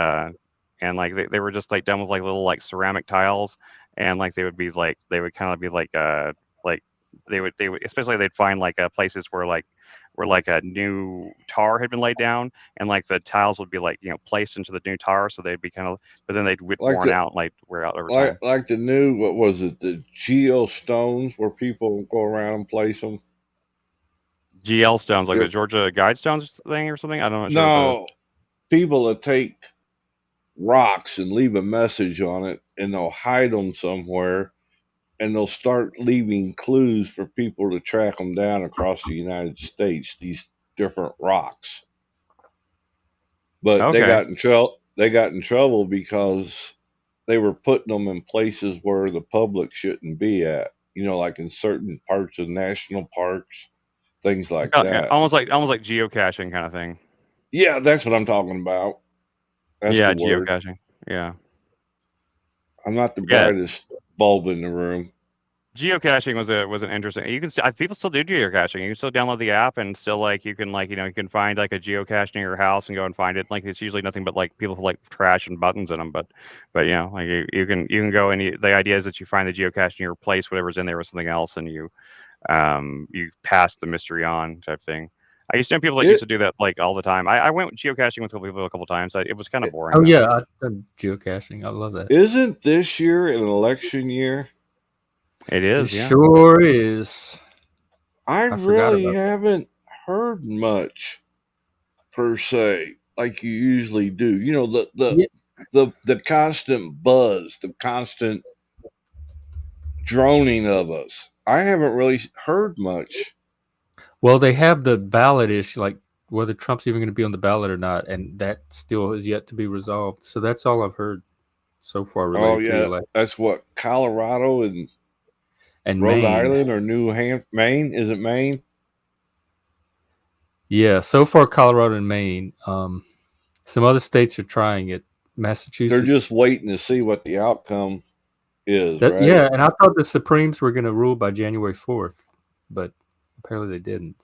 like they were just like done with like little like ceramic tiles, and like they would kind of be like they would especially they'd find like places where a new tar had been laid down, and like the tiles would be like placed into the new tar, so they'd be kind of, but then they'd get worn out, like wear out over time. Like the new, what was it, the geostones where people go around and place them. GL stones, like the Georgia Guidestones thing or something. I don't know. No, people that take rocks and leave a message on it, and they'll hide them somewhere, and they'll start leaving clues for people to track them down across the United States. These different rocks, but Okay. They got in trouble because they were putting them in places where the public shouldn't be at. Like in certain parts of national parks, things like that. Almost like geocaching kind of thing. Yeah, that's what I'm talking about. That's the word. Geocaching. Yeah. I'm not the brightest bulb in the room. Geocaching was an interesting. People still do geocaching. You can still download the app and still you can find like a geocache near your house and go and find it. Like it's usually nothing but like people like trash and buttons in them. But like you can go and the idea is that you find the geocache and you replace whatever's in there with something else, and you pass the mystery on type thing. I used to know people that used to do that like all the time. I went geocaching with people a couple times. It was kind of boring. Oh yeah, I've done geocaching. I love that. Isn't this year an election year? It is. It sure is. I really haven't heard much per se, like you usually do. The constant buzz, the constant droning of us. I haven't really heard much. Well, they have the ballot issue, like whether Trump's even going to be on the ballot or not, and that still is yet to be resolved. So that's all I've heard. so far Oh related to the yeah, election. that's what Colorado and And Rhode Maine. Island or Maine? Is it Maine? Yeah, so far Colorado and Maine. Some other states are trying it. Massachusetts. They're just waiting to see what the outcome is, right? Yeah, and I thought the Supremes were going to rule by January 4th, but apparently they didn't.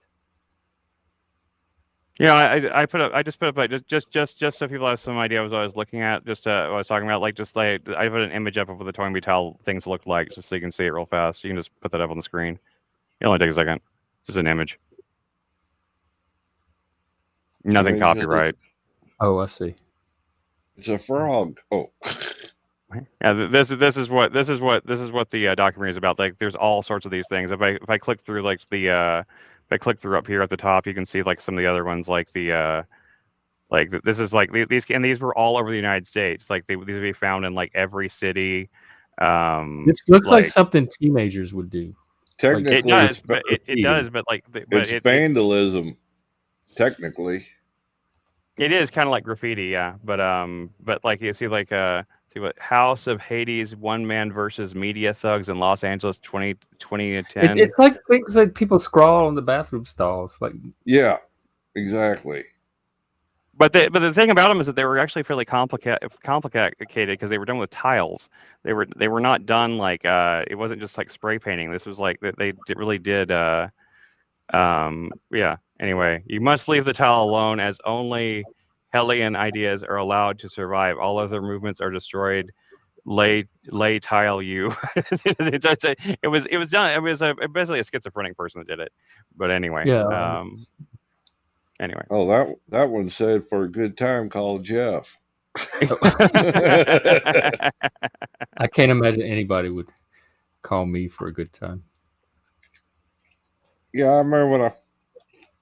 Yeah, I just put up like just so people have some idea of what I was looking at, just what I was talking about, like just like I put an image up of what the Toynbee towel things look like, just so you can see it real fast. You can just put that up on the screen. It only takes a second. Just an image. Nothing Right, copyright. Oh, I see. It's a frog. Oh, Yeah, this is what the documentary is about. Like, there's all sorts of these things. If I click through like the if I click through up here at the top, you can see like some of the other ones, like the this is like these were all over the United States. Like these would be found in like every city. This looks like something teenagers would do. technically, it does, it's, but it does, but like it's vandalism. Technically, it is kind of like graffiti, yeah. But like you see, like see what House of Hades, one man versus media thugs in Los Angeles, 2010. It's like things that people scrawl on the bathroom stalls. Like, yeah, exactly. But the thing about them is that they were actually fairly complicated because they were done with tiles. They were not done like it wasn't just like spray painting. This was like they really did. Yeah. Anyway, you must leave the tile alone, as only Hellion ideas are allowed to survive. All other movements are destroyed. Lay tile you. It was done. It was basically a schizophrenic person that did it. But anyway. yeah. Anyway. Oh, that one said for a good time, call Jeff. I can't imagine anybody would call me for a good time. Yeah, I remember when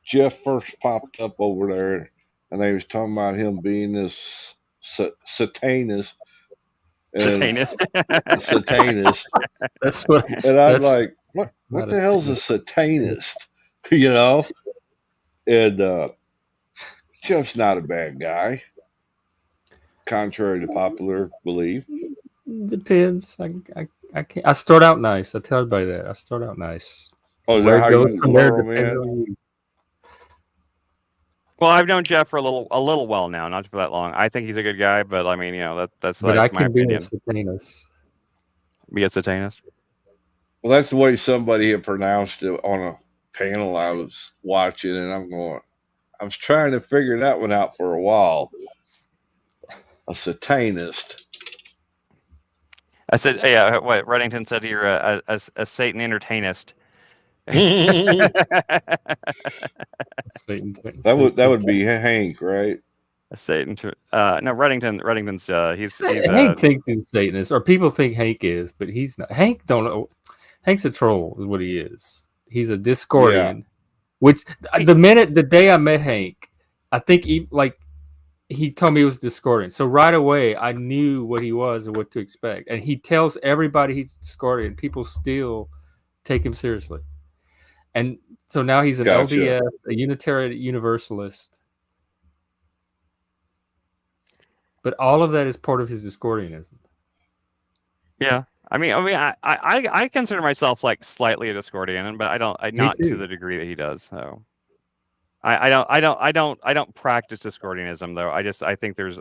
Jeff first popped up over there, and they was talking about him being this satanist. Satanist. Satanist. That's what. And I'm that's like, what the hell's a satanist? You know? And Jeff's not a bad guy, contrary to popular belief. Depends. I can't. I start out nice. I tell everybody that. I start out nice. Oh, is Where that how it goes you from there lure 'em depends in? on you. Well, I've known Jeff for a little while now, not for that long. I think he's a good guy, but I mean, that's But I my can be a opinion. satanist. Be a satanist. Well, that's the way somebody had pronounced it on a panel I was watching, and I was trying to figure that one out for a while. A satanist. I said, yeah. What Reddington said, you're a Satan entertainist. Satan. That would be Hank, right? A Satan. No, Reddington's. He's Hank thinks he's a Satanist, or people think Hank is, but he's not. Hank don't know. Hank's a troll, is what he is. He's a Discordian. Which the day I met Hank, I think he told me he was Discordian. So right away I knew what he was and what to expect. And he tells everybody he's Discordian. People still take him seriously. And so now he's an Gotcha. LDS, a Unitarian Universalist. But all of that is part of his Discordianism. Yeah. I mean, I consider myself like slightly a Discordian, but not to the degree that he does. So I don't practice Discordianism though. I think there's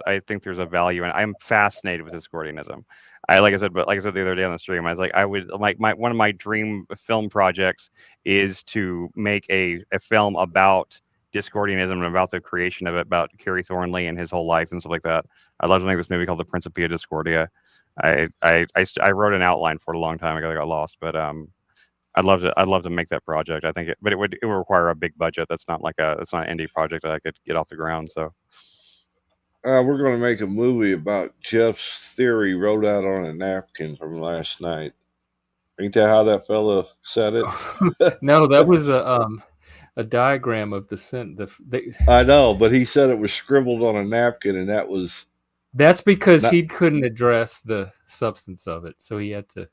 a value, and I'm fascinated with Discordianism. Like I said the other day on the stream, I was like, I would like one of my dream film projects is to make a film about Discordianism and about the creation of it, about Kerry Thornley and his whole life and stuff like that. I'd love to make this movie called The Principia Discordia. I wrote an outline for it a long time ago. I got lost, but I'd love to make that project. I think it would require a big budget. That's not an indie project that I could get off the ground. So we're going to make a movie about Jeff's theory wrote out on a napkin from last night. Ain't that how that fella said it? No, that was a diagram of the scent. I know, but he said it was scribbled on a napkin, and that's because he couldn't address the substance of it, so he had to.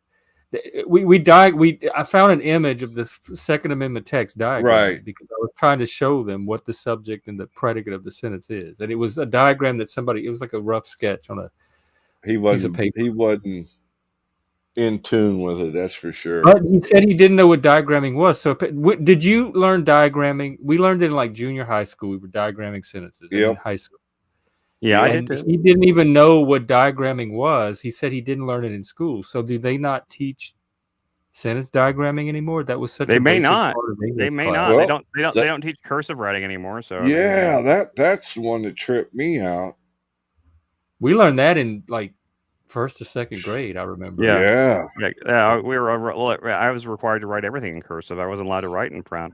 I found an image of this Second Amendment text diagram, right? Because I was trying to show them what the subject and the predicate of the sentence is, and it was a diagram that it was like a rough sketch on He piece of wasn't. paper. He wasn't in tune with it. That's for sure. But he said he didn't know what diagramming was. So did you learn diagramming? We learned it in like junior high school. We were diagramming sentences and in Yep. high school. Yeah, I And did too. he didn't even know what diagramming was. He said he didn't learn it in school. So do they not teach sentence diagramming anymore? That was such They a may basic not. part of They English may class. not. Well, They don't teach cursive writing anymore. So yeah, that's the one that tripped me out. We learned that in like first or second grade, I remember. Yeah. Yeah. we were. I was required to write everything in cursive. I wasn't allowed to write in print.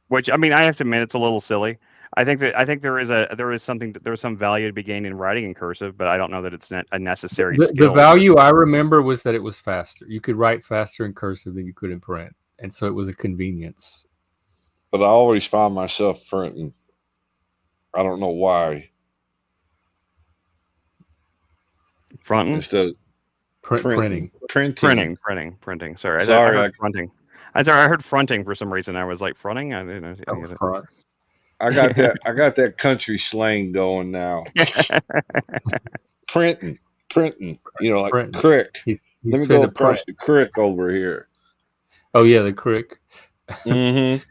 Which, I mean, I have to admit, it's a little silly. I think there is some value to be gained in writing in cursive, but I don't know that it's a necessary The skill. value I remember was that it was faster. You could write faster in cursive than you could in print. And so it was a convenience. But I always found myself printing. I don't know why. Fronting? Instead of Printing. Printing. Sorry, I Sorry, heard fronting. I heard fronting for some reason. I was like, fronting? I didn't know. Out front. I got that country slang going now. Printing. You know, like Printing. crick. He's Let me finna go across print. the crick over here. Oh yeah, the crick. Mm-hmm.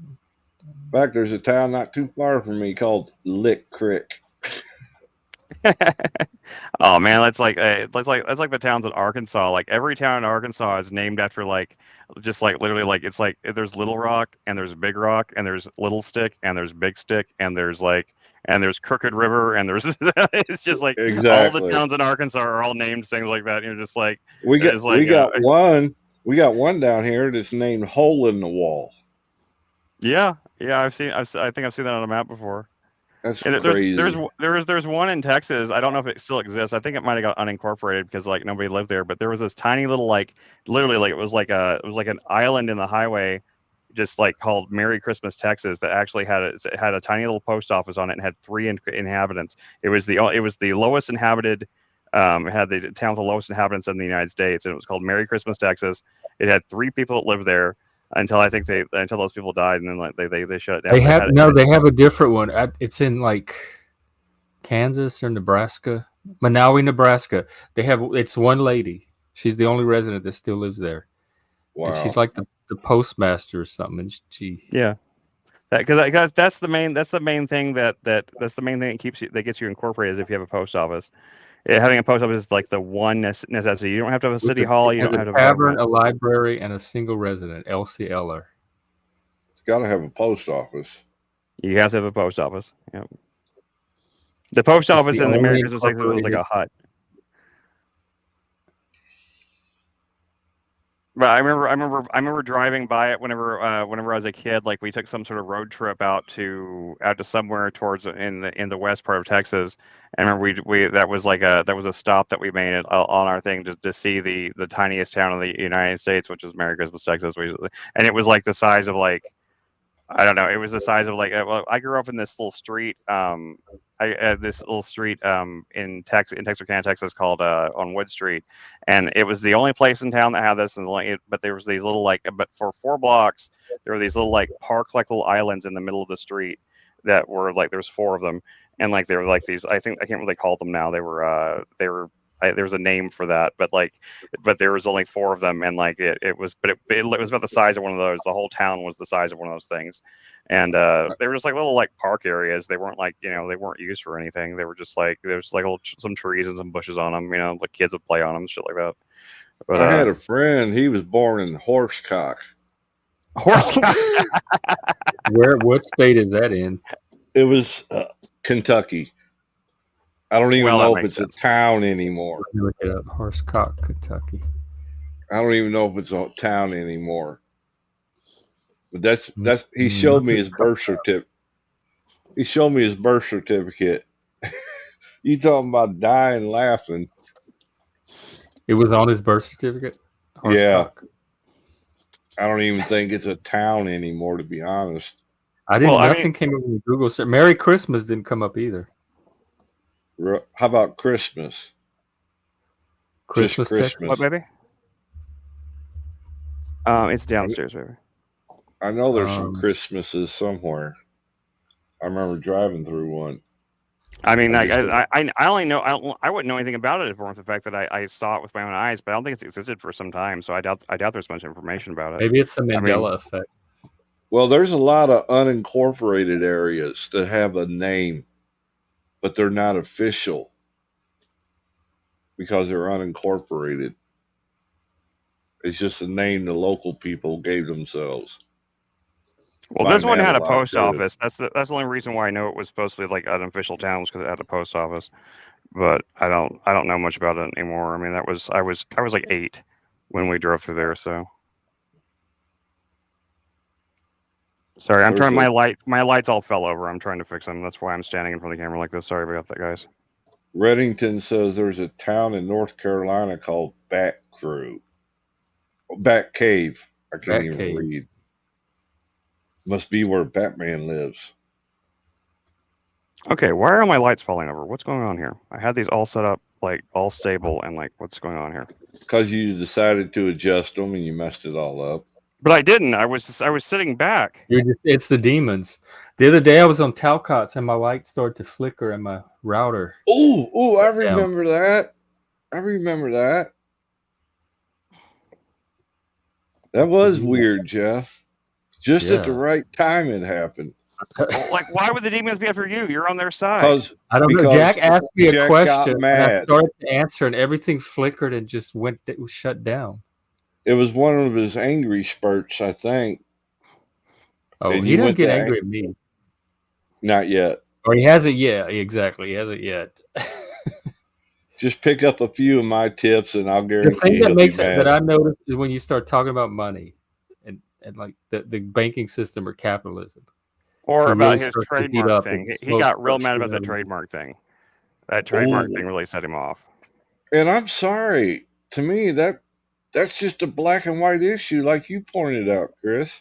In fact, there's a town not too far from me called Lick Creek. Oh man, that's like the towns in Arkansas. Like every town in Arkansas is named after just like literally like it's like there's Little Rock and there's Big Rock and there's Little Stick and there's Big Stick and there's Crooked River and there's it's just like all the Exactly. towns in Arkansas are all named things like that. You're just like We got it's we got one down here that's named Hole in the Wall. yeah. I think I've seen that on a map before. That's And crazy. there's one in Texas. I don't know if it still exists. I think it might have got unincorporated because like nobody lived there. But there was this tiny little literally it was like an island in the highway, just like called Merry Christmas, Texas, that actually had a tiny little post office on it and had 3 inhabitants. It was the lowest inhabited. It had the town with the lowest inhabitants in the United States, and it was called Merry Christmas, Texas. It had 3 people that lived there until those people died, and then they shut it down. They have a different one. It's in like Kansas or Nebraska, Manawi, Nebraska. It's one lady. She's the only resident that still lives there. Wow. And she's like the postmaster or something. And yeah, because that's the main thing that gets you incorporated is if you have a post office. Yeah, having a post office is like the one necessity. You don't have to have a city hall. You don't have to have a tavern, a library, and a single resident. LCLer. It's got to have a post office. You have to have a post office. Yep. The post office in America was like a hut. But I remember driving by it whenever I was a kid. Like we took some sort of road trip out to somewhere towards in the west part of Texas. And I remember that was a stop that we made on our thing to see the tiniest town in the United States, which is Merry Christmas, Texas. And it was like the size of like, I don't know. It was the size of like. Well, I grew up in this little street. In Texarkana, Texas, called on Wood Street, and it was the only place in town that had this. But there was these little but for 4 blocks, there were these little park-like little islands in the middle of the street that were there was 4 of them, and they were these. I can't really call them now. They were there was a name for that, but there was only 4 of them, and it was about the size of one of those. The whole town was the size of one of those things, and they were just little park areas. They weren't they weren't used for anything. They were just there's some trees and some bushes on them. Kids would play on them, shit like that. But I had a friend. He was born in Horsecock. Horsecock. What state is that in? It was Kentucky. I don't even know if it's a town anymore. Look it up. Horsecock, Kentucky. I don't even know if it's a town anymore. But that's he showed me his birth certificate. He showed me his birth certificate. You talking about dying laughing. It was on his birth certificate? Horsecock. Yeah. I don't even think it's a town anymore, to be honest. Nothing came up in Google search. Merry Christmas didn't come up either. How about Christmas? Christmas. What, baby? It's downstairs, baby. I know there's some Christmases somewhere. I remember driving through one. I mean, I like, just- I only know I wouldn't know anything about it if it weren't the fact that I saw it with my own eyes, but I don't think it's existed for some time. So I doubt there's much information about it. Maybe it's the I Mandela mean, effect. Well, there's a lot of unincorporated areas that have a name, but they're not official because they're unincorporated. It's just a name the local people gave themselves. well, Find this one that had a lot post too. office. That's the only reason why I know it was supposed to be like an official town was because it had a post office. But I don't know much about it anymore. I mean, I was like 8 when we drove through there. So sorry, I'm There's trying. a My lights all fell over. I'm trying to fix them. That's why I'm standing in front of the camera like this. Sorry about that, guys. Reddington says there's a town in North Carolina called Bat Cave. I can't Bat even Cave. read. Must be where Batman lives. Okay, why are my lights falling over? What's going on here? I had these all set up, like all stable, and like, what's going on here? Because you decided to adjust them and you messed it all up. But I didn't. I was sitting back. It's the demons. The other day I was on Talcott's and my light started to flicker and my router. Oh, I Shut down. remember that. I remember that. That It's was the demons. weird, Jeff. Just at the Yeah. right time it happened. Well, like, why would the demons be after you? You're on their side. I don't know. Because Jack asked me a Jack got question and I mad. started to answer and everything flickered and just it was shut down. It was one of his angry spurts, I think. Oh, And he you doesn't went get to angry at me. Not yet. Or he hasn't yet. Exactly. He hasn't yet. Just pick up a few of my tips and I'll The guarantee thing that he'll makes be it mad. that I notice is when you start talking about money and like the banking system or capitalism. Or He about really his starts to heat trademark up thing. and He smoke got real starts mad about that shooting out of him. trademark thing. That trademark Ooh. thing really set him off. And I'm sorry. To me, that's just a black and white issue, like you pointed out, Chris.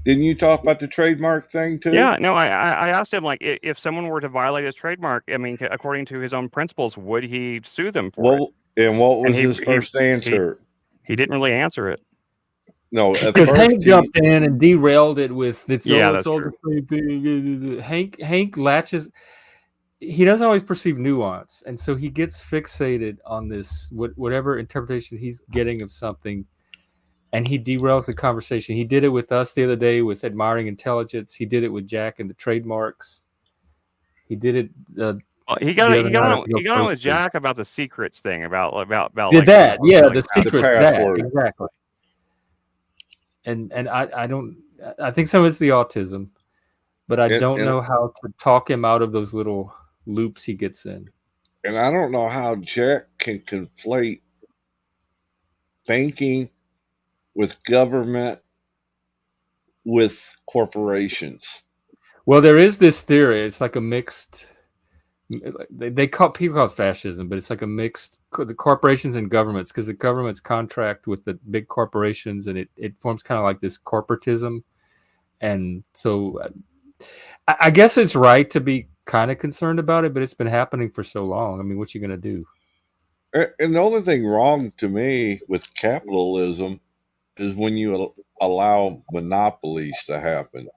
Didn't you talk about the trademark thing too? Yeah, no, I asked him, like, if someone were to violate his trademark, I mean, according to his own principles, would he sue them for it? Well, and what was And his first answer? He didn't really answer it. No, at Because first Hank jumped in and derailed it with it's Yeah, all that's the same thing. Hank latches. He doesn't always perceive nuance, and so he gets fixated on this whatever interpretation he's getting of something, and he derails the conversation. He did it with us the other day with admiring intelligence. He did it with Jack and the trademarks. He did it. Well, he The got other night on on Real he got on with Toasty. Jack about the secrets thing about Did like, that? you know, Yeah, like the passwords. secret. That password. exactly. And I don't. I think some of it's the autism, but I don't And know how to talk him out of those little loops he gets in. and I don't know how Jack can conflate banking with government with corporations. Well, there is this theory. It's like a mixed. They call it fascism, but it's like a mixed the corporations and governments because the governments contract with the big corporations, and it forms kind of like this corporatism. And so, I guess it's right to be kind of concerned about it, but it's been happening for so long. I mean, what you gonna do? And the only thing wrong to me with capitalism is when you allow monopolies to happen.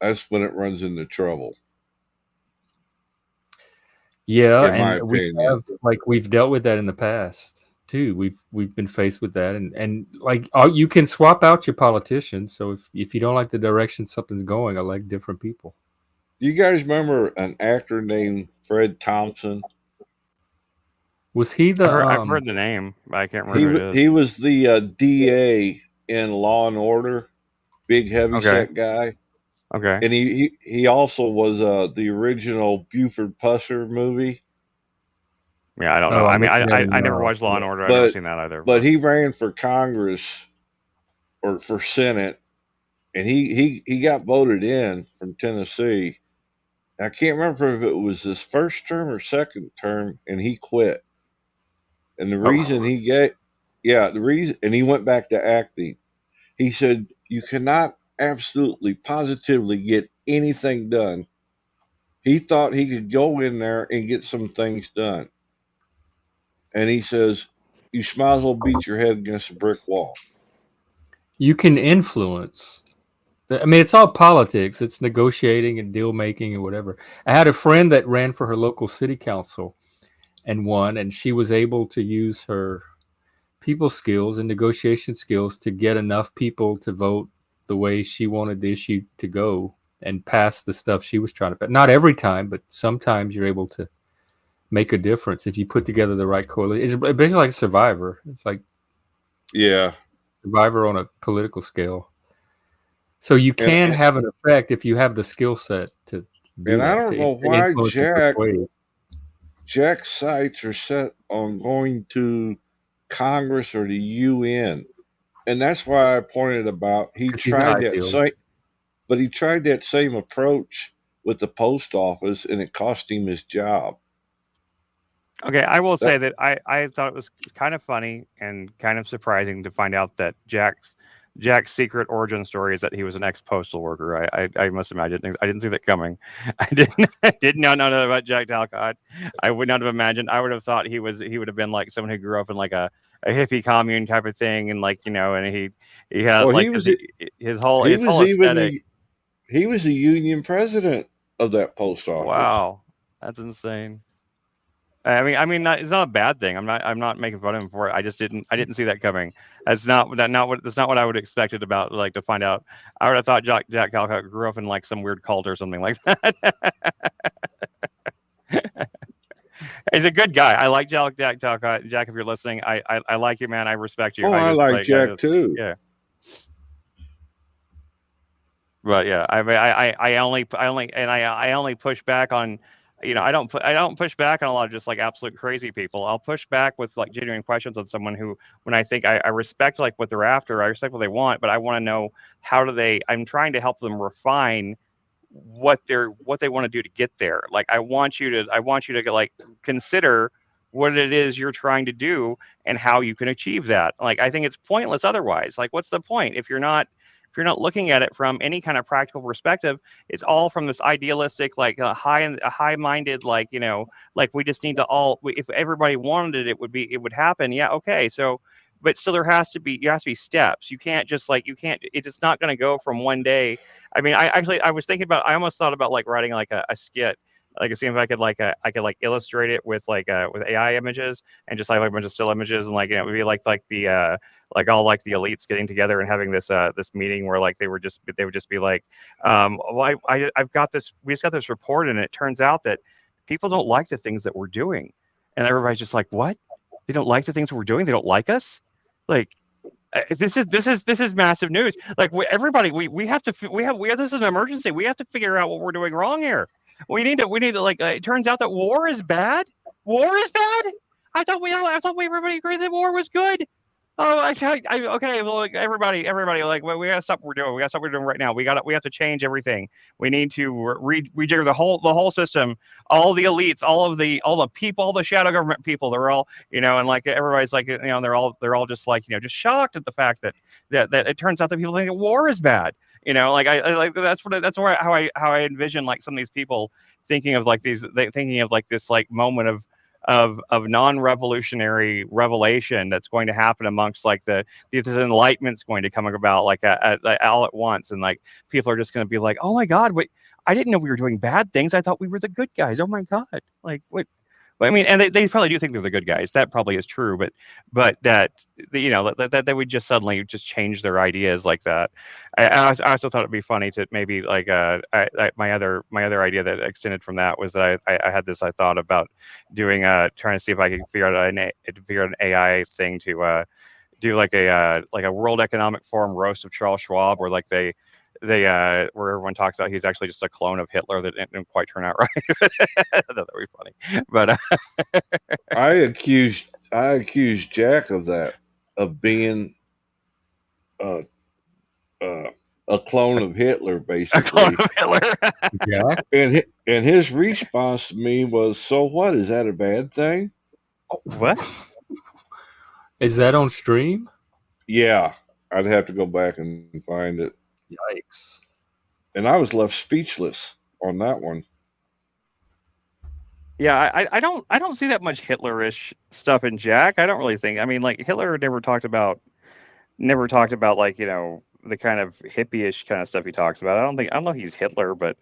That's when it runs into trouble. Yeah, In my and we opinion. have we've dealt with that in the past too. We've been faced with that, and like you can swap out your politicians. So if you don't like the direction something's going, elect different people. You guys remember an actor named Fred Thompson? Was he the? I've heard the name, but I can't remember who it is. He was the DA in Law and Order, big heavyset guy. Okay. And he also was the original Buford Pusser movie. Yeah, I don't know. Oh, I mean, I I never know. watched Law and Order. I've But- never seen that either. But he ran for Congress or for Senate, and he got voted in from Tennessee. I can't remember if it was his first term or second term, and he quit. And the reason and he went back to acting. He said, you cannot absolutely positively get anything done. He thought he could go in there and get some things done. And he says, you might as well beat your head against a brick wall. You can influence. I mean, it's all politics. It's negotiating and deal making and whatever. I had a friend that ran for her local city council and won, and she was able to use her people skills and negotiation skills to get enough people to vote the way she wanted the issue to go and pass the stuff she was trying to pass. Not every time, but sometimes you're able to make a difference if you put together the right coalition. It's basically like Survivor. It's like Yeah. Survivor on a political scale. So you can have an effect if you have the skill set to do And that. I don't know why Jack's sights are set on going to Congress or the UN. And that's why I pointed about he tried that same approach with the post office, and it cost him his job. Okay, I will say that I thought it was kind of funny and kind of surprising to find out that Jack's secret origin story is that he was an ex-postal worker. I must admit, I didn't see that coming. I did not know that about Jack Talcott. I would not have imagined. I would have thought he would have been like someone who grew up in like a hippie commune type of thing, and like, you know, and he had like his whole aesthetic. He was the union president of that post office. Wow, that's insane. I mean, it's not a bad thing. I'm not making fun of him for it. I didn't see that coming. That's not what I would have expected about, like, to find out. I would have thought Jack Calcott grew up in like some weird cult or something like that. He's a good guy. I like Jack Calcott. Jack, if you're listening, I like you, man. I respect you. Oh, I like Jack too. Yeah. But yeah, I only push back on, you know, I don't push back on a lot of just like absolute crazy people. I'll push back with like genuine questions on someone who, when I think I respect like what they're after, I respect what they want, but I want to know I'm trying to help them refine what they want to do to get there. Like I want you to like consider what it is you're trying to do and how you can achieve that. Like I think it's pointless otherwise. Like what's the point if you're not looking at it from any kind of practical perspective? It's all from this idealistic, like a high-minded, like, you know, like we just need to if everybody wanted it, it would happen. Yeah, okay. So, but still there has to be steps. You can't just like, it's just not going to go from one day. I mean, I was thinking about, I almost thought about like writing like a skit, like see if I could like illustrate it with like with AI images and just like a bunch of still images, and like, you know, it would be like the like all like the elites getting together and having this meeting where like they would just be like, well, I've got this, we just got this report, and it turns out that people don't like the things that we're doing, and everybody's just like, what? They don't like the things we're doing? They don't like us? Like, this is massive news. Like everybody, we have this is an emergency. We have to figure out what we're doing wrong here. We need to like. It turns out that war is bad. War is bad. I thought everybody agreed that war was good. Oh, okay. Well, like, everybody, like we gotta stop what we're doing. We gotta stop what we're doing right now. We have to change everything. We need to rejigger the whole system. All the elites, all the people, all the shadow government people. They're all, you know, and like everybody's like, you know, they're all just like, you know, just shocked at the fact that it turns out that people think that war is bad. You know, like I like how I envision like some of these people thinking of like this like moment of non-revolutionary revelation that's going to happen amongst like this enlightenment's going to come about like all at once, and like people are just going to be like, oh my god, wait, I didn't know we were doing bad things. I thought we were the good guys. Oh my god, like what? I mean, and they probably do think they're the good guys. That probably is true, but that, you know, that they would just suddenly just change their ideas like that. I also thought it'd be funny to maybe like my other idea that extended from that was that I had this, I thought about doing trying to see if I could figure out an AI thing to do like a World Economic Forum roast of Charles Schwab, where like they where everyone talks about he's actually just a clone of Hitler that didn't quite turn out right. I thought that would be funny, but I accused Jack of that, of being a clone of Hitler, basically. A clone of Hitler. Yeah. And his response to me was, "So what? Is that a bad thing?" What? Is that on stream? Yeah, I'd have to go back and find it. Yikes. And I was left speechless on that one. Yeah, I don't see that much Hitlerish stuff in Jack. I don't really think. I mean, like Hitler never talked about like, you know, hippie-ish kind of stuff he talks about. I don't know if he's Hitler, but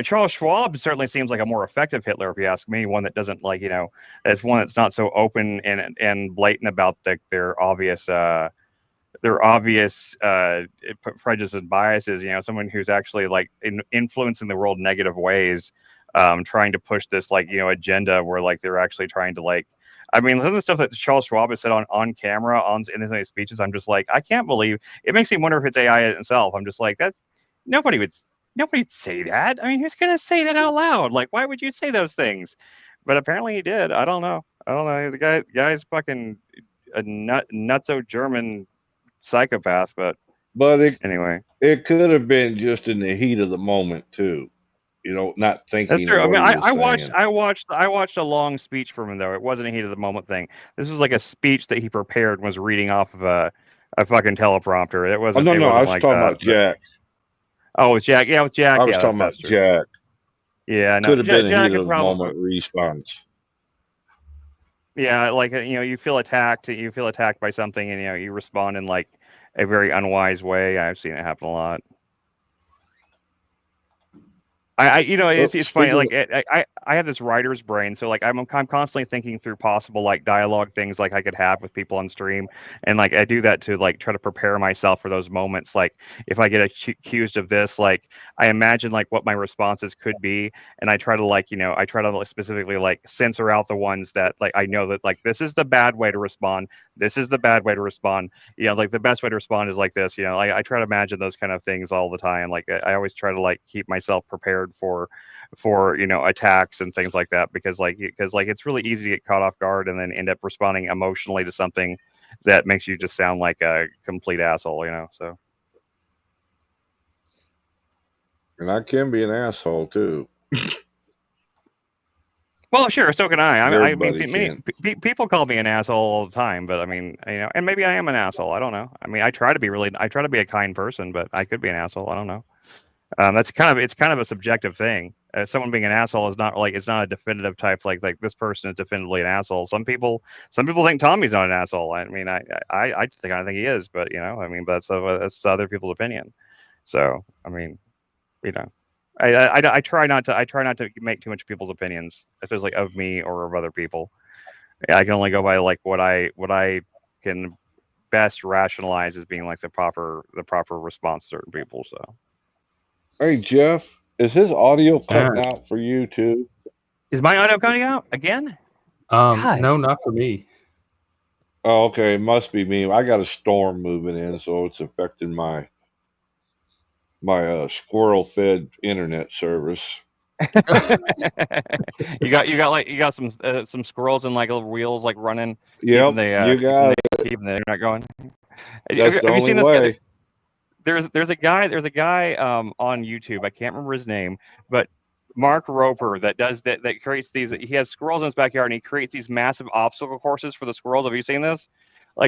Charles Schwab certainly seems like a more effective Hitler, if you ask me. One that doesn't that's one that's not so open and blatant about their obvious prejudices and biases. Someone who's actually like influencing the world negative ways, trying to push this agenda where they're actually trying to I mean, some of the stuff that Charles Schwab has said on camera in his speeches, I'm just like, I can't believe it. Makes me wonder if it's AI itself. I'm just like, that's nobody would say that. I mean, who's gonna say that out loud? Like, why would you say those things? But apparently he did. I don't know. The guy's fucking a nutso German psychopath. But anyway, it could have been just in the heat of the moment too. Not thinking. That's true. Of what I mean, he was I watched a long speech from him though. It wasn't a heat of the moment thing. This was like a speech that he prepared and was reading off of a fucking teleprompter. It wasn't. No, it I wasn't was like talking that, about Jack. Oh, it was Jack. Yeah, it was Jack. I was Yeah, talking about that's true. Jack. Yeah, no, Could have been a Jack heat could of the probably. moment response. Yeah, you feel attacked. You feel attacked by something, and you respond in like a very unwise way. I've seen it happen a lot. It's funny. I have this writer's brain, so I'm constantly thinking through possible dialogue things I could have with people on stream, and I do that to try to prepare myself for those moments. If I get accused of this, I imagine what my responses could be, and I try to I try to specifically censor out the ones that I know that this is the bad way to respond. This is the bad way to respond. The best way to respond is like this. I try to imagine those kind of things all the time. I always try to keep myself prepared for attacks and things like that, because it's really easy to get caught off guard and then end up responding emotionally to something that makes you just sound like a complete asshole. So. And I can be an asshole too. Well, sure, so can I. I mean, people call me an asshole all the time, but I mean, and maybe I am an asshole. I don't know. I mean, I try to be a kind person, but I could be an asshole. I don't know. It's kind of a subjective thing. Someone being an asshole is not it's not a definitive type. Like this person is definitively an asshole. Some people think Tommy's not an asshole. I mean, I think he is, but I mean, but that's other people's opinion. So I mean, I try not to make too much people's opinions, especially of me or of other people. I can only go by what I can best rationalize as being the proper response to certain people. So. Hey Jeff, is his audio cutting out for you too? Is my audio cutting out again? No, not for me. Oh, okay. It must be me. I got a storm moving in, so it's affecting my squirrel-fed internet service. you got some squirrels and little wheels running. Yep, you got keeping the internet going. That's the only way. There's a guy on YouTube. I can't remember his name, but Mark Roper that does that creates these. He has squirrels in his backyard and he creates these massive obstacle courses for the squirrels. Have you seen this?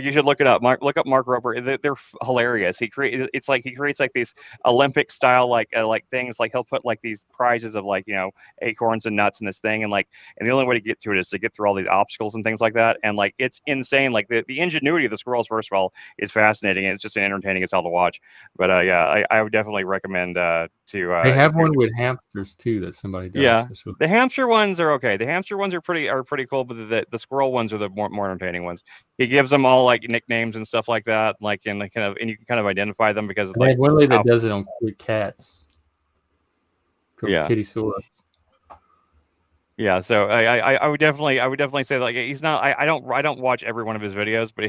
You should look it up. Look up Mark Roper. They're hilarious. He creates these Olympic style things. He'll put these prizes of acorns and nuts in this thing, and the only way to get to it is to get through all these obstacles and things like that. And it's insane. The ingenuity of the squirrels, first of all, is fascinating, and it's just entertaining as hell to watch. But yeah, I would definitely recommend to. They have one with hamsters too that somebody does. Yeah, the hamster ones are okay. The hamster ones are pretty cool, but the squirrel ones are the more entertaining ones. He gives them all nicknames and stuff like that, and you can kind of identify them because they have one lady that does it on cats. Yeah, Kittysaurus. Yeah, so I would definitely say he's not. I don't watch every one of his videos, but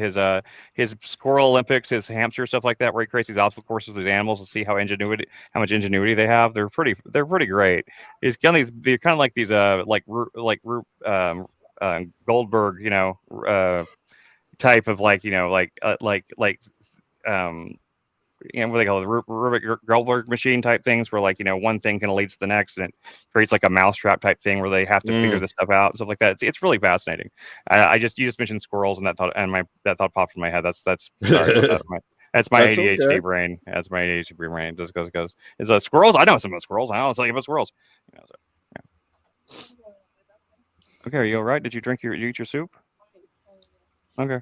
his Squirrel Olympics, his hamster stuff like that, where he creates these obstacle courses with these animals to see how much ingenuity they have. They're pretty great. They're kind of like these Goldberg type of what they call the Rubik Goldberg machine type things, where one thing kind of leads to the next, and it creates a mousetrap type thing where they have to figure this stuff out and stuff like that. It's really fascinating. You just mentioned squirrels, and that thought popped in my head. That's sorry about that. That's my ADHD okay. brain. That's my ADHD brain. Just goes. It's squirrels. I know some of the squirrels. I know something about squirrels. Yeah. Okay, are you all right? Did you eat your soup? Okay.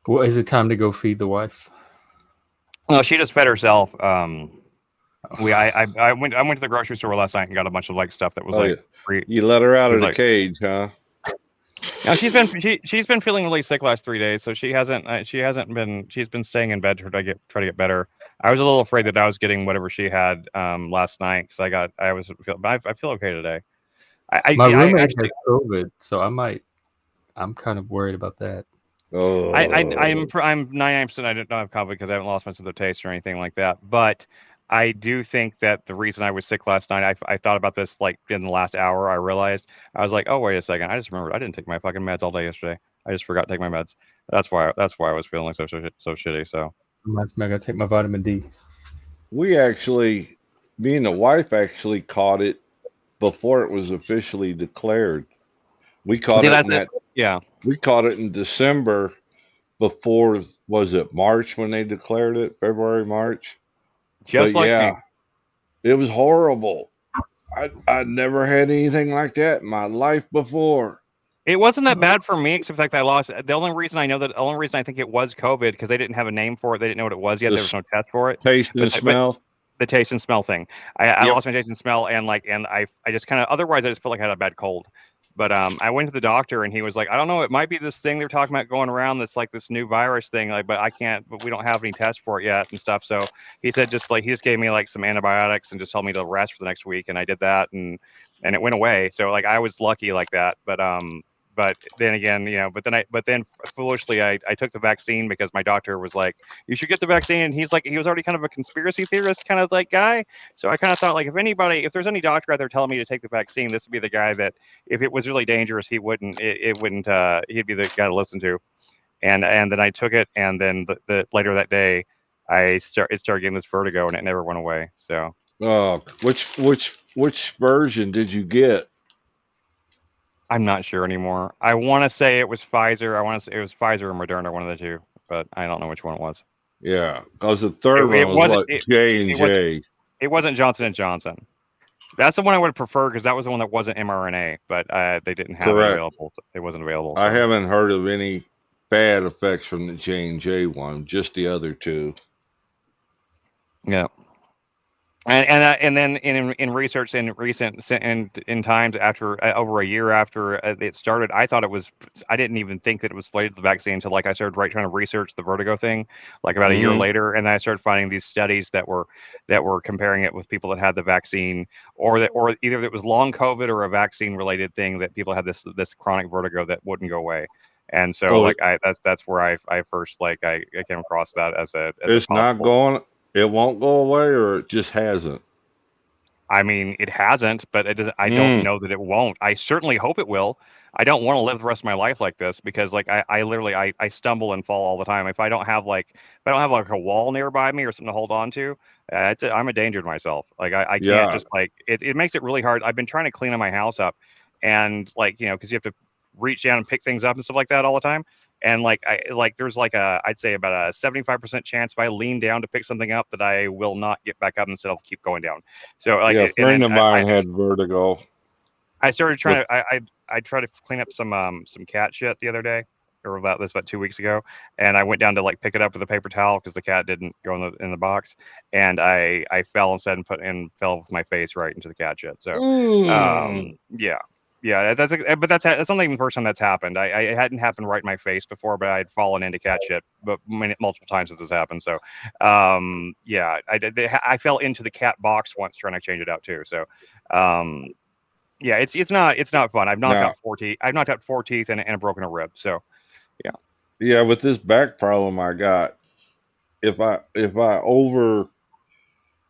Well, is it time to go feed the wife? No, she just fed herself. I went to the grocery store last night and got a bunch of like stuff that was Oh, like yeah. free. You let her out It of was the like cage, huh? now she's been feeling really sick last 3 days, so she's been staying in bed to try to get better. I was a little afraid that I was getting whatever she had last night because I feel okay today. My I roommate actually has COVID, so I'm kind of worried about that. Oh, I'm 99% I don't have COVID because I haven't lost my sense of taste or anything like that. But I do think that the reason I was sick last night, I thought about this like in the last hour. I realized I was like, oh wait a second, I just remembered I didn't take my fucking meds all day yesterday. I just forgot to take my meds. That's why I was feeling so shitty. So Reminds me, I gotta take my vitamin D. we actually, me and the wife actually caught it before it was officially declared. We caught see it that's in it. that. Yeah, We caught it in December before. Was it March when they declared it? February, March. But just like me. yeah, it was horrible. I'd never had anything like that in my life before. It wasn't that bad for me, except like I lost. The only reason I think it was COVID because they didn't have a name for it. They didn't know what it was yet. The There was no test for it. taste But and smell. the taste and smell thing. I Yep. lost my taste and smell, and I just kind of otherwise I just felt like I had a bad cold. But I went to the doctor and he was like, I don't know, it might be this thing they're talking about going around that's like this new virus thing, like, but we don't have any tests for it yet and stuff. So he said he just gave me like some antibiotics and just told me to rest for the next week, and I did that and it went away. So like I was lucky like that. But then again, but then foolishly I took the vaccine because my doctor was like, you should get the vaccine, and he was already kind of a conspiracy theorist kind of like guy. So I kind of thought like if there's any doctor out there telling me to take the vaccine, this would be the guy that if it was really dangerous, he'd be the guy to listen to. And then I took it, and then the later that day it started getting this vertigo, and it never went away. So Which version did you get? I'm not sure anymore. I want to say it was Pfizer. I want to say it was Pfizer or Moderna, one of the two, but I don't know which one it was. Yeah, because the third one It was wasn't what, J and it wasn't J. it wasn't Johnson and Johnson. That's the one I would prefer because that was the one that wasn't mRNA, but they didn't have it Correct. available. It wasn't available. I So haven't heard of any bad effects from the J and J one. Just the other two. yeah. And then in research in times after over a year after it started, I didn't even think that it was related to the vaccine until like I started trying to research the vertigo thing like about a year Mhm. later, and then I started finding these studies that were comparing it with people that had the vaccine or either it was long COVID or a vaccine related thing that people had this chronic vertigo that wouldn't go away. And so Oh, like that's where I first like I came across that as a it's not possible. going. It won't go away, or it just hasn't. I mean, it hasn't, but it doesn't. I don't Mm. know that it won't. I certainly hope it will. I don't want to live the rest of my life like this because, like, I literally, I stumble and fall all the time. If I don't have like a wall nearby me or something to hold on to, I'm a danger to myself. Like, I can't Yeah. just like it makes it really hard. I've been trying to clean my house up, and like, because you have to reach down and pick things up and stuff like that all the time. And there's like I'd say about a 75% chance if I lean down to pick something up that I will not get back up instead I'll keep going down. So like, Yeah. A and friend then of mine had vertigo. I started But trying to I tried to clean up some cat shit the other day, or about 2 weeks ago, and I went down to like pick it up with a paper towel because the cat didn't go in the box, and I fell instead and fell with my face right into the cat shit. So, mm, yeah. Yeah, but that's not even the first time that's happened. It hadn't happened right in my face before, but I'd fallen into cat shit, but multiple times since this happened. So, yeah, I fell into the cat box once trying to change it out too. So, um, yeah, it's not fun. now, I've knocked out 4 teeth and broken a rib. So yeah, yeah, with this back problem I got, if I over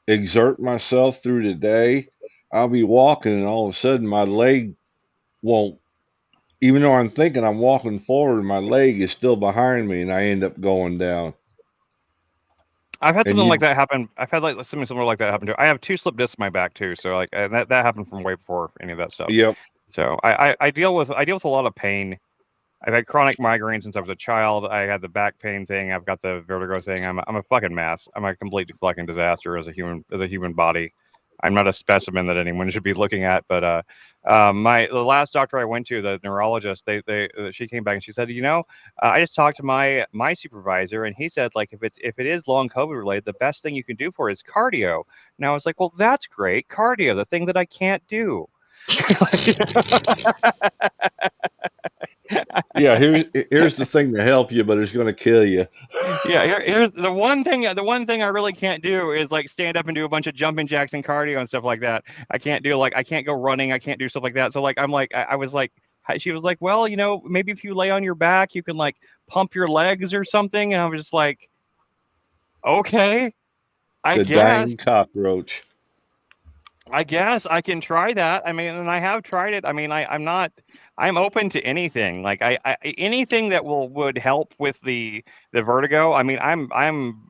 exert myself through the day, I'll be walking and all of a sudden my leg won't. Even though I'm thinking I'm walking forward, my leg is still behind me, and I end up going down. I've had And something like you, that happen. I've had like something similar like that happen too. I have 2 slip discs in my back too. So like and that happened from way before any of that stuff. yep, So I deal with a lot of pain. I've had chronic migraine since I was a child. I had the back pain thing. I've got the vertigo thing. I'm a fucking mess. I'm a complete fucking disaster as a human body. I'm not a specimen that anyone should be looking at. But the last doctor I went to, the neurologist, she came back and she said, I just talked to my supervisor, and he said, like, if it is long COVID related, the best thing you can do for it is cardio. And I was like, well, that's great, cardio, the thing that I can't do. Yeah, here's the thing to help you, but it's going to kill you. Yeah, here's the one thing. The one thing I really can't do is like stand up and do a bunch of jumping jacks and cardio and stuff like that. I can't go running. I can't do stuff like that. So like I was like, she was like, well, maybe if you lay on your back, you can like pump your legs or something. And I was just like, okay, I The guess. dying cockroach. I guess I can try that. I mean, and I have tried it. I mean, I'm open to anything. Like anything that would help with the vertigo. I mean, I am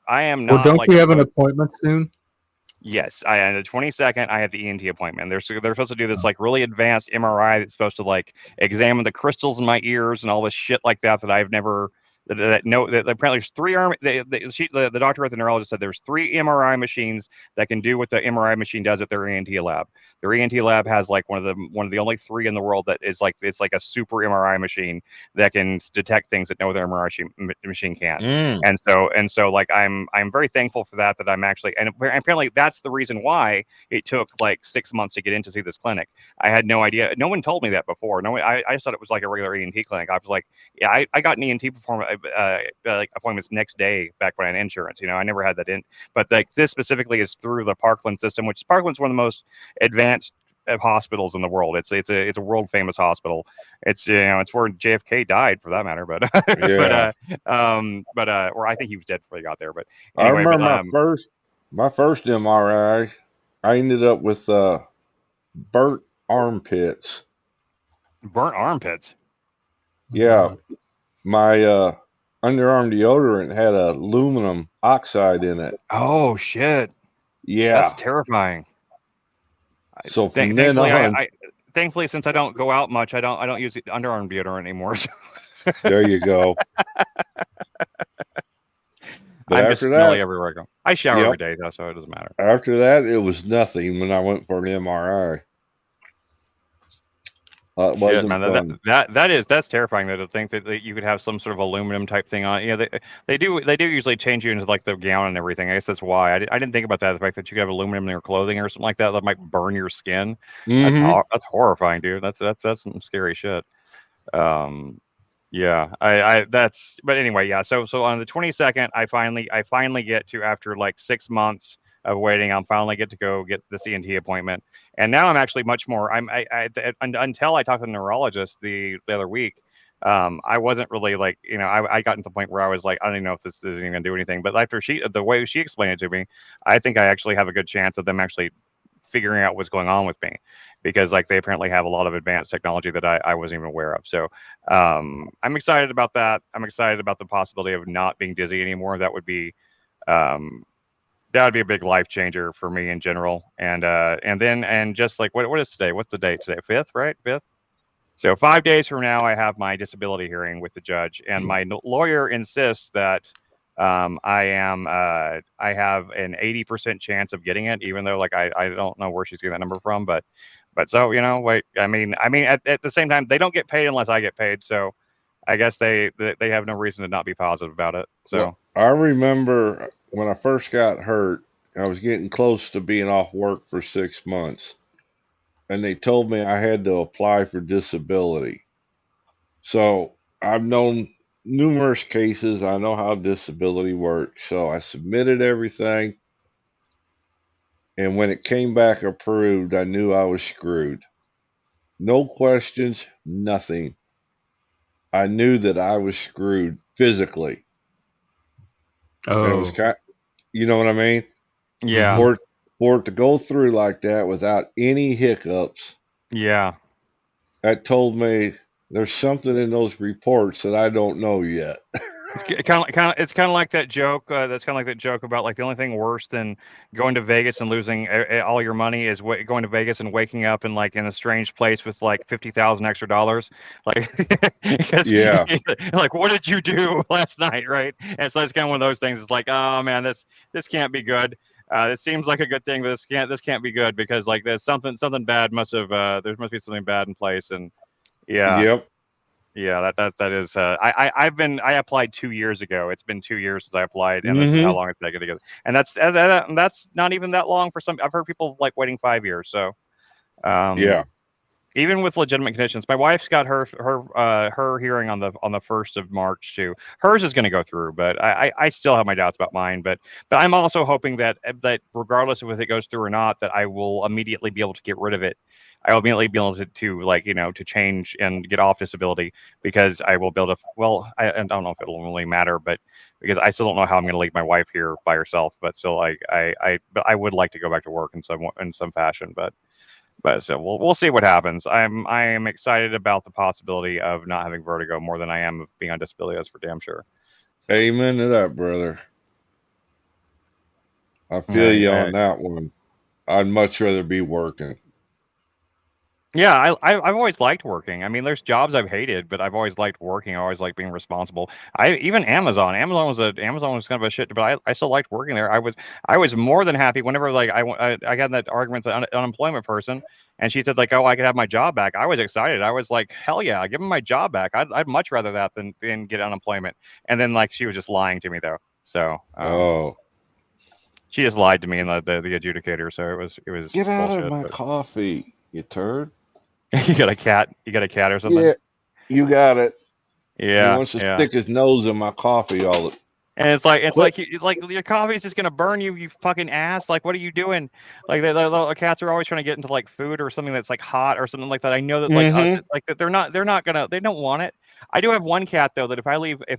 not. Well, don't like you have an appointment soon? Yes, on the 22nd, I have the ENT appointment. They're supposed to do this like really advanced MRI that's supposed to like examine the crystals in my ears and all this shit like that I've never. That apparently there's three arm. The doctor at the neurologist said there's 3 MRI machines that can do what the MRI machine does at their ENT lab. Their ENT lab has like one of the only 3 in the world that is like it's like a super MRI machine that can detect things that no other MRI machine can. And so like I'm very thankful for that I'm actually, and apparently that's the reason why it took like 6 months to get in to see this clinic. I had no idea. No one told me that before. I just thought it was like a regular ENT clinic. I was like, yeah, I got an ENT like appointments next day back when I had insurance. I never had that in, but like this specifically is through the Parkland system, which Parkland's one of the most advanced hospitals in the world. It's a world famous hospital. It's it's where JFK died, for that matter. But Yeah. or I think he was dead before he got there. But I anyway, remember my first MRI. I ended up with burnt armpits. burnt armpits. Yeah, my underarm deodorant had aluminum oxide in it. Oh shit, Yeah. that's terrifying. So from then on, Thankfully, since I don't go out much, I don't use underarm deodorant anymore. So. there you go. But I'm after just smelly that, everywhere I go. I shower Yep. every day though, so it doesn't matter. after that, it was nothing when I went for an MRI. It Shit, wasn't man, fun. that's terrifying. To think that you could have some sort of aluminum type thing on. They do usually change you into like the gown and everything. I guess that's why I didn't think about that. The fact that you could have aluminum in your clothing or something like that might burn your skin. Mhm. That's horrifying, dude. That's some scary shit. Yeah, but anyway, yeah. So on the 22nd, I finally get to, after like 6 months of waiting, I'll finally get to go get the ENT appointment. And now I'm actually much more, until I talked to the neurologist the other week, I wasn't really like, I got to the point where I was like, I don't even know if this is even gonna do anything. But after the way she explained it to me, I think I actually have a good chance of them actually figuring out what's going on with me, because like they apparently have a lot of advanced technology that I wasn't even aware of. So I'm excited about that. I'm excited about the possibility of not being dizzy anymore. That would be a big life changer for me in general. And just like what is today? What's the date today? 5th, right? 5th. So 5 days from now, I have my disability hearing with the judge, and my lawyer insists that I have an 80% chance of getting it, even though like I don't know where she's getting that number from, but so wait, I mean at the same time, they don't get paid unless I get paid, so I guess they have no reason to not be positive about it. So Well, I remember when I first got hurt, I was getting close to being off work for 6 months, and they told me I had to apply for disability. So I've known numerous cases. I know how disability works. So I submitted everything, and when it came back approved, I knew I was screwed. No questions, nothing. I knew that I was screwed physically. And it was Oh, you know what I mean? yeah, For it to go through like that without any hiccups, yeah. that told me there's something in those reports that I don't know yet. It's kind of like that joke. That's kind of like that joke about like the only thing worse than going to Vegas and losing all your money is going to Vegas and waking up in like in a strange place with like $50,000 extra dollars. Like, because Yeah. like what did you do last night, right? And so it's kind of one of those things. It's like, oh man, this can't be good. It seems like a good thing, but this can't be good because like there's something bad must have there must be something bad in place, and yeah. Yep. Yeah, that is. I applied 2 years ago. It's been 2 years since I applied, and this is how long it's taken to get. And that's not even that long for some. I've heard people like waiting 5 years. So, Yeah. even with legitimate conditions, my wife's got her hearing on the 1st of March too. Hers is going to go through, but I still have my doubts about mine. But I'm also hoping that regardless of if it goes through or not, that I will immediately be able to get rid of it. I will immediately be able to like to change and get off disability because I will build a I don't know if it'll really matter, but because I still don't know how I'm going to leave my wife here by herself. But still, but I would like to go back to work in some fashion, but so we'll see what happens. I am excited about the possibility of not having vertigo more than I am of being on disability. That's for damn sure. So, Amen to that, brother. I feel you I on that one. I'd much rather be working. Yeah, I've always liked working. I mean, there's jobs I've hated, but I've always liked working. I always liked being responsible. I even Amazon was kind of a shit, but I still liked working there. I was more than happy whenever like I got in that argument with the unemployment person, and she said like, oh, I could have my job back. I was excited. I was like, hell yeah, give me my job back. I'd much rather that than get unemployment. And then like she was just lying to me though. So Oh, she just lied to me in the adjudicator. So it was get out of bullshit. my But coffee, you turd. you got a cat. You got a cat or something. Yeah, you got it. He Yeah, wants to yeah. stick his nose in my coffee all the. And it's What? like your coffee is just gonna burn you, you fucking ass. Like, what are you doing? Like the cats are always trying to get into like food or something that's like hot or something like that. I know that Mm-hmm. like that they're not gonna they don't want it. I do have one cat though that if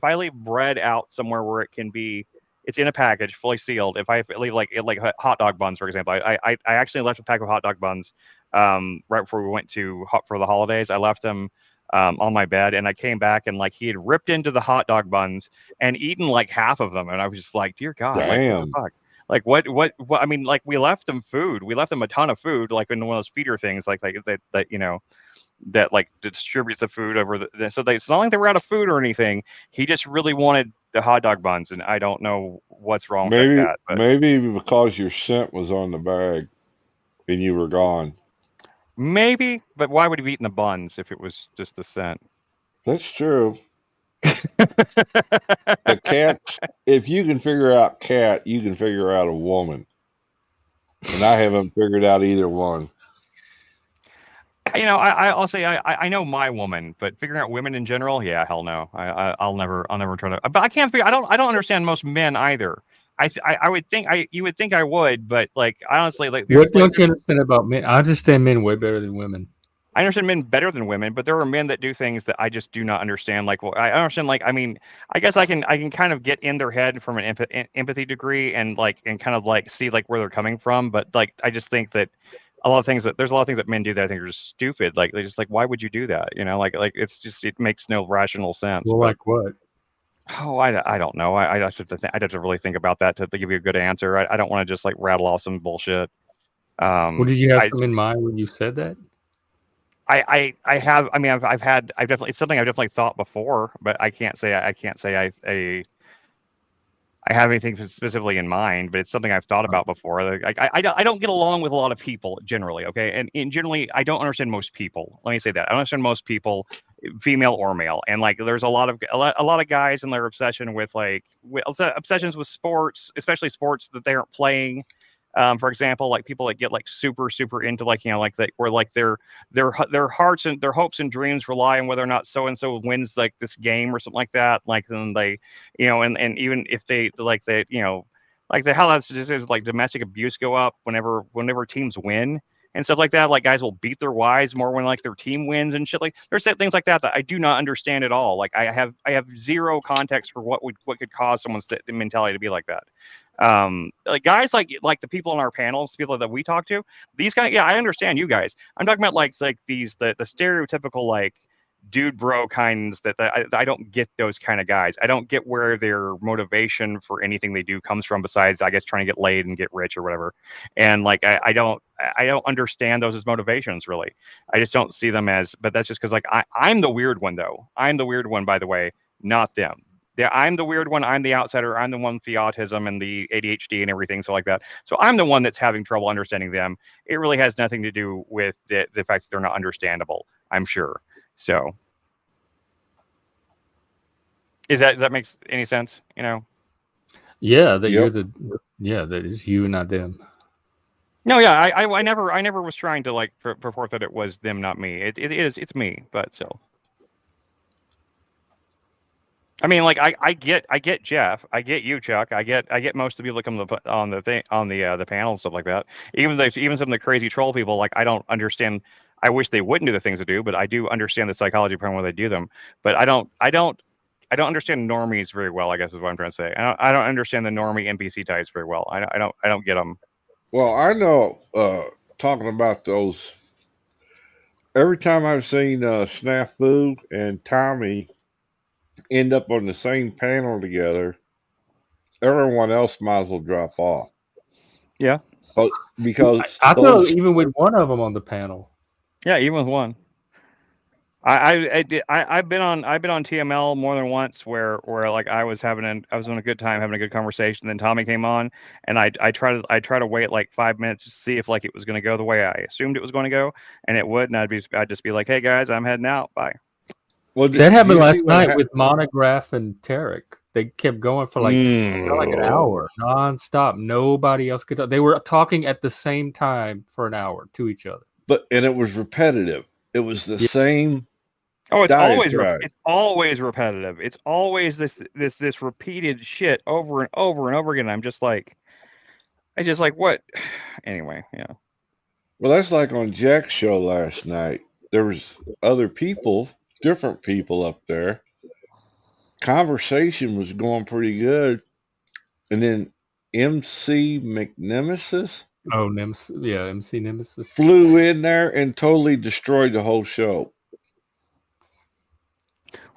I leave bread out somewhere where it can be it's in a package fully sealed. If I leave like hot dog buns for example, I actually left a pack of hot dog buns right before we went for the holidays. I left them on my bed and I came back and like he had ripped into the hot dog buns and eaten like half of them. And I was just like, dear God, like what the Damn. fuck? Like what I mean, like we left them food. We left them a ton of food, like in one of those feeder things, like that that like distributes the food over so it's not like they were out of food or anything. He just really wanted the hot dog buns, and I don't know what's wrong with that cat, but Maybe because your scent was on the bag and you were gone. maybe. But why would he be eating the buns if it was just the scent? That's true. The cat. If you can figure out cat, you can figure out a woman. And I haven't figured out either one. I'll say I know my woman, but figuring out women in general, yeah, hell no. I'll never try to. But I can't figure. I don't understand most men either. I would think you would think I would, but like honestly, like What don't you understand about men? I understand men way better than women. I understand men better than women, but there are men that do things that I just do not understand. Like, well, I understand. Like, I mean, I guess I can kind of get in their head from an empathy degree and kind of like see like where they're coming from. But like, I just think that there's a lot of things that men do that I think are just stupid. Like, they just like, why would you do that? Like it makes no rational sense. Well, But like what? oh, I don't know. I'd have to I'd have to really think about that to give you a good answer. I don't want to just like rattle off some bullshit. Well, did you have some in mind when you said that? I have. I mean, I've definitely. It's something I've definitely thought before, but I can't say I have anything specifically in mind. But it's something I've thought about before. Like, I don't get along with a lot of people generally. Okay, and generally I don't understand most people. Let me say that I don't understand most people, female or male. And like, there's a lot of guys and their obsessions with sports, especially sports that they aren't playing. For example, like people that get like super into like like that, where like their hearts and their hopes and dreams rely on whether or not so and so wins like this game or something like that. Like then they, and even if they like how that's just is like domestic abuse go up whenever teams win and stuff like that. Like guys will beat their wives more when like their team wins and shit. Like there's things like that I do not understand at all. Like I have zero context for what could cause someone's mentality to be like that. Like guys like the people on our panels, people that we talk to, these guys, yeah, I understand you guys. I'm talking about like these the stereotypical like dude bro kinds that I don't get those kind of guys. I don't get where their motivation for anything they do comes from besides I guess trying to get laid and get rich or whatever. And like I don't understand those as motivations really. I just don't see them as, but that's just because like I'm the weird one though. I'm the weird one, by the way, not them. I'm the weird one. I'm the outsider. I'm the one with the autism and the ADHD and everything, so like that. So I'm the one that's having trouble understanding them. It really has nothing to do with the fact that they're not understandable, I'm sure. So does that makes any sense? Yeah, that you're Yep. that is you, not them. No, yeah, I never was trying to like purport that it was them, not me. It's me, but still. I mean, like I get Jeff, I get you, Chuck, I get most of the people that come on the thing on the panel and stuff like that. Even some of the crazy troll people, like I don't understand. I wish they wouldn't do the things they do, but I do understand the psychology behind why they do them. But I don't understand normies very well. I guess is what I'm trying to say. I don't understand the normie NPC types very well. I don't get them. Well, I know. Talking about those, every time I've seen Snafu and Tommy end up on the same panel together, everyone else might as well drop off. Yeah. Because I thought those, even with one of them on the panel. Yeah, even with one. I've been on TML more than once where like I was having a good time having a good conversation. Then Tommy came on, and I try to wait like 5 minutes to see if like it was going to go the way I assumed it was going to go, and it would, and I'd just be like, hey guys, I'm heading out, bye. well, That happened do you see last what night with Monograph and Tarek. They kept going for like an hour nonstop. Nobody else could talk. They were talking at the same time for an hour to each other. And it was repetitive. It was the same. Oh, it's diatribe. always repetitive. It's always this repeated shit over and over and over again. I just like what? Anyway, yeah. Well, that's like on Jack's show last night. There was other people, different people up there. Conversation was going pretty good, and then MC McNemesis MC Nemesis flew in there and totally destroyed the whole show.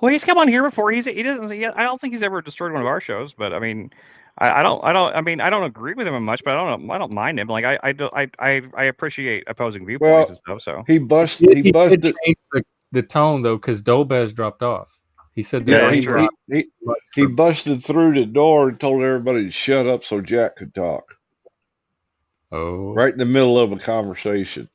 Well, he's come on here before. He doesn't. I don't think he's ever destroyed one of our shows. But I mean, I don't agree with him much. But I don't mind him. Like I appreciate opposing viewpoints and stuff. So he busted. He did change the tone though, because Dobez dropped off. He said that he busted through the door and told everybody to shut up so Jack could talk. Oh, right in the middle of a conversation.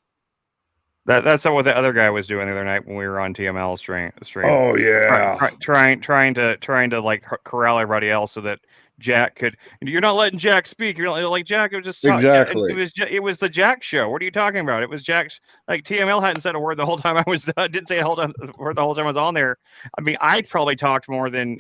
That's what the other guy was doing the other night when we were on TML stream. Oh yeah, trying to like corral everybody else so that Jack could. You're not letting Jack speak. You're not like Jack. It was just exactly. It was the Jack show. What are you talking about? It was Jack's. Like TML hadn't said a word the whole time I was. Didn't say a whole word the whole time I was on there. I mean, I probably talked more than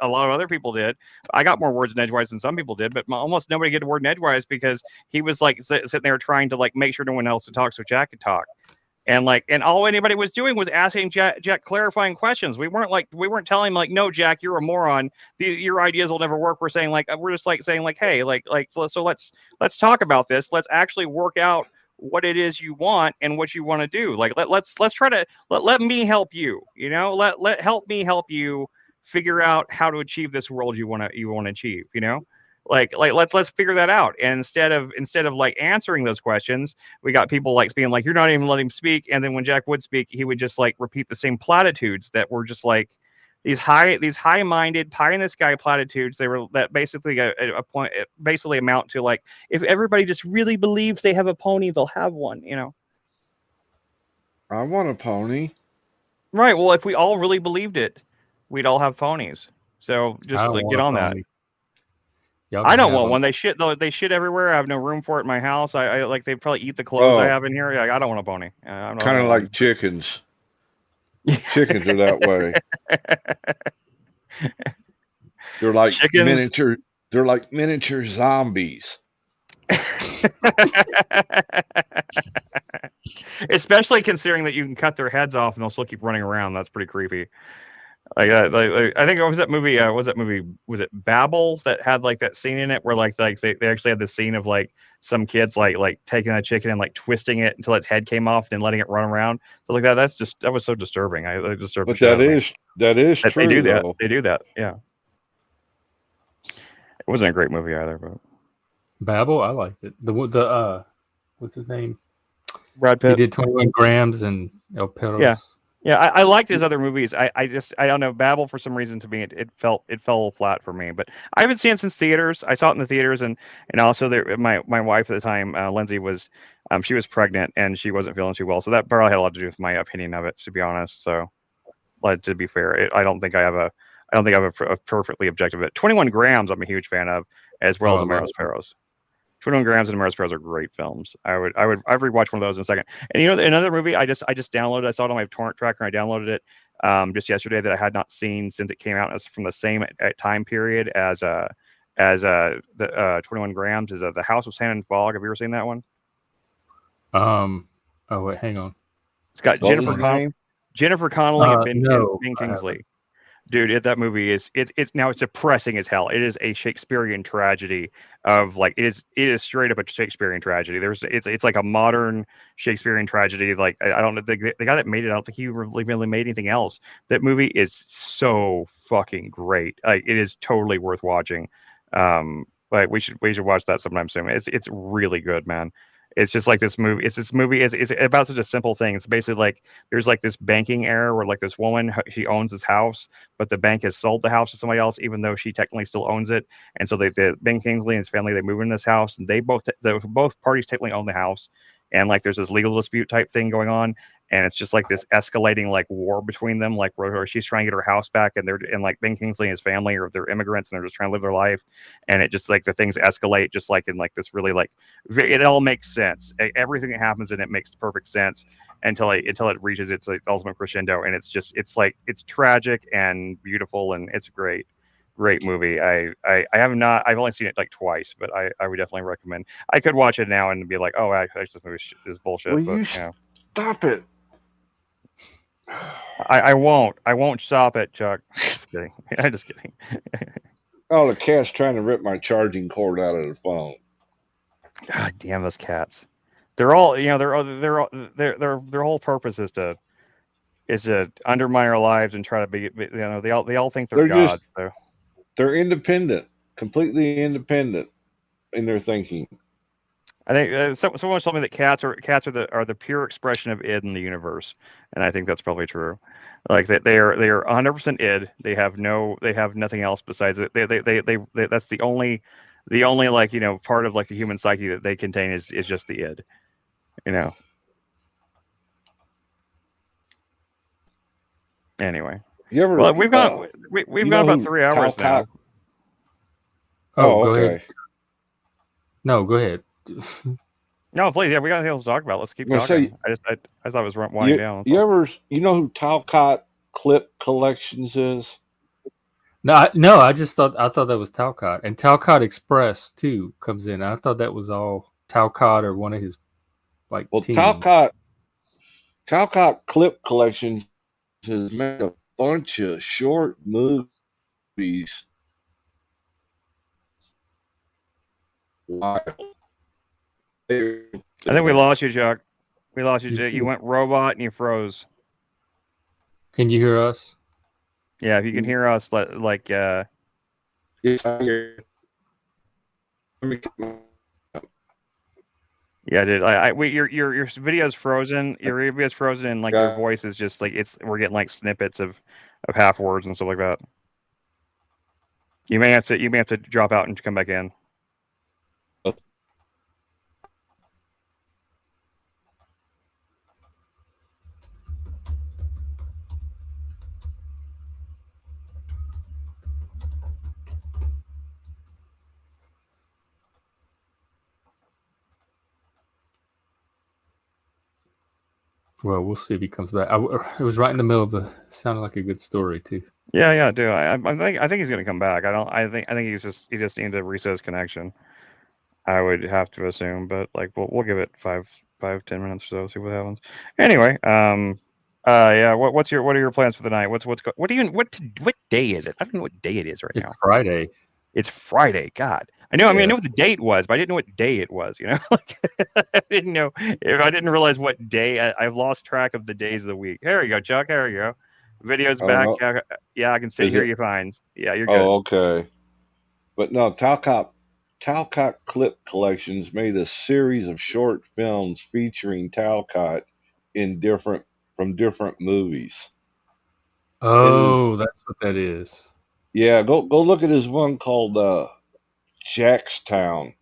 a lot of other people did. I got more words in edgewise than some people did, but almost nobody get a word in edgewise because he was like sitting there trying to like make sure no one else would talk so Jack could talk. And all anybody was doing was asking Jack clarifying questions. We weren't telling him like, no, Jack, you're a moron. Your ideas will never work. We're saying like, we're just like saying like, hey, so let's talk about this. Let's actually work out what it is you want and what you want to do. Like let's try to let me help you. You know, help me help you figure out how to achieve this world you want to achieve. You know. Let's figure that out. And instead of like answering those questions, we got people like being like, you're not even letting him speak. And then when Jack would speak, he would just like repeat the same platitudes that were just like these high-minded pie in the sky platitudes. They were that basically a point basically amount to like, if everybody just really believes they have a pony, they'll have one, you know. I want a pony. Right. Well, if we all really believed it, we'd all have ponies. So just like, get on that. I don't want one. They shit everywhere. I have no room for it in my house. I like they probably eat the clothes I have in here. I don't want a pony. Kind of like chickens. Chickens are that way. They're like miniature. They're like miniature zombies. Especially considering that you can cut their heads off and they'll still keep running around. That's pretty creepy. Like I think it was that movie. Was it Babel that had like that scene in it where like they actually had the scene of like some kids like taking that chicken and like twisting it until its head came off, then letting it run around. So like that was so disturbing. But that is true. They do that. Though. They do that. Yeah. It wasn't a great movie either, but Babel, I liked it. The what's his name? Brad Pitt. He did 21 Grams and El Perros. Yeah. Yeah, I liked his other movies. I don't know. Babel, for some reason, to me, it fell flat for me. But I haven't seen it since theaters. I saw it in the theaters, and also there, my wife at the time, Lindsay, was she was pregnant and she wasn't feeling too well, so that probably had a lot to do with my opinion of it, to be honest. So, like, to be fair, I don't think I have a perfectly objective. 21 Grams, I'm a huge fan of, as well Oh, as I love Amaris Perros. 21 Grams and Amaris Perros are great films. I'd rewatch one of those in a second. And another movie I just downloaded. I saw it on my torrent tracker. And I downloaded it just yesterday that I had not seen since it came out. It's from the same time period as the 21 Grams is The House of Sand and Fog. Have you ever seen that one? Oh wait, hang on. It's got What was his name? Jennifer Connelly and No, Ben I haven't. Kingsley. Dude, that movie is it's now it's depressing as hell. It is a Shakespearean tragedy of like it is straight up a Shakespearean tragedy. It's like a modern Shakespearean tragedy. Like I don't know the guy that made it. I don't think he really made anything else. That movie is so fucking great. Like it is totally worth watching. Like we should watch that sometime soon. It's really good, man. It's just like this movie. It's about such a simple thing. It's basically like there's like this banking error where like this woman she owns this house, but the bank has sold the house to somebody else, even though she technically still owns it. And so Ben Kingsley and his family, they move in this house, and both parties technically own the house. And like there's this legal dispute type thing going on, and it's just like this escalating like war between them, like where she's trying to get her house back, and like Ben Kingsley and his family, or they're immigrants and they're just trying to live their life, and it just like the things escalate, just like in like this really like it all makes sense. Everything that happens in it makes perfect sense until it reaches its like ultimate crescendo, and it's tragic and beautiful, and it's great movie. I've only seen it like twice, but I would definitely recommend. I could watch it now and be like, oh, actually this movie is bullshit. Will But you stop it? I won't stop it, Chuck. Just kidding. I'm just kidding. Oh, the cat's trying to rip my charging cord out of the phone. God damn those cats! They're all their whole purpose is to undermine our lives and try to be they all think they're gods. So. They're independent, completely independent in their thinking. I think someone told me that cats are the pure expression of id in the universe, and I think that's probably true. Like that they are 100% id. They have nothing else besides it. They that's the only like part of like the human psyche that they contain is just the id. Anyway, well we've gone about 3 hours now. Oh, go ahead. No, go ahead. No, please. Yeah, we got anything to talk about. Let's keep talking. I thought it was winding down. You know who Talcott Clip Collections is? No, I thought that was Talcott, and Talcott Express too comes in. I thought that was all Talcott or one of his like. Well, team. Talcott Clip Collections has made a bunch of short movies. Wild. I think we lost you, Chuck. We lost you. You went robot and you froze. Can you hear us? Yeah, if you can hear us, like. Yes, I hear. Yeah, dude. Your video's frozen. Your video's frozen, and like your voice is just like we're getting like snippets of half words and stuff like that. You may have to drop out and come back in. Well, we'll see if he comes back. It was right in the middle of a. Sounded like a good story too. Yeah, dude. I think he's gonna come back. I think he just needs to reset his connection. I would have to assume, but like we'll give it 5-10 minutes or so, see what happens. Anyway, yeah. What are your plans for the night? What day is it? I don't know what day it is right now. It's Friday. It's Friday. God, I know. I mean, I know what the date was, but I didn't know what day it was. Like I didn't know. If I didn't realize what day. I've lost track of the days of the week. There you go, Chuck. There you go. Video's back. No. Yeah, I can hear you fine. Yeah, you're good. Oh, okay. But no, Talcott Clip Collections made a series of short films featuring Talcott in different from different movies. Oh, that's what that is. Yeah, go look at his one called Jackstown.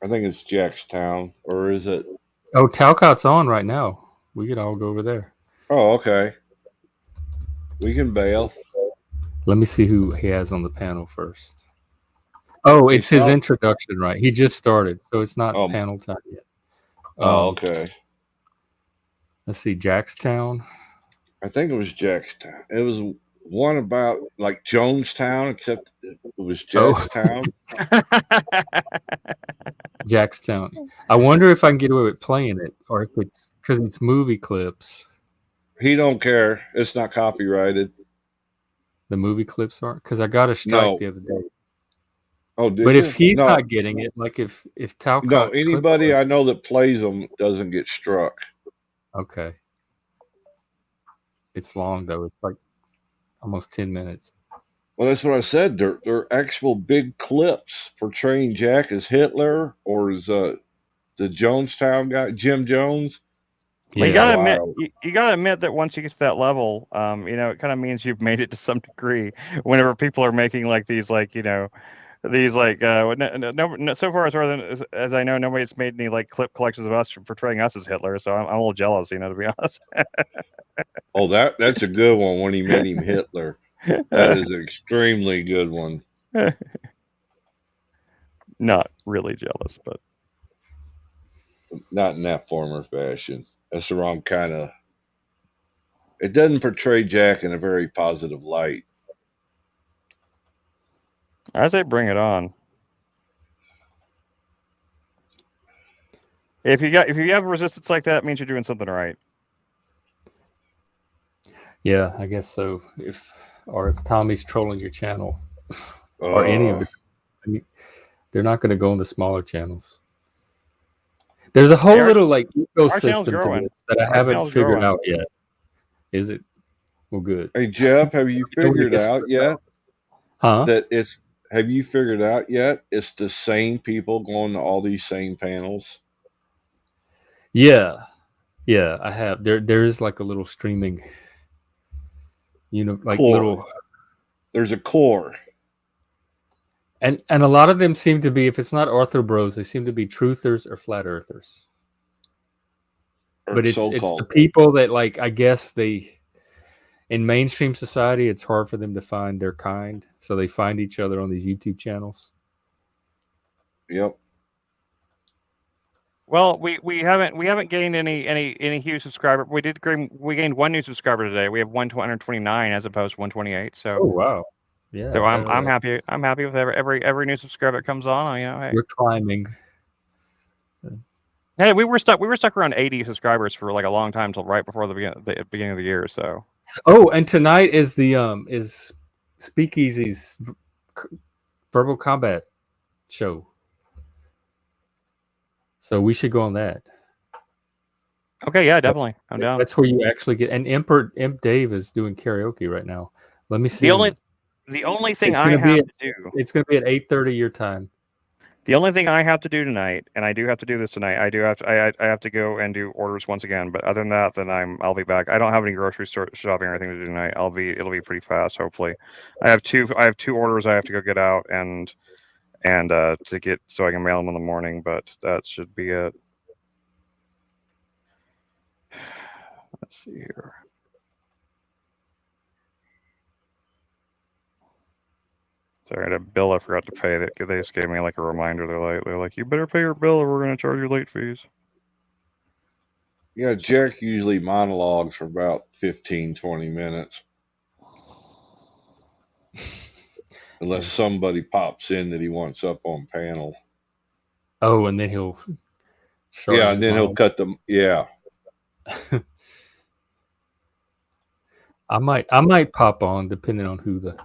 I think it's Jackstown, or is it? Oh, Talcott's on right now. We could all go over there. Oh, okay. We can bail. Let me see who he has on the panel first. Oh, it's his not- introduction, right? He just started, so it's not Oh. panel time yet. Oh, okay. Let's see, Jackstown. I think it was Jackstown. It was one about like Jonestown, except it was Jackstown. Jackstown. I wonder if I can get away with playing it, or if it's because it's movie clips. He don't care. It's not copyrighted. The movie clips aren't, because I got a strike No. the other day. Oh, did But you? if he's No. not getting it, like if Talcott, No, anybody I know that plays them doesn't get struck. Okay. It's long though. It's like almost 10 minutes. Well, that's what I said. They're actual big clips portraying Jack as Hitler or as the Jonestown guy, Jim Jones. Well, Yeah. you gotta admit that once you get to that level, it kind of means you've made it to some degree. Whenever people are making like these, like these like no, so far as I know, nobody's made any like clip collections of us portraying us as Hitler. So I'm a little jealous, to be honest. Oh, that's a good one when he made him Hitler. That is an extremely good one. Not really jealous, but not in that form or fashion. That's the wrong kind of. It doesn't portray Jack in a very positive light. I say bring it on. If you have resistance like that, it means you're doing something right. Yeah, I guess so. If Tommy's trolling your channel or any of it, they're not going to go on the smaller channels. There's a whole little like ecosystem to this that I haven't figured out yet. Is it? Well, good. Hey Jeff, have you figured out yet? Huh? Have you figured out yet? It's the same people going to all these same panels. Yeah, I have. There is like a little streaming. Like core. Little. There's a core. And a lot of them seem to be, if it's not Arthur Bros, they seem to be truthers or flat earthers. But it's the people that, like, I guess in mainstream society, it's hard for them to find their kind, so they find each other on these YouTube channels. Yep. Well, we haven't gained any huge subscriber. We gained one new subscriber today. We have 129 as opposed to 128. So. Oh wow. Yeah. So I'm happy. I'm happy with every new subscriber that comes on. Hey. We're climbing. Hey, we were stuck around 80 subscribers for like a long time till right before the beginning of the year. So. Oh, and tonight is is Speakeasy's Verbal Combat show. So we should go on that. Okay, yeah, definitely. I'm down. That's where you actually get. And Imp Dave is doing karaoke right now. Let me see. The only thing I have to do. It's going to be at 8:30 your time. The only thing I have to do tonight, and I do have to do this tonight. I have to go and do orders once again. But other than that, then I'll be back. I don't have any grocery store shopping or anything to do tonight. It'll be pretty fast, hopefully. I have two orders I have to go get out and to get so I can mail them in the morning. But that should be it. Let's see here. Sorry, I had a bill I forgot to pay. They just gave me like a reminder. They're like, you better pay your bill or we're going to charge you late fees. Yeah, Jack usually monologues for about 15, 20 minutes. Unless somebody pops in that he wants up on panel. Oh, and then he'll... Yeah, and then he'll cut them. Yeah. I might pop on depending on who the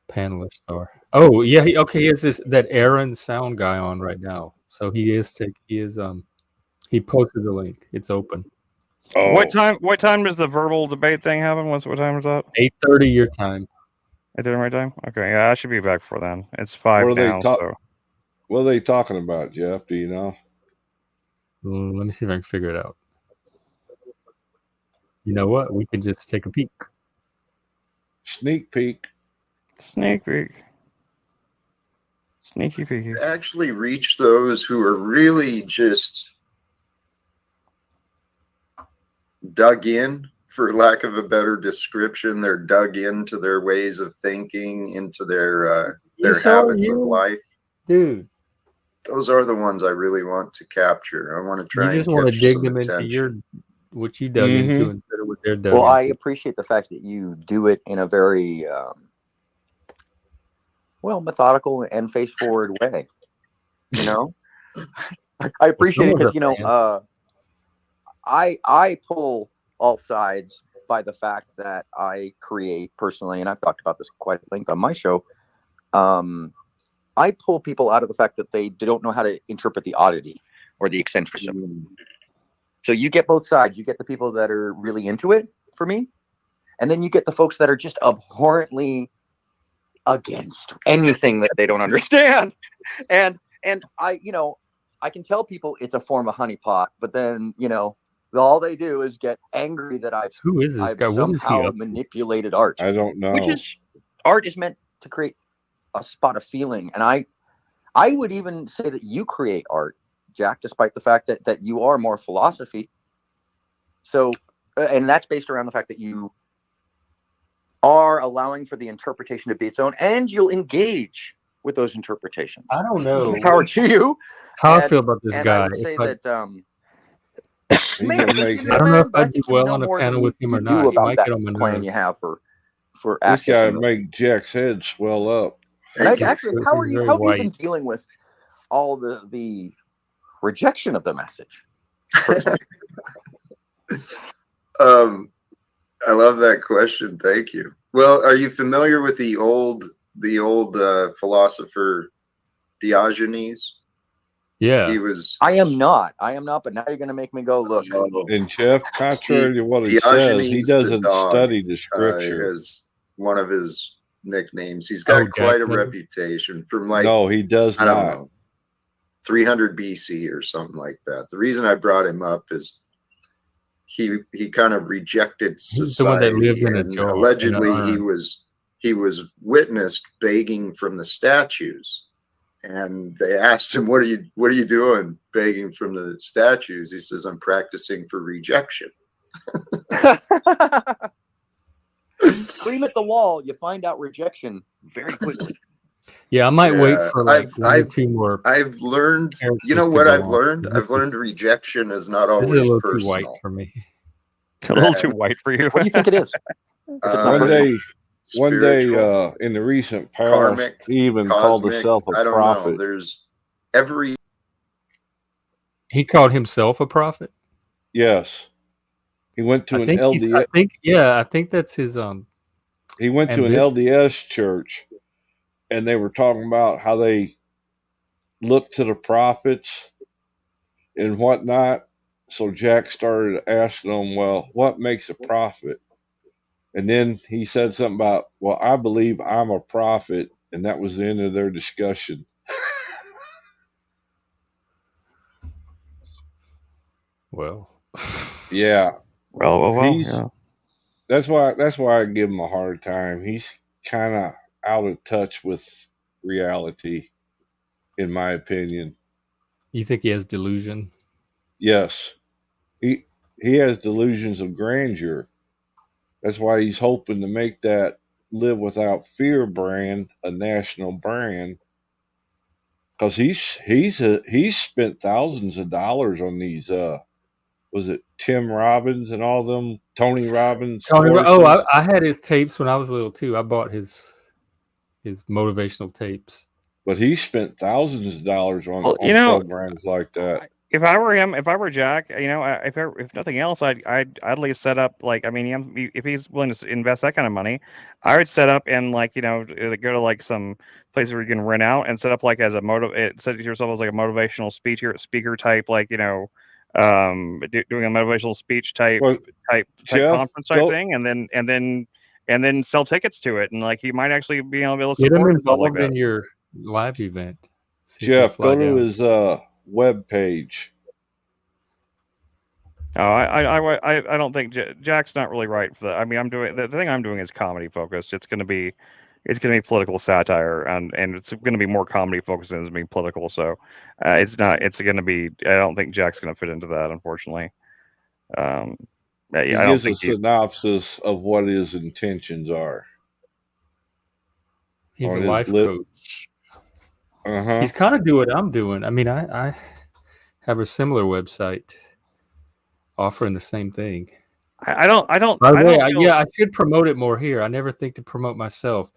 panelists are. Oh yeah, he has that Aaron sound guy on right now. So he posted the link. It's open. Oh. What time does the verbal debate thing happen? What time is that? 8:30 your time. At the right time? Okay, yeah, I should be back before then. It's 5 now. What are they talking about, Jeff? Do you know? Let me see if I can figure it out. You know what? We can just take a peek. Sneak peek. Sneak peek. Sneaky peeky. Actually reach those who are really just dug in, for lack of a better description. They're dug into their ways of thinking, into their habits of life. Dude. Those are the ones I really want to capture. I want to try You just and want to catch dig some them into attention. what you dug into instead of what they're dug Well, I into. appreciate the fact that you do it in a very methodical and face forward way. You know, I appreciate it because I pull all sides by the fact that I create personally, and I've talked about this quite at length on my show. I pull people out of the fact that they don't know how to interpret the oddity or the eccentricism. So you get both sides. You get the people that are really into it for me, and then you get the folks that are just abhorrently against anything that they don't understand. And I can tell people it's a form of honeypot, but then all they do is get angry that I've guy? What is he somehow up to? manipulated art. I don't know. Which is art is meant to create a spot of feeling, and I would even say that you create art, Jack, despite the fact that you are more philosophy. So, and that's based around the fact that you are allowing for the interpretation to be its own, and you'll engage with those interpretations. I don't know. Power to you. How I feel about this and guy. I would say that I don't know if I'd do well on a panel with him or not. He might that get on my plan nerves. you have for This guy accessing those. make Jack's head swell up. And actually, how have you been white. dealing with all the rejection of the message? I love that question. Thank you. Well, are you familiar with the old philosopher Diogenes? Yeah. I am not, but now you're going to make me go look. And Jeff, contrary to what he says, he doesn't study the scripture. As one of his nicknames. He's got quite a reputation from No, he does I not. don't know, 300 BC or something like that. The reason I brought him up is he kind of rejected society. The one that lived in a jar, allegedly he was witnessed begging from the statues. And they asked him, what are you doing begging from the statues? He says, I'm practicing for rejection. Scream at the wall, you find out rejection very quickly. Yeah, I might wait for one or two more. I've learned, you know what I've learned? I've learned rejection is not always this is a little personal. too white for me. A little too white for you. What do you think it is? One day, in the recent past, he even called himself a prophet. He called himself a prophet? Yes. He went to an LDS. I think that's his He went to an LDS church, and they were talking about how they look to the prophets and whatnot. So Jack started asking them, well, what makes a prophet? And then he said something about, well, I believe I'm a prophet. And that was the end of their discussion. Well, yeah. Well, That's why I give him a hard time. He's kind of out of touch with reality, in my opinion. You think he has delusion? Yes. He has delusions of grandeur. That's why he's hoping to make that Live Without Fear brand a national brand. Because he's spent thousands of dollars on these was it Tim Robbins and all them, Tony Robbins? I had his tapes when I was little too. I bought his motivational tapes. But he spent thousands of dollars on programs like that. If I were him, if I were Jack, if nothing else, I'd at least set up if he's willing to invest that kind of money, I would set up and go to like some places where you can rent out and set up like as a set yourself as like a motivational speaker type, doing a motivational speech type conference type thing, and then sell tickets to it, and like he might actually be able to get him support involved in your live event. Jeff, go to his web page. Oh, I don't think Jack's not really right for that. I mean, I'm doing the thing I'm doing is comedy focused. It's gonna be political satire, and it's gonna be more comedy focused than it's being political. So, it's not. It's gonna be. I don't think Jack's gonna fit into that, unfortunately. Um, He I don't gives a think he. synopsis of what his intentions are He's a on his life lip. coach. Uh-huh. He's kind of doing what I'm doing. I mean, I have a similar website offering the same thing. I don't. I don't. By the I way, don't feel. yeah, I should promote it more here. I never think to promote myself.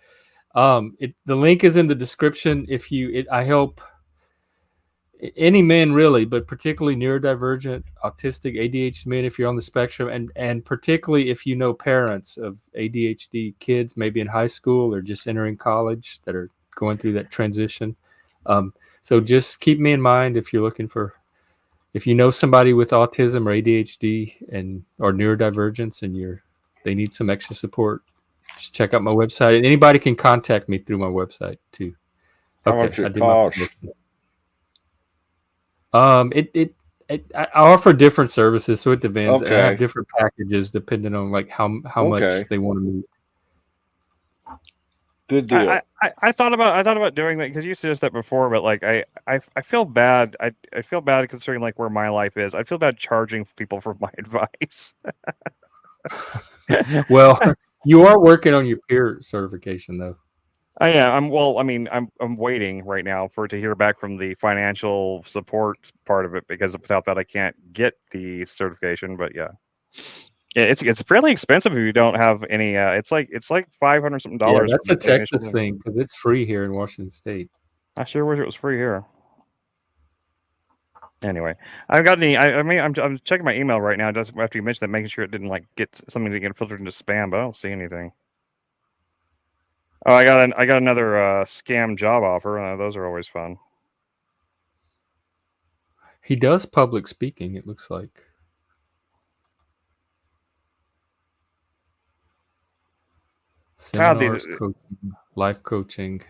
The link is in the description. I help any men really, but particularly neurodivergent, autistic, ADHD men if you're on the spectrum, and particularly if you know parents of ADHD kids, maybe in high school or just entering college that are going through that transition. So just keep me in mind if you know somebody with autism or ADHD or neurodivergence and they need some extra support. Just check out my website, and anybody can contact me through my website too. How Okay, much it I did my cost? promotion. I offer different services, so it depends. I have Okay. different packages depending on like how much Okay. they want to meet. Good deal. I thought about doing that because you suggested that before, but like I feel bad. I feel bad considering like where my life is. I feel bad charging people for my advice. Well, you are working on your peer certification though. Well, I mean, I'm waiting right now to hear back from the financial support part of it because without that I can't get the certification. But yeah, it's fairly expensive if you don't have any. It's like $500 something Yeah, for that's a the initial Texas thing. thing because it's free here in Washington State. I sure wish it was free here. Anyway, I've got any. I mean, I'm checking my email right now. Just after you mentioned that, making sure it didn't like get something to get filtered into spam, but I don't see anything. Oh, I got another scam job offer. Those are always fun. He does public speaking, it looks like. Seminars, coaching, life coaching.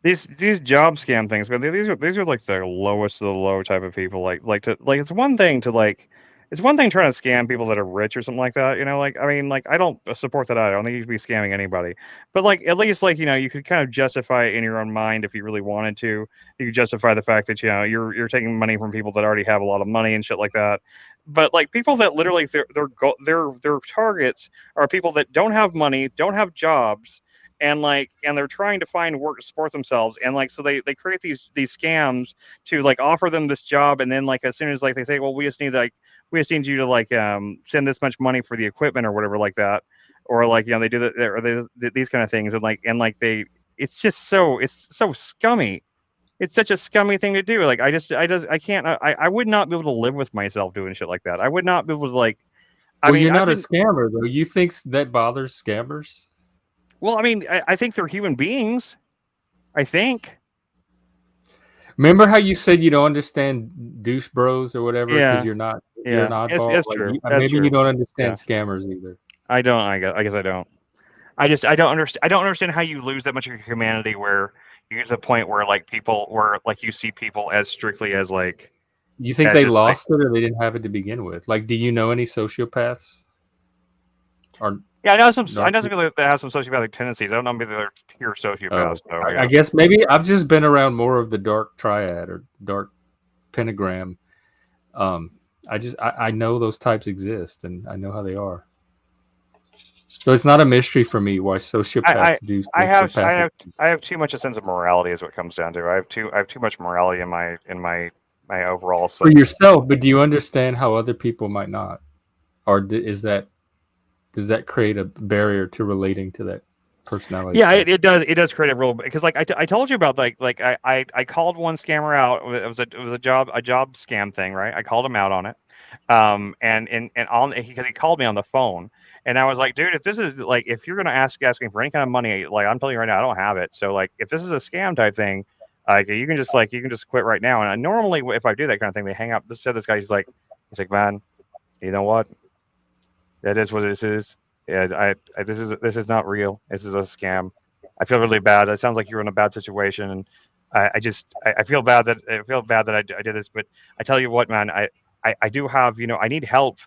These job scam things, but these are like the lowest of the low type of people. It's one thing trying to scam people that are rich or something like that. You know, like I mean, like I don't support that either. I don't think you should be scamming anybody. But like at least like you could kind of justify it in your own mind if you really wanted to. You could justify the fact that you're taking money from people that already have a lot of money and shit like that. But like people that literally their targets are people that don't have money, don't have jobs, and they're trying to find work to support themselves, and like so they create these scams to like offer them this job, and then like as soon as like they say, well, we just need you to like send this much money for the equipment or whatever like that, or like they do that, or these kind of things, and it's so scummy. It's such a scummy thing to do. Like I can't. I would not be able to live with myself doing shit like that. I would not be able to like. Well, you're not a scammer though. You think that bothers scammers? Well, I mean, I think they're human beings. I think. Remember how you said you don't understand douche bros or whatever because Yeah. you're not Yeah. you're an oddball. It's Like, true. maybe true. you don't understand Yeah. scammers either. I don't. I guess I don't. I don't understand. I don't understand how you lose that much of your humanity where you get to the point where like you see people as strictly as like. You think they lost it or they didn't have it to begin with? Like, do you know any sociopaths? Or yeah, I know some people that have some sociopathic tendencies. I don't know if they're pure sociopaths though. I guess maybe I've just been around more of the dark triad or dark pentagram. I know those types exist and I know how they are. So it's not a mystery for me why sociopaths do. I have too much a sense of morality is what it comes down to. I have too much morality in my overall sense. For yourself, but do you understand how other people might not, or does that create a barrier to relating to that personality? Yeah, it does create a real, because like I told you about like I called one scammer out. It was a job scam thing, right? I called him out on it, because he called me on the phone, and I was like, dude, if this is like, if you're gonna ask me for any kind of money, like I'm telling you right now, I don't have it. So like, if this is a scam type thing, like you can just quit right now. And I normally, if I do that kind of thing, they hang up. This guy, he's like, man, you know what? That is what this is. Yeah, this is not real. This is a scam. I feel really bad. It sounds like you're in a bad situation, and I feel bad that I did this. But I tell you what, man, I do have, I need help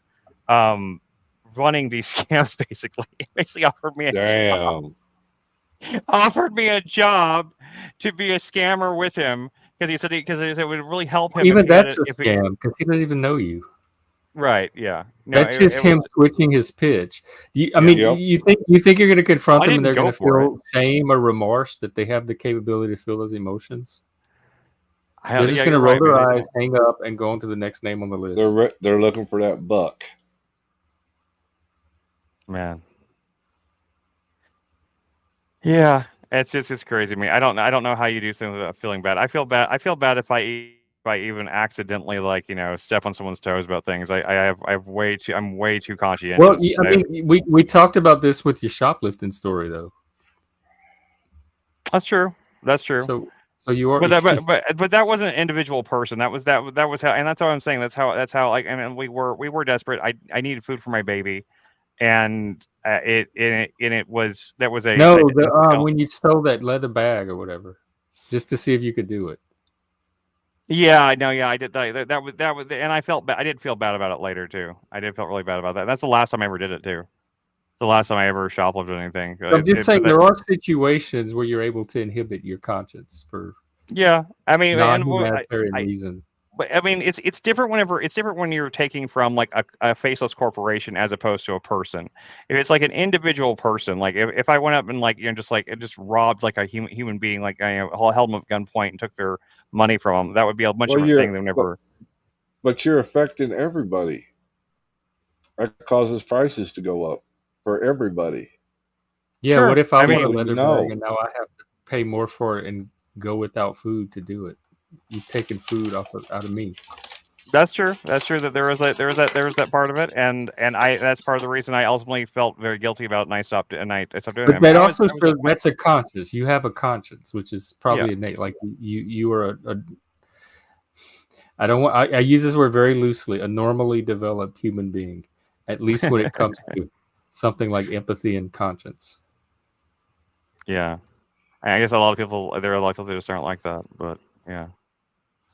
running these scams. Basically, he basically Damn. offered me a job to be a scammer with him because he said it would really help him Even if he had that's it. a If he scam because he doesn't even know you. right, yeah, no, That's just it him was. switching his pitch. I Yeah. mean, Yep. you think you're going to confront I them and didn't they're going go to for it. feel shame or remorse that they have the capability to feel those emotions? They're just Yeah, going to you're roll right. their Maybe they eyes, don't. hang up, and go on to the next name on the list. They're looking for that buck. Man. Yeah, it's just crazy to me. I don't know how you do things without feeling bad. I feel bad. I feel bad if I even accidentally step on someone's toes about things. I'm way too Well, conscientious. I mean, we talked about this with your shoplifting story, though. That's true. That's true. So you are. But that wasn't an individual person. That was how, and that's what I'm saying. That's how like, I mean, we were desperate. I needed food for my baby, and it was No, when you stole that leather bag or whatever, just to see if you could do it. Yeah, I know. Yeah, I did. That was, and I felt bad. I did feel bad about it later too. I did feel really bad about that. That's the last time I ever did it too. It's the last time I ever shoplifted anything. So I'm just saying there are situations where you're able to inhibit your conscience for yeah, I mean, non-humanitarian reasons. but I mean, it's different when you're taking from like a faceless corporation as opposed to a person. If it's like an individual person, like if I went up and just robbed like a human being, like held them at gunpoint and took their money from them, that would be a much Well, different thing than whenever. but you're affecting everybody. That causes prices to go up for everybody. Yeah, Sure. what if I want a People you leather know. bag and now I have to pay more for it and go without food to do it? You've taken food out of me. That's true. That's true. That there was that part of it, and that's part of the reason I ultimately felt very guilty about it, and I stopped doing it. But I mean, that I was also shows that's a conscience. You have a conscience, which is probably Yeah. innate. Like you are I don't want. I use this word very loosely. A normally developed human being, at least when it comes to something like empathy and conscience. Yeah. I guess there are a lot of people that just aren't like that, but yeah.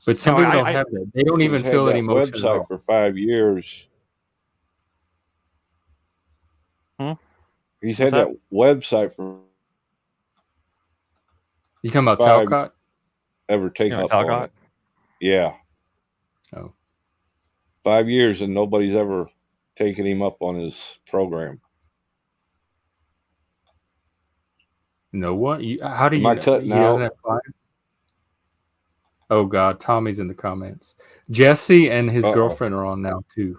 But some No, people don't have that. They don't even He's had feel that any emotion at website all. for 5 years. He's What's had that website for You talking about 5 Talcott? ever take You know, up on Talcott? it. Yeah. Oh. 5 years and nobody's ever taken him up on his program. No what? How do Am you I know? cutting He doesn't out? have clients? Oh God, Tommy's in the comments. Jesse and his Uh-oh. girlfriend are on now too.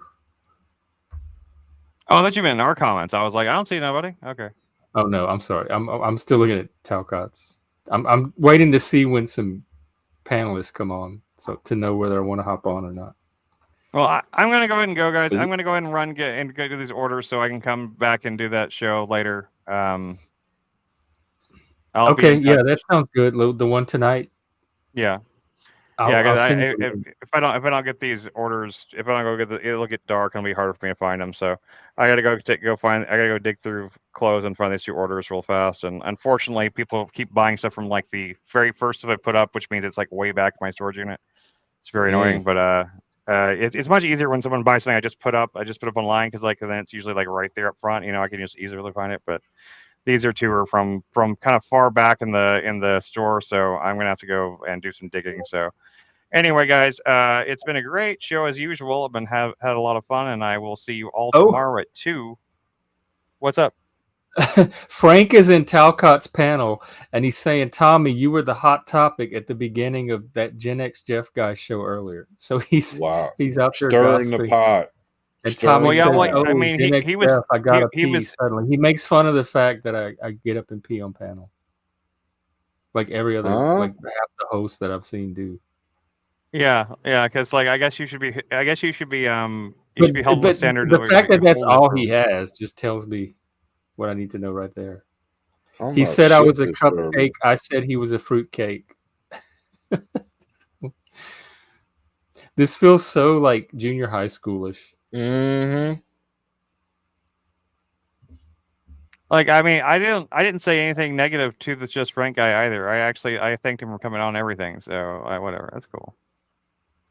Oh, I thought you meant in our comments. I was like, I don't see nobody. Okay. Oh no, I'm sorry. I'm still looking at Talcott's. I'm waiting to see when some panelists come on, so to know whether I want to hop on or not. Well, I'm gonna go ahead and go, guys. Is I'm it- gonna go ahead and go do these orders so I can come back and do that show later. I'll be Okay, in yeah, touch. that sounds good. The one tonight. Yeah. I'll Yeah, 'cause send you the link. if I don't get these orders, if I don't go get it'll get dark and it'll be harder for me to find them. So I gotta go I gotta go dig through clothes and find these 2 orders real fast. And unfortunately, people keep buying stuff from like the very first stuff I put up, which means it's like way back in my storage unit. It's very annoying, but it's much easier when someone buys something I just put up online because then it's usually like right there up front. I can just easily find it. But these 2 are from kind of far back in the store, so I'm gonna have to go and do some digging. So. Anyway, guys, it's been a great show as usual. I've had a lot of fun, and I will see you all tomorrow at 2. What's up? Frank is in Talcott's panel, and he's saying, Tommy, you were the hot topic at the beginning of that Gen X Jeff guy show earlier. So he's out there stirring the gossiping. pot. And Tommy says, I mean, Gen X he was. Jeff, I got to he pee was. suddenly. He makes fun of the fact that I get up and pee on panel, like every other, like half the hosts that I've seen do. Yeah, because I guess you should be. You should be held to the standard. The fact that that's all he has just tells me what I need to know right there. He said I was a cupcake. I said he was a fruitcake. This feels so like junior high schoolish. Mm-hmm. Like, I mean, I didn't say anything negative to this Just Frank guy either. I thanked him for coming on everything. So whatever, that's cool.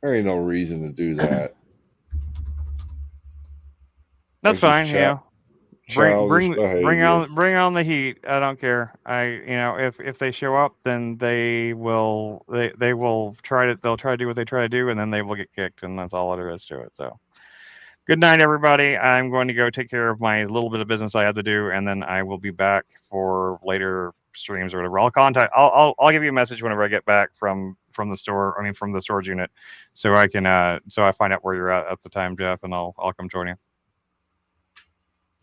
There ain't no reason to do that. That's just fine. childish behavior. Bring on the heat. I don't care. If they show up, then they will they'll try to do what they try to do, and then they will get kicked, and that's all there is to it. So good night, everybody. I'm going to go take care of my little bit of business I have to do, and then I will be back for later streams or whatever. I'll give you a message whenever I get back from the store. I mean, from the storage unit, so I can so I find out where you're at the time, Jeff, and I'll come join you.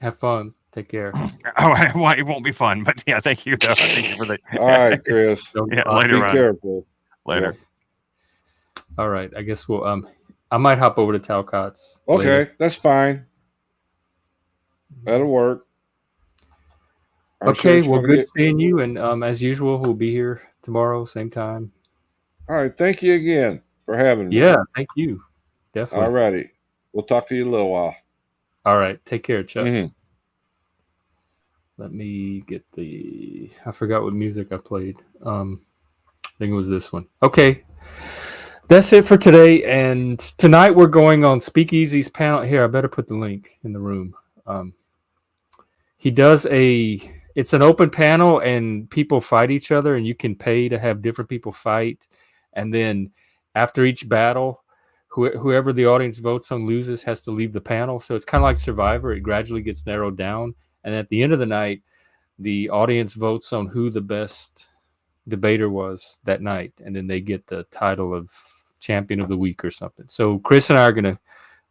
Have fun. Take care. Oh, it won't be fun, but yeah, thank you. Thank you for the. All right, Chris. Yeah, later Be on. careful. Later. All right. I guess we'll I might hop over to Talcott's. Okay, later. that's fine. That'll work. Okay, well, good seeing you, and as usual, we'll be here tomorrow, same time. All right, thank you again for having me. Yeah, thank you. Definitely. All righty. We'll talk to you in a little while. All right, take care, Chuck. Mm-hmm. Let me get I forgot what music I played. I think it was this one. Okay. That's it for today. And tonight we're going on Speakeasy's panel. Here, I better put the link in the room. He does it's an open panel and people fight each other, and you can pay to have different people fight. And then after each battle, whoever the audience votes on loses has to leave the panel. So it's kind of like Survivor. It gradually gets narrowed down. And at the end of the night, the audience votes on who the best debater was that night. And then they get the title of champion of the week or something. So Chris and I are going to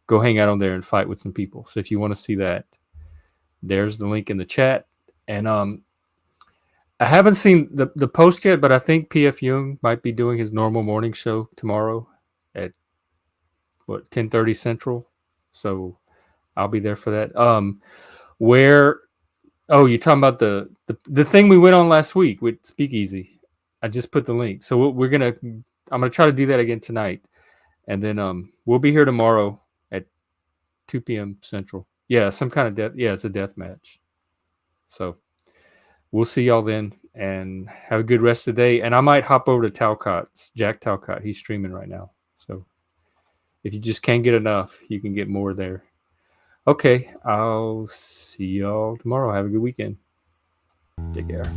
go hang out on there and fight with some people. So if you want to see that, there's the link in the chat. And I haven't seen the post yet, but I think P.F. Jung might be doing his normal morning show tomorrow at 10:30 Central. So I'll be there for that. You're talking about the thing we went on last week with Speakeasy. I just put the link. So I'm gonna try to do that again tonight, and then we'll be here tomorrow at 2 p.m. Central. Yeah, some kind of death. Yeah, it's a death match. So we'll see y'all then, and have a good rest of the day. And I might hop over to Talcott's, Jack Talcott. He's streaming right now. So if you just can't get enough, you can get more there. Okay, I'll see y'all tomorrow. Have a good weekend. Take care.